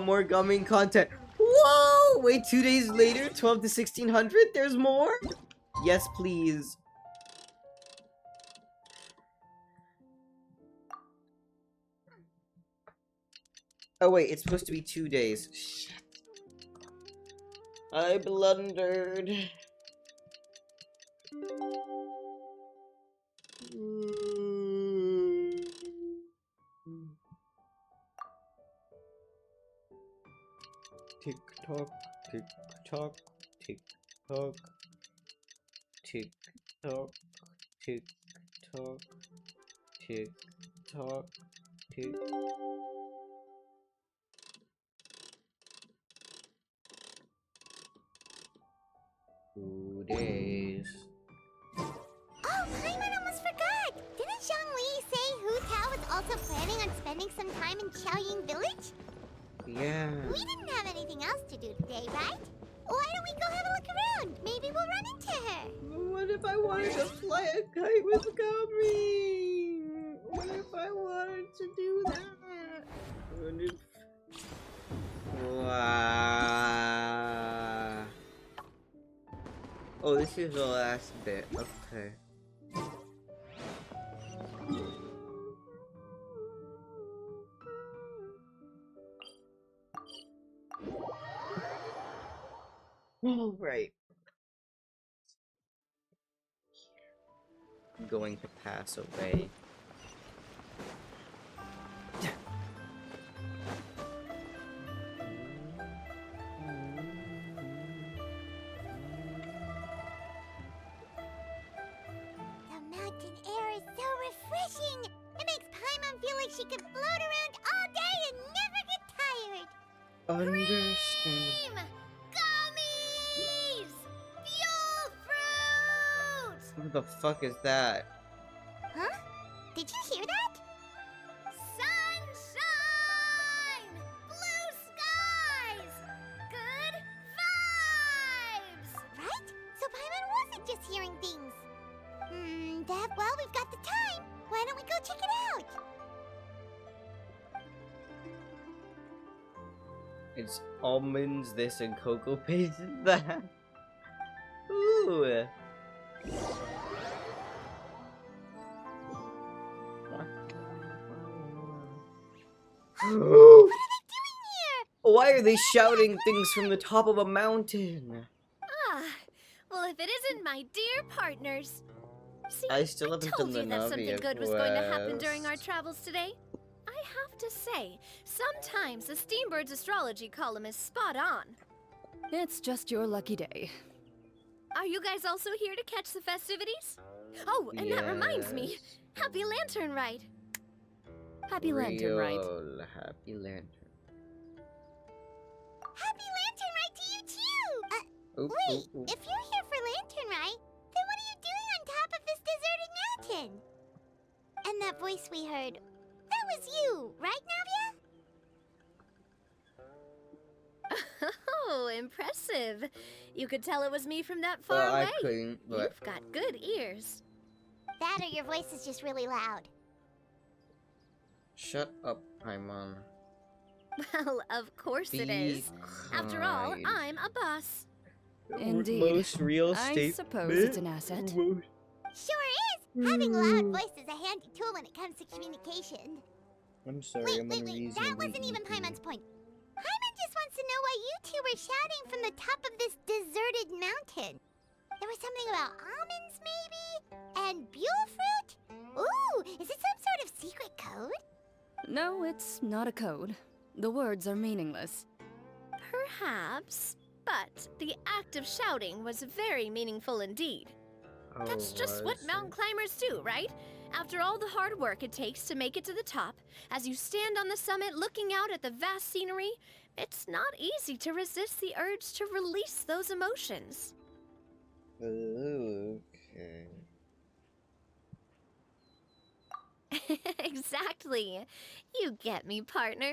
more Gumming content. Whoa! Wait, 2 days later, 12 to 1600? There's more? Yes, please. Oh wait, it's supposed to be 2 days. Shit. I blundered. Tick tock, tick tock, tick tock, tick tock, tick tock, tick tock, tick. 2 days. Oh, Paimon almost forgot! Didn't Zhongli say Hu Tao was also planning on spending some time in Xiaoying Village? Yeah. We didn't have anything else to do today, right? Why don't we go have a look around? Maybe we'll run into her. What if I wanted to fly a kite with Gummy? What if I wanted to do that? What if... Wow. Oh, this is the last bit. Okay. All right. I'm going to pass away. so refreshing. It makes Paimon feel like she could float around all day and never get tired. Understand. Gummies! Fuel fruit! What the fuck is that? Huh? Did you hear that? Sunshine! Blue skies! Good vibes! Right? So Paimon wasn't just hearing things. Well, we've got the time. Why don't we go check it out? It's almonds, this, and cocoa paste, that. Ooh. What are they doing here? Why are they shouting things from the top of a mountain? Ah, well, if it isn't my dear partners. See, I still haven't told done you the that something Navia good was going to happen during our quest. travels today. I have to say, sometimes the Steambird's astrology column is spot on. It's just your lucky day. Are you guys also here to catch the festivities? Oh, and that reminds me. Happy Lantern Ride. Happy Lantern Ride. Real Happy Lantern. Happy Lantern Ride to you too! Oop, Wait, oop, oop. if you're here for Lantern Ride, then what are you doing on top of this deserted mountain? And that voice we heard, that was you, right, Navia? Oh, impressive. You could tell it was me from that far away. I couldn't, but... You've got good ears. That or your voice is just really loud. Shut up, Paimon. Well, of course it is. After all, I'm a boss. Indeed. Most real I statement. suppose it's an asset. Sure is! Having a loud voice is a handy tool when it comes to communication. I'm sorry, Wait, I'm that unreasonably wasn't even eager. Paimon's point. Paimon just wants to know why you two were shouting from the top of this deserted mountain. There was something about almonds, maybe? And buell fruit? Ooh, is it some sort of secret code? No, it's not a code. The words are meaningless. Perhaps, but the act of shouting was very meaningful indeed. Oh, That's just what mountain climbers do, right? After all the hard work it takes to make it to the top, as you stand on the summit looking out at the vast scenery, it's not easy to resist the urge to release those emotions. Okay. Exactly. You get me, partner.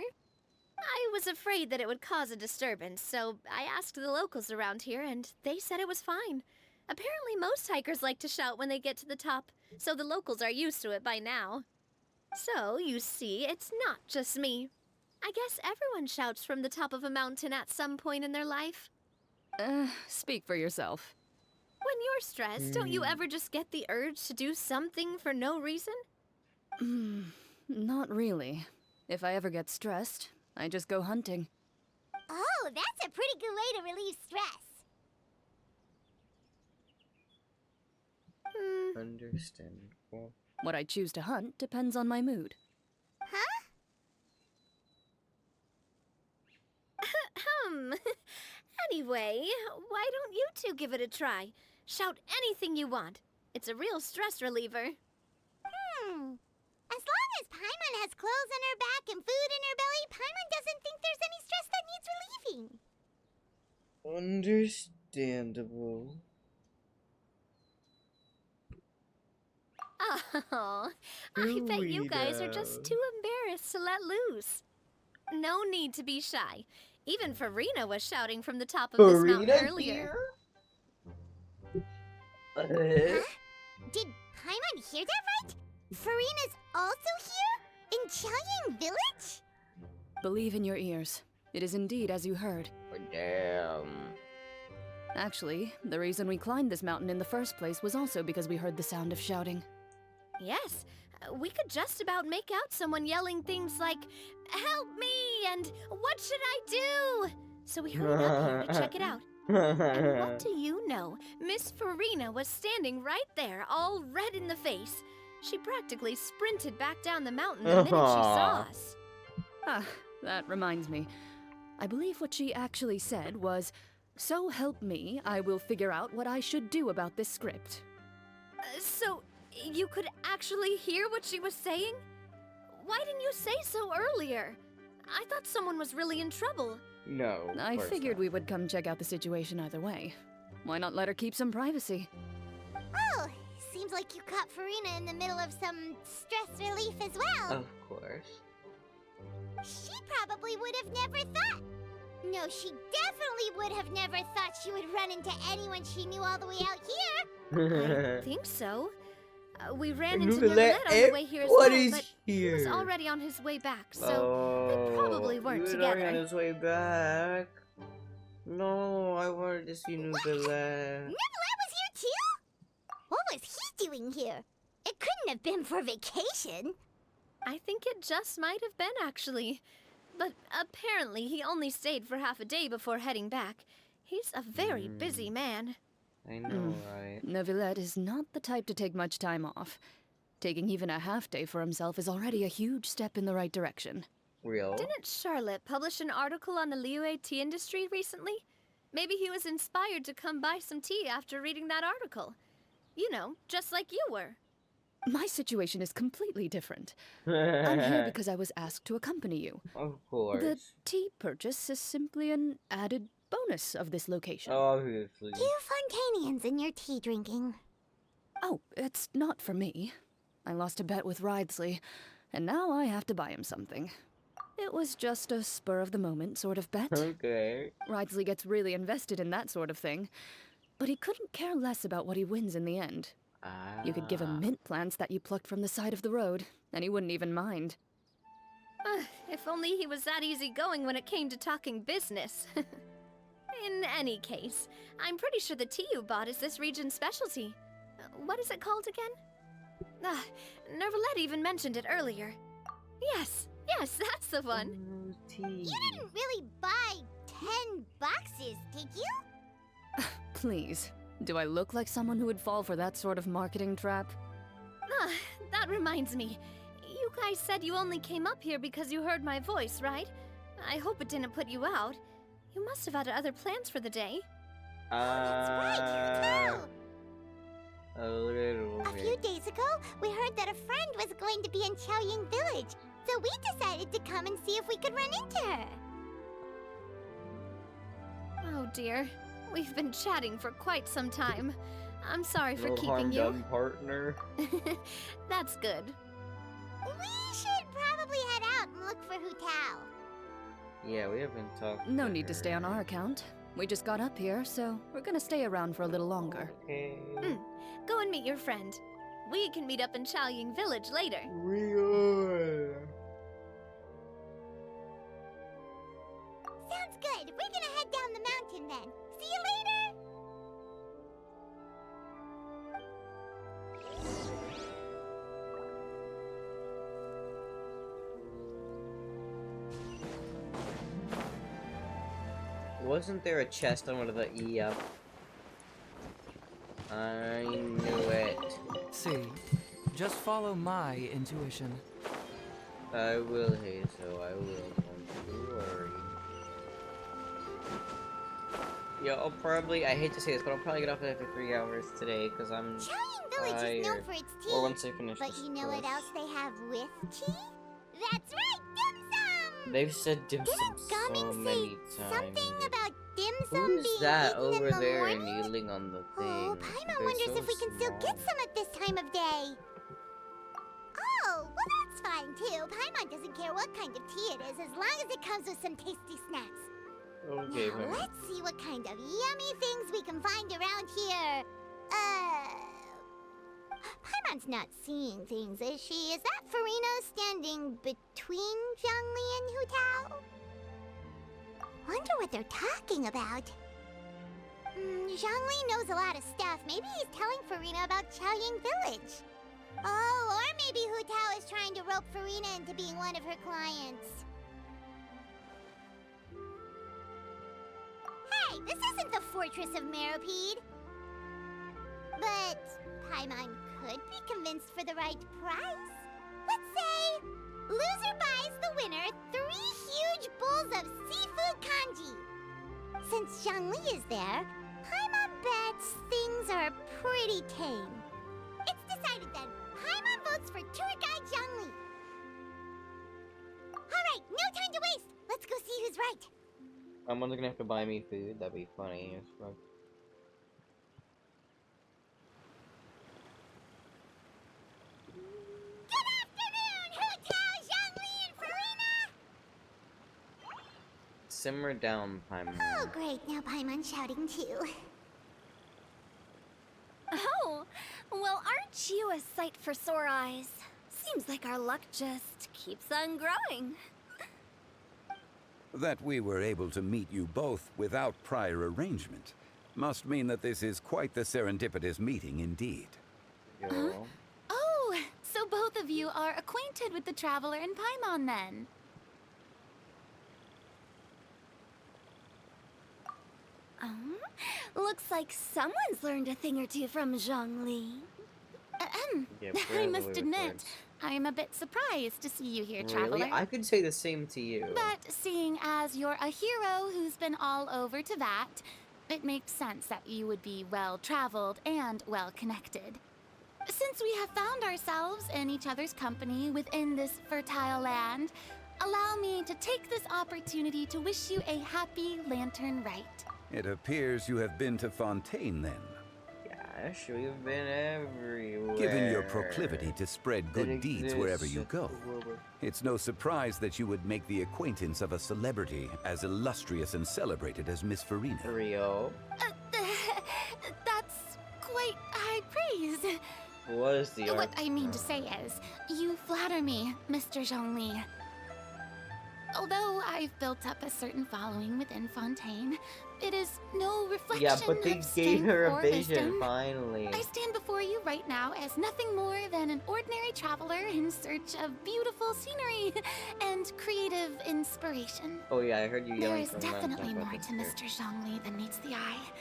I was afraid that it would cause a disturbance, so I asked the locals around here, and they said it was fine. Apparently most hikers like to shout when they get to the top, so the locals are used to it by now. So, you see, it's not just me. I guess everyone shouts from the top of a mountain at some point in their life. Speak for yourself. When you're stressed, don't you ever just get the urge to do something for no reason? Not really. If I ever get stressed, I just go hunting. Oh, that's a pretty good way to relieve stress. Understandable. What I choose to hunt depends on my mood. Huh? Anyway, why don't you two give it a try? Shout anything you want. It's a real stress reliever. As long as Paimon has clothes on her back and food in her belly, Paimon doesn't think there's any stress that needs relieving. Understandable. Oh, I bet you guys are just too embarrassed to let loose. No need to be shy. Even Farina was shouting from the top of this mountain earlier. Huh? Did Paimon hear that right? Farina's also here? In Qiangyang Village? Believe in your ears. It is indeed as you heard. Damn. Actually, the reason we climbed this mountain in the first place was also because we heard the sound of shouting. Yes, we could just about make out someone yelling things like, "Help me!" and "What should I do?" So we hurried up here to check it out. And what do you know? Miss Farina was standing right there, all red in the face. She practically sprinted back down the mountain the minute she saw us. Ah, that reminds me. I believe what she actually said was, "So help me, I will figure out what I should do about this script." So, You could actually hear what she was saying? Why didn't you say so earlier? I thought someone was really in trouble. No. I figured we would come check out the situation either way. Why not let her keep some privacy? Oh, seems like you caught Farina in the middle of some stress relief as well. Of course. She probably would have never thought. No, she definitely would have never thought she would run into anyone she knew all the way out here. I think so. We ran And into Nouvellette, Nouvellette on the way here as what well, is but he was here? already on his way back, so they probably weren't he was together. already on his way back. No, I wanted to see Nouvellette. Nouvellette was here too? What was he doing here? It couldn't have been for vacation. I think it just might have been, actually. But apparently he only stayed for half a day before heading back. He's a very busy man. I know, right? Nouvellette is not the type to take much time off. Taking even a half day for himself is already a huge step in the right direction. Real? Didn't Charlotte publish an article on the Liyue tea industry recently? Maybe he was inspired to come buy some tea after reading that article. You know, just like you were. My situation is completely different. I'm here because I was asked to accompany you. Of course. The tea purchase is simply an added bonus of this location. Obviously. You Fontanians and your tea drinking. Oh, it's not for me. I lost a bet with Ridesley, and now I have to buy him something. It was just a spur-of-the-moment sort of bet. Okay. Ridesley gets really invested in that sort of thing, but he couldn't care less about what he wins in the end. You could give him mint plants that you plucked from the side of the road, and he wouldn't even mind. If only he was that easygoing when it came to talking business. In any case, I'm pretty sure the tea you bought is this region's specialty. What is it called again? Nouvellette even mentioned it earlier. Yes, that's the one. Tea. You didn't really buy 10 boxes, did you? Please, do I look like someone who would fall for that sort of marketing trap? That reminds me. You guys said you only came up here because you heard my voice, right? I hope it didn't put you out. You must have had other plans for the day. That's right, you too. A little A few days ago, we heard that a friend was going to be in Chaoying Village, so we decided to come and see if we could run into her. Oh dear. We've been chatting for quite some time. I'm sorry for no keeping harm you. done, partner. That's good. We should probably head out and look for Hu Tao. Yeah, we haven't talked. No need to stay on our account. We just got up here, so we're gonna stay around for a little longer. Okay. Go and meet your friend. We can meet up in Chaoying Village later. Real. Sounds good. We're gonna head down the mountain then. See you later! Wasn't there a chest on one of the Yep. I knew it. See, just follow my intuition. I will, Hazel. I will. Don't you worry. Yeah, I'll probably. I hate to say this, but I'll probably get off after 3 hours today because I'm Chaoying Village is known tired. for its tea. Or once I finish But this you know what quest. else they have with tea? That's right, dim sum! They've said dim sum so Gumming many say times. something about dim sum Who's being that eaten over in the there morning? kneeling on the thing? Oh, Paimon They're wonders so if we can still get small. some at this time of day. Oh, well that's fine too. Paimon doesn't care what kind of tea it is as long as it comes with some tasty snacks. Okay, now, fine. let's see what kind of yummy things we can find around here. Paimon's not seeing things, is she? Is that Farina standing between Zhongli and Hu Tao? Wonder what they're talking about. Zhongli knows a lot of stuff. Maybe he's telling Farina about Chaoying Village. Oh, or maybe Hu Tao is trying to rope Farina into being one of her clients. Hey, this isn't the Fortress of Meropide. But Paimon could be convinced for the right price. Let's say loser buys the winner 3 huge bowls of seafood kanji. Since Zhongli is there, Paimon bets things are pretty tame. It's decided then. right. Someone's gonna have to buy me food. That'd be funny as fuck. Good afternoon, Hu Tao, Zhongli, and Farina! Simmer down, Paimon. Oh, great. Now Paimon's shouting too. Oh, well, aren't you a sight for sore eyes? Seems like our luck just keeps on growing. That we were able to meet you both without prior arrangement must mean that this is quite the serendipitous meeting indeed. Yo. Oh, so both of you are acquainted with the Traveler and Paimon then? Looks like someone's learned a thing or two from Zhongli. Yeah, I must admit, I'm a bit surprised to see you here, Traveler. Really? I could say the same to you. But seeing as you're a hero who's been all over to that, it makes sense that you would be well-traveled and well-connected. Since we have found ourselves in each other's company within this fertile land, allow me to take this opportunity to wish you a happy Lantern Rite. It appears you have been to Fontaine then. Gosh, we've been everywhere. Given your proclivity to spread good deeds wherever you go, it's no surprise that you would make the acquaintance of a celebrity as illustrious and celebrated as Miss Farina. Rio. That's quite high praise. What is the What I mean to say is, you flatter me, Mr. Zhongli. Although I've built up a certain following within Fontaine, it is no reflection Yeah, but they of gave her a strength or vision, wisdom. finally. I stand before you right now as nothing more than an ordinary traveler in search of beautiful scenery and creative inspiration. Oh yeah, I heard you There yelling is from last definitely time more about to this Mr. Zhongli than meets the eye.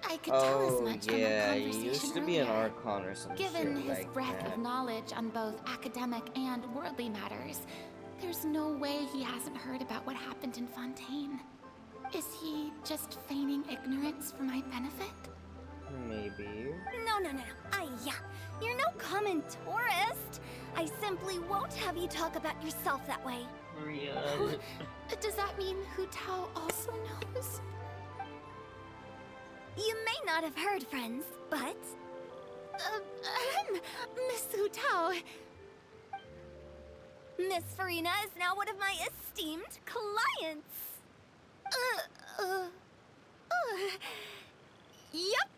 I could tell as Oh much yeah, from he our conversation used to be an earlier. Archon or some Given shit his like breadth that. of knowledge on both academic and worldly matters, there's no way he hasn't heard about what happened in Fontaine. Is he just feigning ignorance for my benefit? Maybe. No. You're no common tourist. I simply won't have you talk about yourself that way. Rian. Does that mean Hu Tao also knows? You may not have heard, friends, but... Miss Hu Tao... Miss Farina is now one of my esteemed clients. Yep.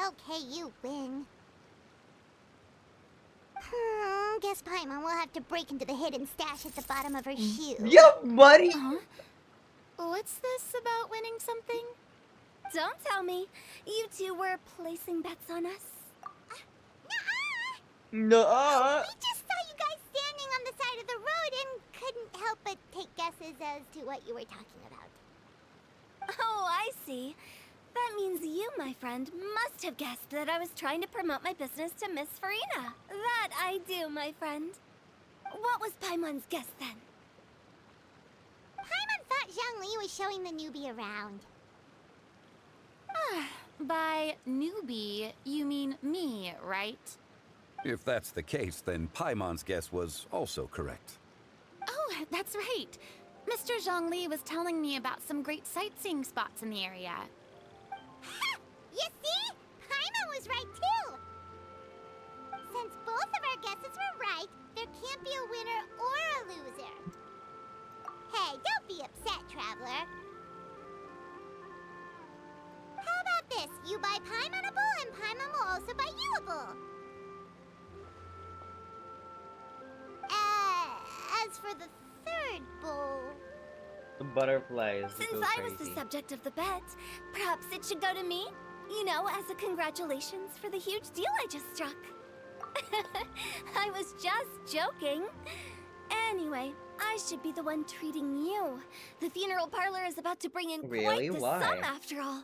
Okay, you win. Guess Paimon will have to break into the hidden stash at the bottom of her shoe. Yep, buddy! What's this about winning something? Don't tell me. You two were placing bets on us? Nuh-uh. We just saw you guys standing on the side of the road and couldn't help but take guesses as to what you were talking about. Oh, I see. That means you, my friend, must have guessed that I was trying to promote my business to Miss Farina. That I do, my friend. What was Paimon's guess then? Paimon thought Zhongli was showing the newbie around. By newbie, you mean me, right? If that's the case, then Paimon's guess was also correct. Oh, that's right. Mr. Zhongli was telling me about some great sightseeing spots in the area. Ha! You see? Paimon was right too! Since both of our guesses were right, there can't be a winner or a loser. Hey, don't be upset, Traveler. How about this? You buy Paimon a bowl and Paimon will also buy you a bowl. As for the third bowl... The butterflies. Since I was the subject of the bet, perhaps it should go to me? You know, as a congratulations for the huge deal I just struck. I was just joking. Anyway, I should be the one treating you. The funeral parlor is about to bring in Really? quite the Why? sum after all.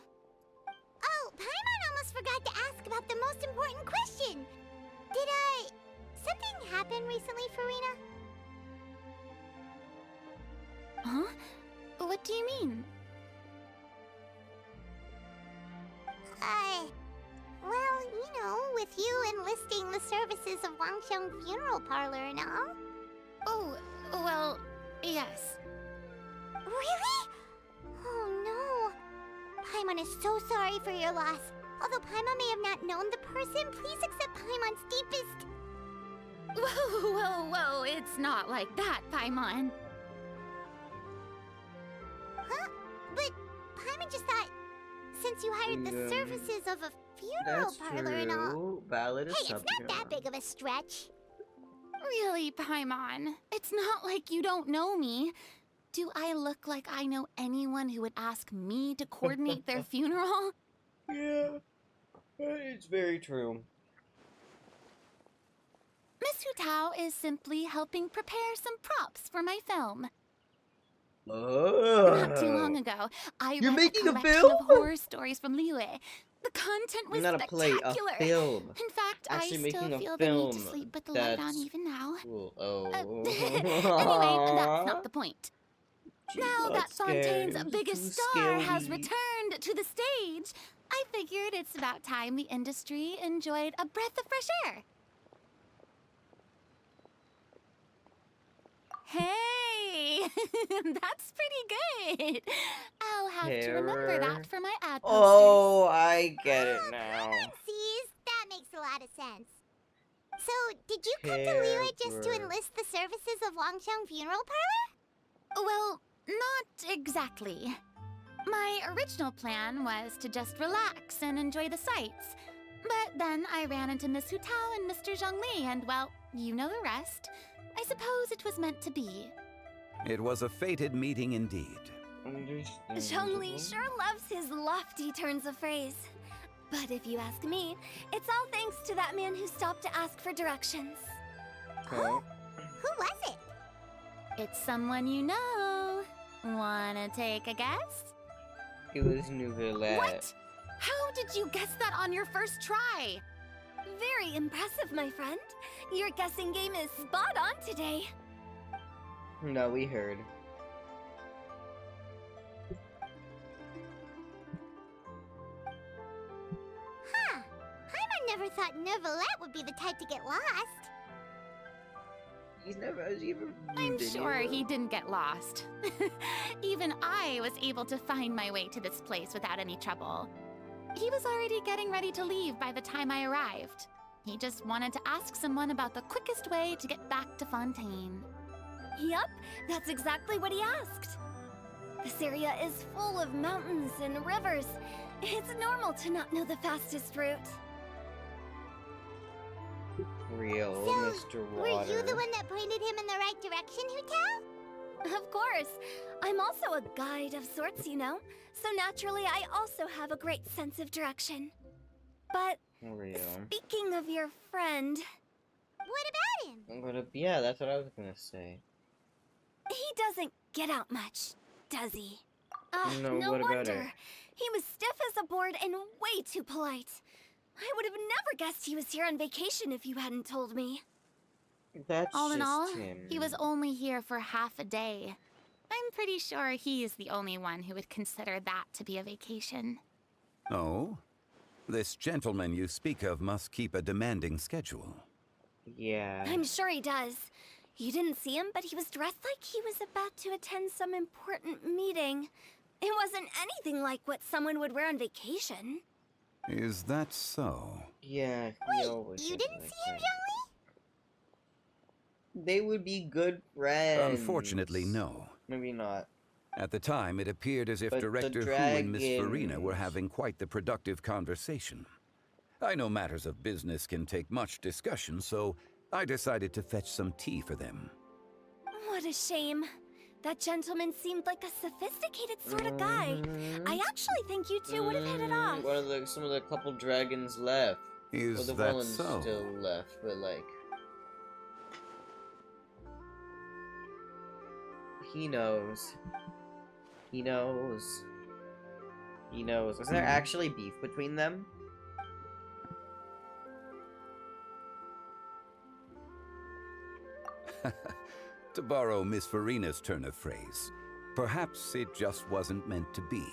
Oh, Paimon almost forgot to ask about the most important question. Did something happen recently, Farina? Huh? What do you mean? Well, you know, with you enlisting the services services of Wangxiang Funeral Parlor and all. Oh, well, yes. Really? Oh no. Paimon is so sorry for your loss. Although Paimon may have not known the person, please accept Paimon's deepest... Whoa, it's not like that, Paimon. Huh? But Paimon just thought, since you hired the services of a funeral parlor and all... Valid Hey, it's not that big of a stretch. Really, Paimon? It's not like you don't know me. Do I look like I know anyone who would ask me to coordinate their funeral? Yeah, it's very true. Miss Hu Tao is simply helping prepare some props for my film. Not too long ago, I read a collection of horror stories from Liyue. The content was Not a play, spectacular. a film. In fact, Actually I still making a feel the need to film sleep with the light on that's even now. cool. Oh. Anyway, that's not the point. Now got that Fontaine's scared. biggest Too star has scary. returned to the stage, I figured it's about time the industry enjoyed a breath of fresh air. Hey, that's pretty good. I'll have to remember that for my ad posters. Oh, I get it now. Sees, that makes a lot of sense. So, did you come to Liyue just to Terror. enlist the services of Wangxiang Funeral Parlor? Well, not exactly. My original plan was to just relax and enjoy the sights. But then I ran into Miss Hu Tao and Mr. Zhongli, and well, you know the rest. I suppose it was meant to be. It was a fated meeting indeed. Zhongli sure loves his lofty turns of phrase. But if you ask me, it's all thanks to that man who stopped to ask for directions. Okay. Who was it? It's someone you know. Wanna take a guess? It was Nouvellette. What? How did you guess that on your first try? Very impressive, my friend. Your guessing game is spot on today. No, we heard. Huh. Paimon never thought Nouvellette would be the type to get lost. He's never even. I'm sure he didn't get lost. Even I was able to find my way to this place without any trouble. He was already getting ready to leave by the time I arrived. He just wanted to ask someone about the quickest way to get back to Fontaine. Yup, that's exactly what he asked. This area is full of mountains and rivers. It's normal to not know the fastest route. Real, So, Mr. Water. were you the one that pointed him in the right direction, Hu Tao? Of course. I'm also a guide of sorts, you know. So naturally, I also have a great sense of direction. But Real. speaking of your friend... What about him? Yeah, that's what I was gonna say. He doesn't get out much, does he? No, no what about wonder. it? He was stiff as a board and way too polite. I would have never guessed he was here on vacation if you hadn't told me. That's All in just all, him. he was only here for half a day. I'm pretty sure he is the only one who would consider that to be a vacation. Oh? This gentleman you speak of must keep a demanding schedule. Yeah. I'm sure he does. You didn't see him, but he was dressed like he was about to attend some important meeting. It wasn't anything like what someone would wear on vacation. Is that so? Yeah, Wait, you didn't see him, Zhongli? They would be good friends. Unfortunately, no. Maybe not. At the time, it appeared as if But the Director Hu and Miss Farina were dragons. having quite the productive conversation. I know matters of business can take much discussion, so I decided to fetch some tea for them. What a shame. That gentleman seemed like a sophisticated sort of guy. I actually think you two would have hit it off. Some of the couple dragons left. Is Well, the that villains so? still left, but like... He knows. He knows. He knows. Was there actually beef between them? To borrow Miss Farina's turn of phrase, perhaps it just wasn't meant to be.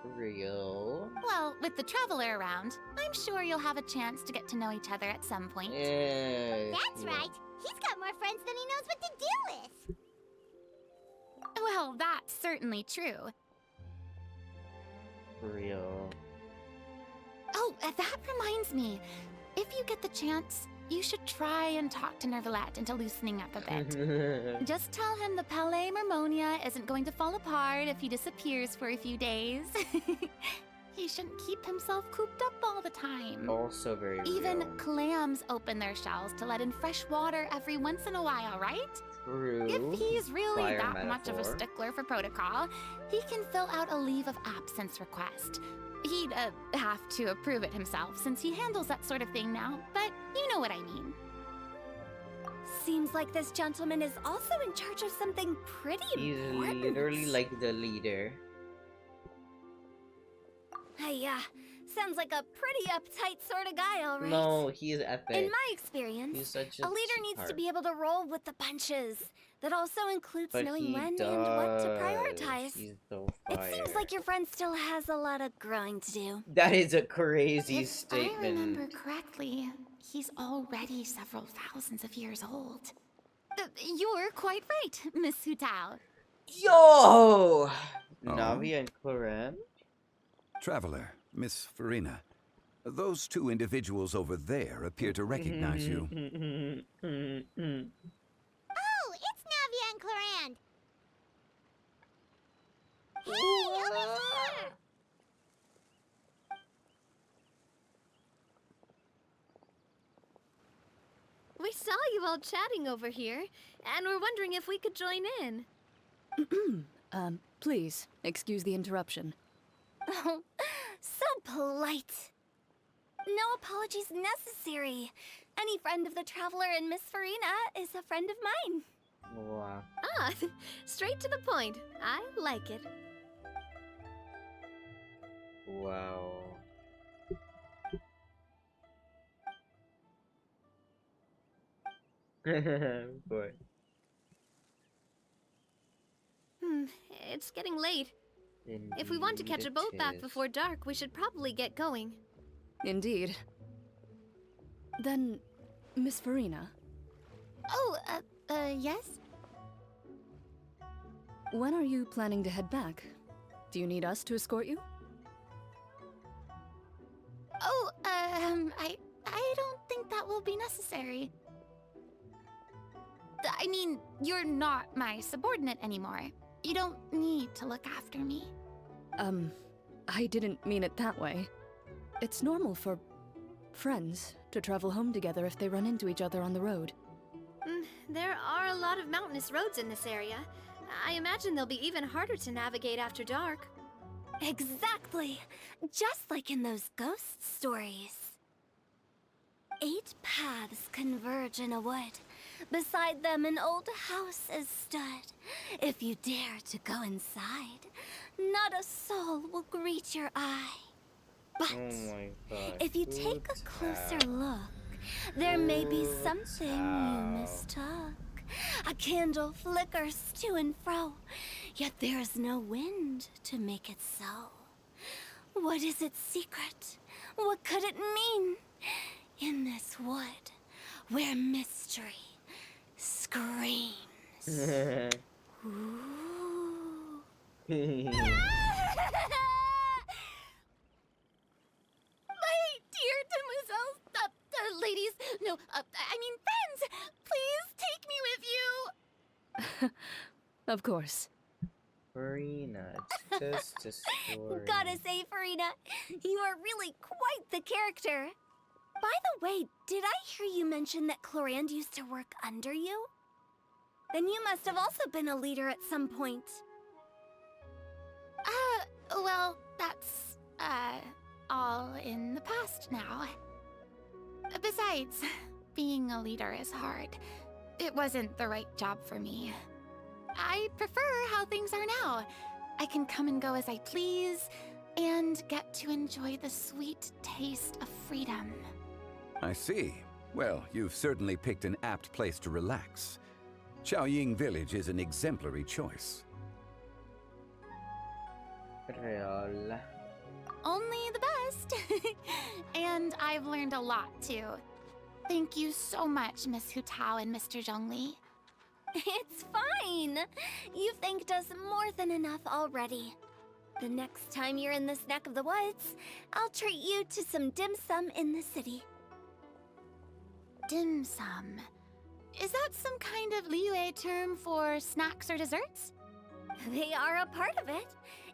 Real. Well, with the Traveler around, I'm sure you'll have a chance to get to know each other at some point. That's right. He's got more friends than he knows what to do with. Well, that's certainly true. Real. Oh, that reminds me. If you get the chance, you should try and talk to Nervalette into loosening up a bit. Just tell him the Palais Mermonia isn't going to fall apart if he disappears for a few days. He shouldn't keep himself cooped up all the time. Also very Even real. clams open their shells to let in fresh water every once in a while, right? True. If he's really Fire that much of a metaphor. stickler for protocol, he can fill out a leave of absence request. He'd have to approve it himself since he handles that sort of thing now, but you know what I mean. Seems like this gentleman is also in charge of something pretty He's important. literally like the leader. Sounds like a pretty uptight sort of guy, all right. No, he is epic. In my experience, He's such a leader needs to be able to roll with the punches. That also includes But knowing he when does. and what to prioritize. He's so It fire. seems like your friend still has a lot of growing to do. That is a crazy If I remember statement. correctly, he's already several thousands of years old. You're quite right, Miss Hutao. Yo! Navi and Cloran? Traveler, Miss Farina, those two individuals over there appear to recognize you. Oh, it's Navia and Clorand. Hey, over here! We saw you all chatting over here, and we're wondering if we could join in. Please, excuse the interruption. Oh, so polite. No apologies necessary. Any friend of the Traveler and Miss Farina is a friend of mine. Wow. Ah, straight to the point. I like it. Wow. Boy. It's getting late. If we want to catch a boat back before dark, we should probably get going. Indeed. Then, Miss Farina, Oh, yes? when are you planning to head back? Do you need us to escort you? Oh, I don't think that will be necessary. I mean, you're not my subordinate anymore. You don't need to look after me. I didn't mean it that way. It's normal for friends to travel home together if they run into each other on the road. There are a lot of mountainous roads in this area. I imagine they'll be even harder to navigate after dark. Exactly. Just like in those ghost stories. 8 paths converge in a wood. Beside them an old house is stood. If you dare to go inside, not a soul will greet your eye. But Oh my god. if you take a closer look, there may be something you mistook. A candle flickers to and fro, yet there is no wind to make it so. What is its secret? What could it mean? In this wood, where mystery screams. Ooh. My dear demoiselles, ladies, no, I mean friends, please take me with you. Of course. Farina, it's just a story. Gotta say, Farina, you are really quite the character. By the way, did I hear you mention that Clorand used to work under you? Then you must have also been a leader at some point. Well, that's, all in the past now. Besides, being a leader is hard. It wasn't the right job for me. I prefer how things are now. I can come and go as I please, and get to enjoy the sweet taste of freedom. I see. Well, you've certainly picked an apt place to relax. Xiaoying Village is an exemplary choice. Real. Only the best. And I've learned a lot, too. Thank you so much, Miss Hu Tao and Mr. Zhongli. It's fine. You've thanked us more than enough already. The next time you're in this neck of the woods, I'll treat you to some dim sum in the city. Dim sum. Is that some kind of Liyue term for snacks or desserts? They are a part of it.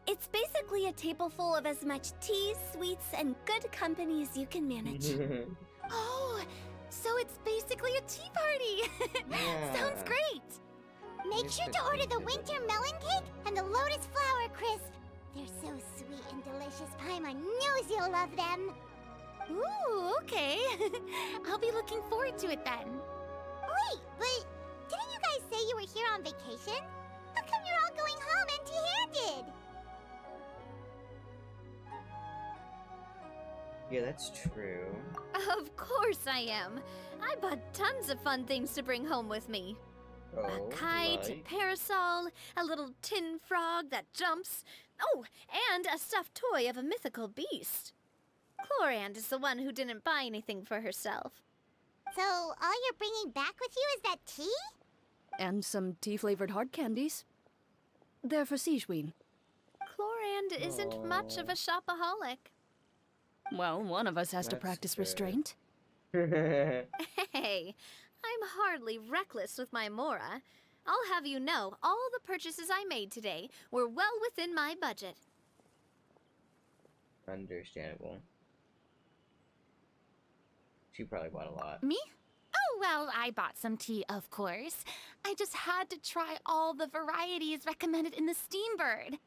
It's basically a table full of as much tea, sweets, and good company as you can manage. Oh, so it's basically a tea party. Sounds great. Make sure to order the winter melon cake and the lotus flower crisp. They're so sweet and delicious. Paimon knows you'll love them. Ooh, okay. I'll be looking forward to it then. Wait, but didn't you guys say you were here on vacation? How come you're all going home empty-handed? Yeah, that's true. Of course I am. I bought tons of fun things to bring home with me. Oh, A kite, a parasol, a little tin frog that jumps. Oh, and a stuffed toy of a mythical beast. Chlorand is the one who didn't buy anything for herself. So all you're bringing back with you is that tea? And some tea-flavored hard candies. They're for Sigewin. Chlorand isn't much of a shopaholic. Well, one of us has to practice restraint. Hey, I'm hardly reckless with my Mora. I'll have you know, all the purchases I made today were well within my budget. Understandable. She probably bought a lot. Me? Oh, well, I bought some tea, of course. I just had to try all the varieties recommended in the Steambird.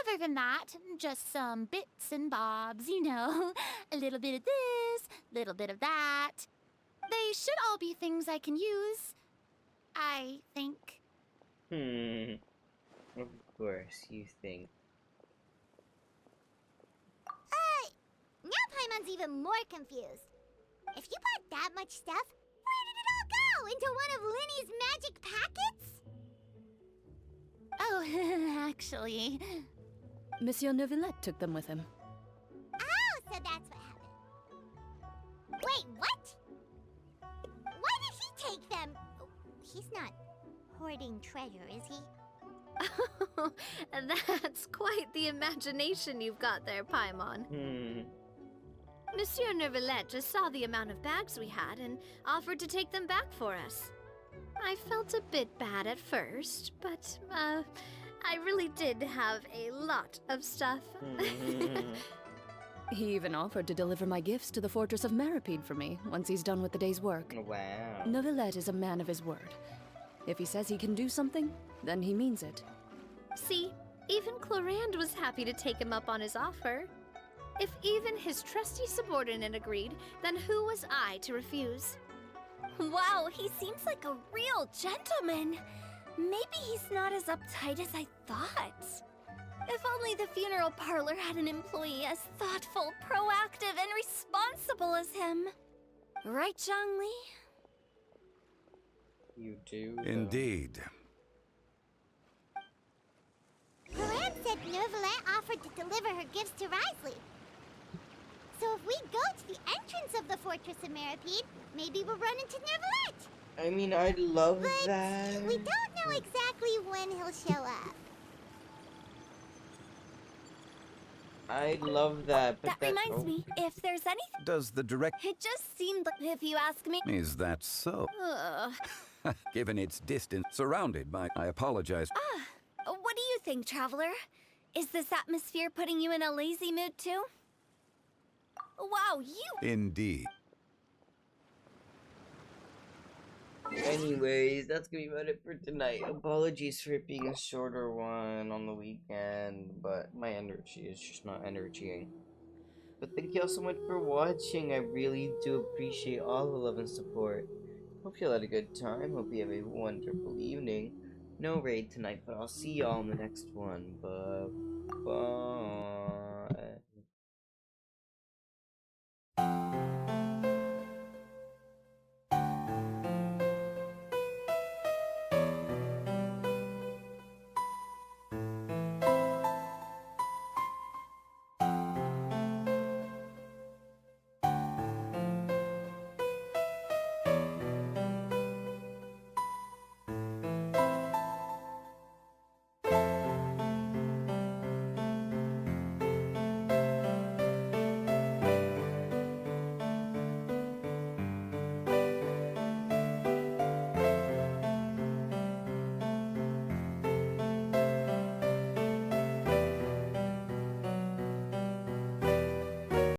Other than that, just some bits and bobs, you know. A little bit of this, little bit of that. They should all be things I can use, I think. Of course, you think. Now Paimon's even more confused. If you bought that much stuff, where did it all go? Into one of Linny's magic packets? Oh, actually... Monsieur Neuvillette took them with him. Oh, so that's what happened. Wait, what? Why did he take them? He's not hoarding treasure, is he? That's quite the imagination you've got there, Paimon. Monsieur Neuvillette just saw the amount of bags we had and offered to take them back for us. I felt a bit bad at first, but, I really did have a lot of stuff. He even offered to deliver my gifts to the Fortress of Maripede for me once he's done with the day's work. Wow. Neuvillette is a man of his word. If he says he can do something, then he means it. See, even Chlorand was happy to take him up on his offer. If even his trusty subordinate agreed, then who was I to refuse? Wow, he seems like a real gentleman. Maybe he's not as uptight as I thought. If only the funeral parlor had an employee as thoughtful, proactive, and responsible as him. Right, Zhongli? You do? Indeed. Chlorand said Neuvillette offered to deliver her gifts to Risley. So if we go to the entrance of the Fortress of Maripede, maybe we'll run into Neuvillette. I mean, I'd love But that. we don't know exactly when he'll show up. I'd love that, but That reminds me, if there's anything... Does the direct... It just seemed like, if you ask me... Is that so? Ugh. Given its distance, surrounded by... I apologize. What do you think, Traveler? Is this atmosphere putting you in a lazy mood, too? Wow, you... Indeed. Anyways, that's gonna be about it for tonight. Apologies for it being a shorter one on the weekend, but my energy is just not energying. But thank you all so much for watching. I really do appreciate all the love and support. Hope you all had a good time. Hope you have a wonderful evening. No raid tonight, but I'll see y'all in the next one. Bye.